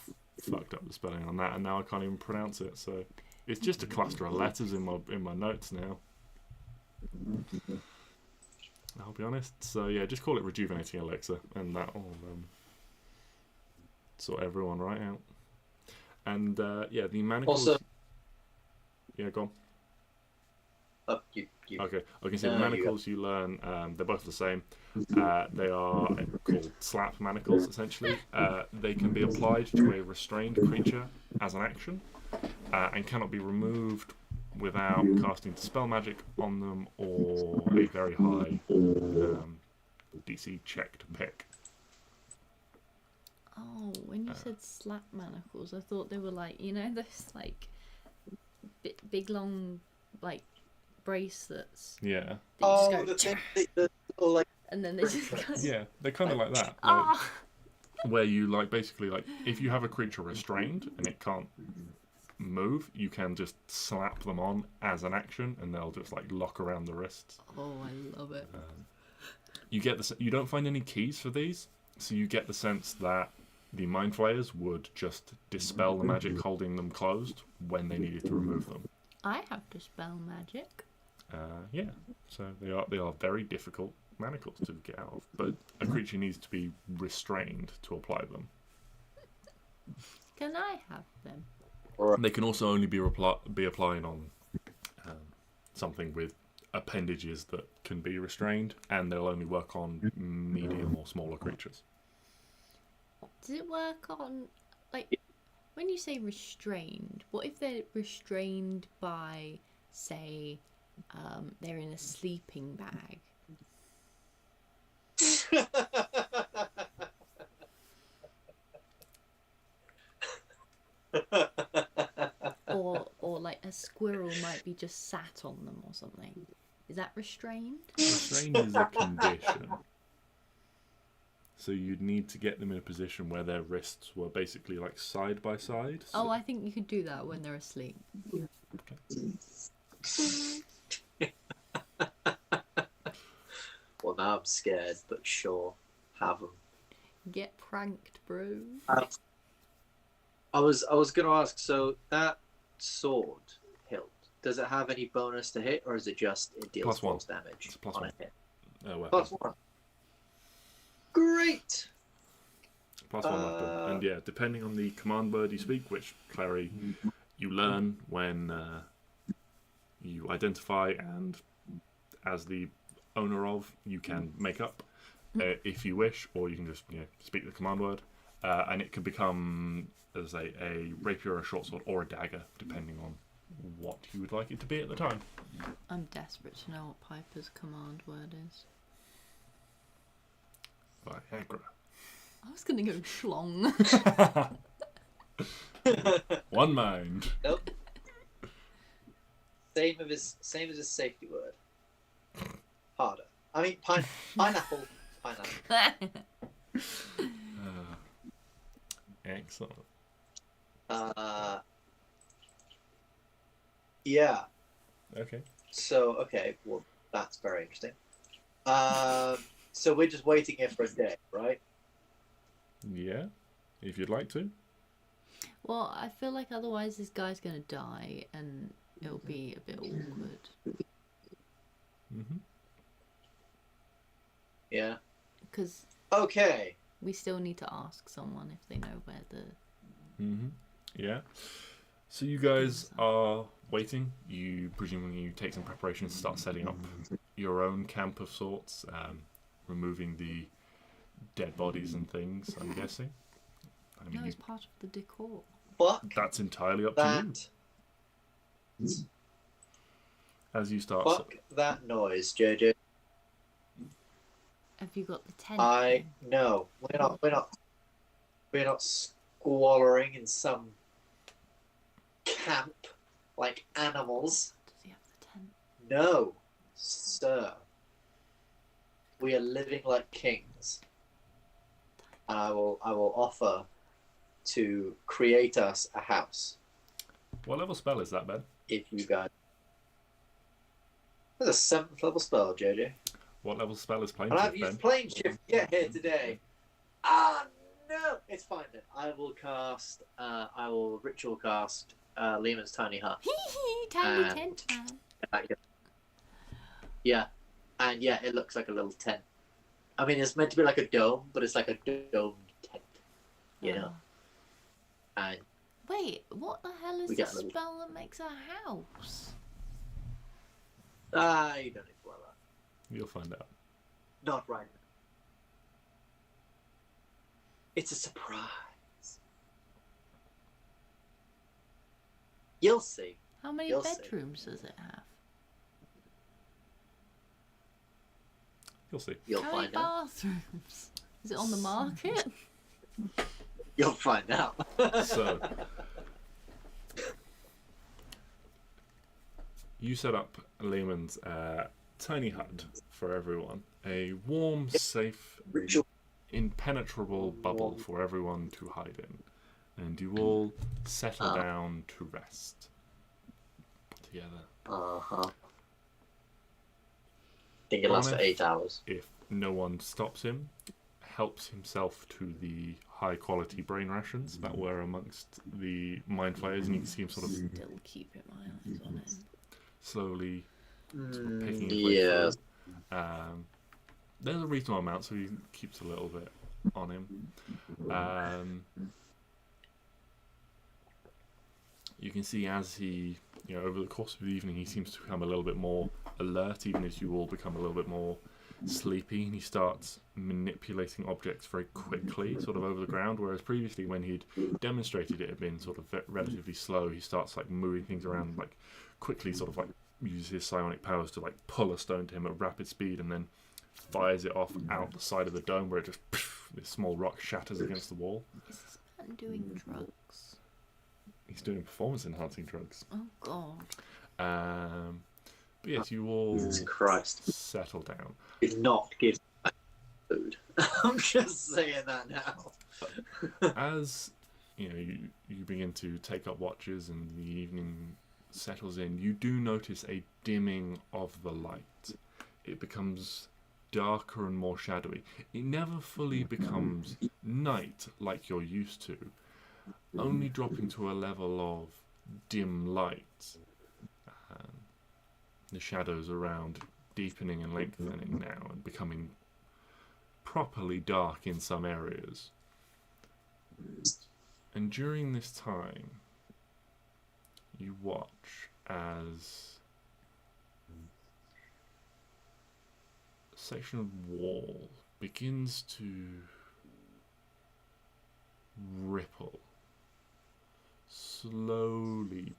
fucked up the spelling on that, and now I can't even pronounce it. So it's just a cluster of letters in my notes now. I'll be honest. So yeah, just call it rejuvenating elixir, and that'll sort everyone right out. And yeah, the manacles. Also, yeah, go on. you. Okay, I can see No, the you manacles you learn, they're both the same. They are called slap manacles, essentially. They can be applied to a restrained creature as an action, and cannot be removed without casting Dispel Magic on them or a very high DC check to pick. Oh, when you said slap manacles, I thought they were like, you know, those like big long like bracelets. Yeah. That Oh, you the just go, thing, the like. and then they just go. Yeah, they're kind of like that. Like, Ah! where you like basically like if you have a creature restrained and it can't move, you can just slap them on as an action, and they'll just like lock around the wrists. Oh, I love it. You get you don't find any keys for these, so you get the sense that the mind flayers would just dispel the magic holding them closed when they needed to remove them. I have Dispel Magic. Yeah, so they are very difficult manacles to get out of, but a creature needs to be restrained to apply them. Can I have them? They can also only be applying on something with appendages that can be restrained, and they'll only work on medium or smaller creatures. Does it work on, like, when you say restrained, what if they're restrained by, say, they're in a sleeping bag? Or like a squirrel might be just sat on them or something. Is that restrained? Restrained is a condition. So you'd need to get them in a position where their wrists were basically like side by side. Oh, I think you could do that when they're asleep. Well, now I'm scared, but sure, have them. Get pranked, bro. I was going to ask. So that sword hilt, does it have any bonus to hit, or is it just it deals +1. force damage It's +1. on a hit? Weapon. +1. Great. +1 weapon. And yeah, depending on the command word you speak, which Klari you learn when you identify, and as the owner of, you can make up if you wish, or you can just speak the command word, and it can become, as I say, a rapier, a short sword, or a dagger, depending on what you would like it to be at the time. I'm desperate to know what Piper's command word is. Viagra. I was gonna go schlong. One mind. Nope. Same as his safety word. Harder. I mean, pineapple. Excellent. Yeah. Okay. So, okay, well, that's very interesting. So we're just waiting here for a day, right? Yeah, if you'd like to. Well, I feel like otherwise this guy's gonna die and it'll be a bit awkward. Mm-hmm. Yeah. Because Okay. we still need to ask someone if they know where the... Mm-hmm. Yeah. So you guys are waiting. You presumably take some preparation to start setting up your own camp of sorts, removing the dead bodies and things, I'm guessing. I mean, No, it's part of the decor. Fuck that's entirely up to that. you. As you start... Fuck that noise, JJ. Have you got the tent? No, we're not squalling in some camp like animals. Does he have the tent? No, sir. We are living like kings. And I will offer to create us a house What level spell is that, Ben? if you guys. That's a 7th level spell, JJ. What level spell is plane And I've shift, Ben? used plane shift to get here today. Ah, no! It's fine then. I will ritual cast Lehman's Tiny Hut. Tiny And- tent man. Yeah. And yeah, it looks like a little tent. I mean, it's meant to be like a dome, but it's like a domed tent. You know? And Wait, what the hell is We the got a little- spell that makes a house? you don't need to worry about it. You'll find out. Not right now. It's a surprise. You'll see. How many You'll see. bedrooms does it have? You'll see. You'll How many find out. bathrooms? Is it on the market? You'll find out. So, you set up Lehman's tiny hut for everyone. A warm, safe, Ritual. impenetrable bubble for everyone to hide in. And you all settle down to rest together. Uh-huh. I think it lasts for 8 hours. If no one stops him, helps himself to the high quality brain rations that were amongst the mind flayers, and you can see him sort of Still keeping my eyes on it. slowly sort of picking his way Yes. through. There's a reasonable amount, so he keeps a little bit on him. You can see as he, over the course of the evening, he seems to become a little bit more alert, even as you all become a little bit more sleepy, and he starts manipulating objects very quickly, sort of over the ground, whereas previously when he'd demonstrated it had been sort of relatively slow. He starts like moving things around like quickly, sort of like uses his psionic powers to like pull a stone to him at rapid speed, and then fires it off out the side of the dome, where it just this small rock shatters against the wall. Is this man doing drugs? He's doing performance enhancing drugs. Oh god. But yes, you all Jesus Christ. settle down. Did not give food. I'm just saying that now. As you know, you begin to take up watches and the evening settles in, you do notice a dimming of the light. It becomes darker and more shadowy. It never fully becomes night like you're used to, only dropping to a level of dim light. The shadows around deepening and lengthening now and becoming properly dark in some areas. And during this time, you watch as a section of wall begins to ripple slowly.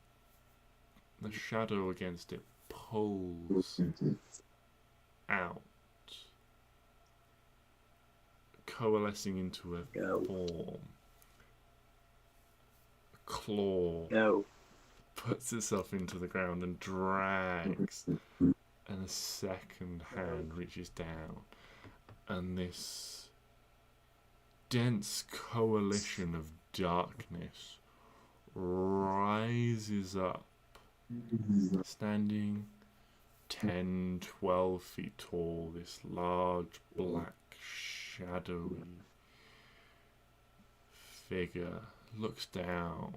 The shadow against it pulls out, coalescing into a form. A claw puts itself into the ground and drags, and a second hand reaches down, and this dense coalition of darkness rises up, standing 10, 12 feet tall, this large, black, shadowy figure looks down,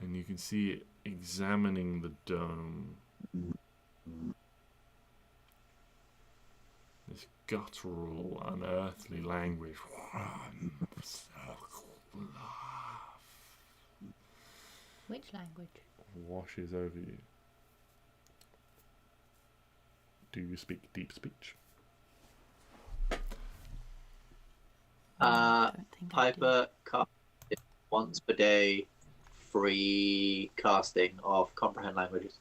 and you can see it examining the dome. This guttural, unearthly language. Which language? Washes over you. Do you speak deep speech? I don't think I do. Piper casted once per day, free casting of comprehend languages.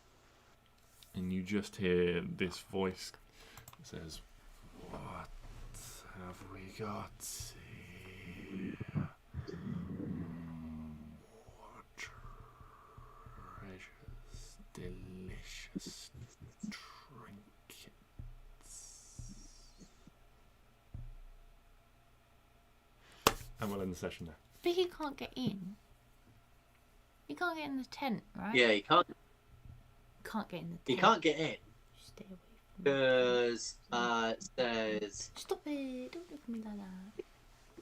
And you just hear this voice that says, "What have we got here? More treasures, delicious trinkets." And we'll end the session there. But he can't get in. He can't get in the tent, right? Yeah, you can't. Can't get in the tent. You can't get in Stay away from me. because says Stop it! Don't look at me like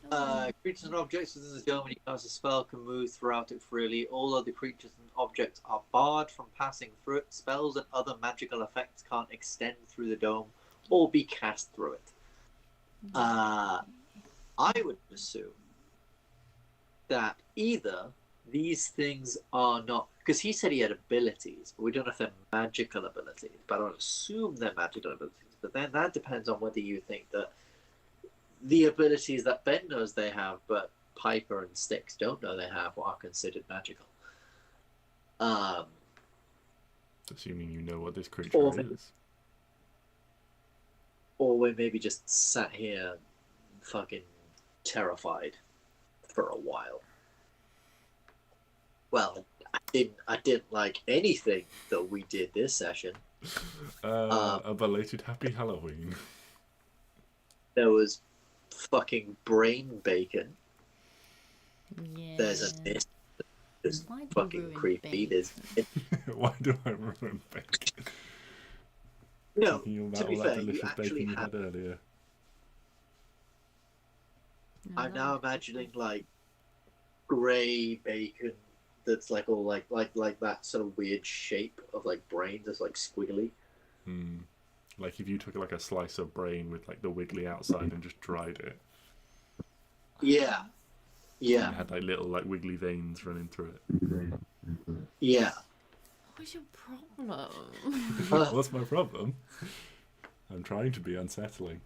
that. creatures and objects within the dome when you cast a spell can move throughout it freely. All other creatures and objects are barred from passing through it. Spells and other magical effects can't extend through the dome or be cast through it. I would assume that either these things are not, because he said he had abilities, but we don't know if they're magical abilities, but I would assume they're magical abilities. But then that depends on whether you think that the abilities that Ben knows they have, but Piper and Stix don't know they have, are considered magical. Assuming you know what this creature Or- is. Or we're maybe just sat here fucking terrified for a while. Well, I didn't like anything that we did this session. A belated happy Halloween. There was fucking brain bacon. Yeah. There's a mist. It's Why do you fucking ruin creepy. There's Why do I remember bacon? no. Thinking To about be all fair, that you delicious actually bacon you have. had earlier. No, I'm that now looks imagining creepy. like grey bacon that's like all like that sort of weird shape of like brain that's like squiggly. Hmm. Like if you took like a slice of brain with like the wiggly outside and just dried it, Yeah. Yeah. and had like little like wiggly veins running through it. Yeah. What's your problem? What's my problem? I'm trying to be unsettling.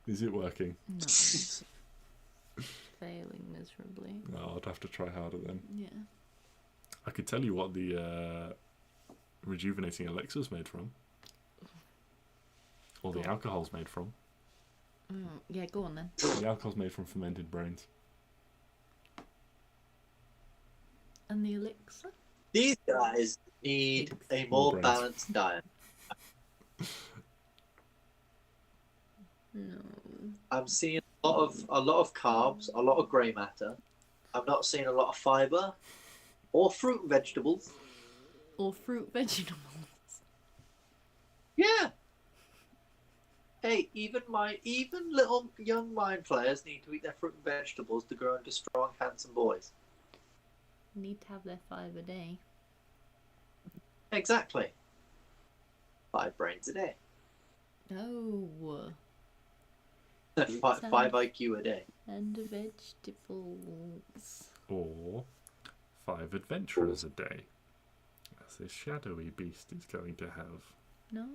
Is it working? No. Failing miserably. No, I'd have to try harder then. Yeah. I could tell you what the rejuvenating elixir's made from. Or the alcohol's made from. Yeah, go on then. The alcohol's made from fermented brains. And the elixir? These guys need a more brains. balanced diet. No. I'm seeing a lot of carbs, a lot of grey matter. I'm not seeing a lot of fibre or fruit and vegetables. Or fruit vegetables. Yeah. Hey, even little young mind flayers need to eat their fruit and vegetables to grow into strong, handsome boys. Need to have their 5 a day. Exactly. 5 brains a day. No. 5 IQ a day. And vegetables. Or 5 adventurers a day. As this shadowy beast is going to have. No.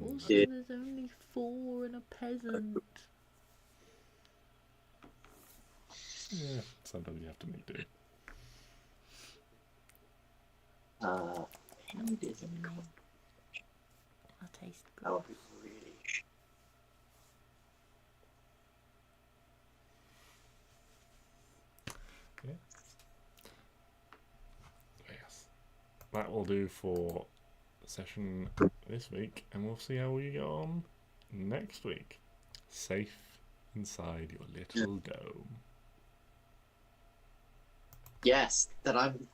Also, Yeah. there's only 4 and a peasant. Yeah, sometimes you have to make do. I'll taste good. That would be really Yes. That will do for session this week, and we'll see how we get on next week. Safe inside your little dome. Yes, that I'm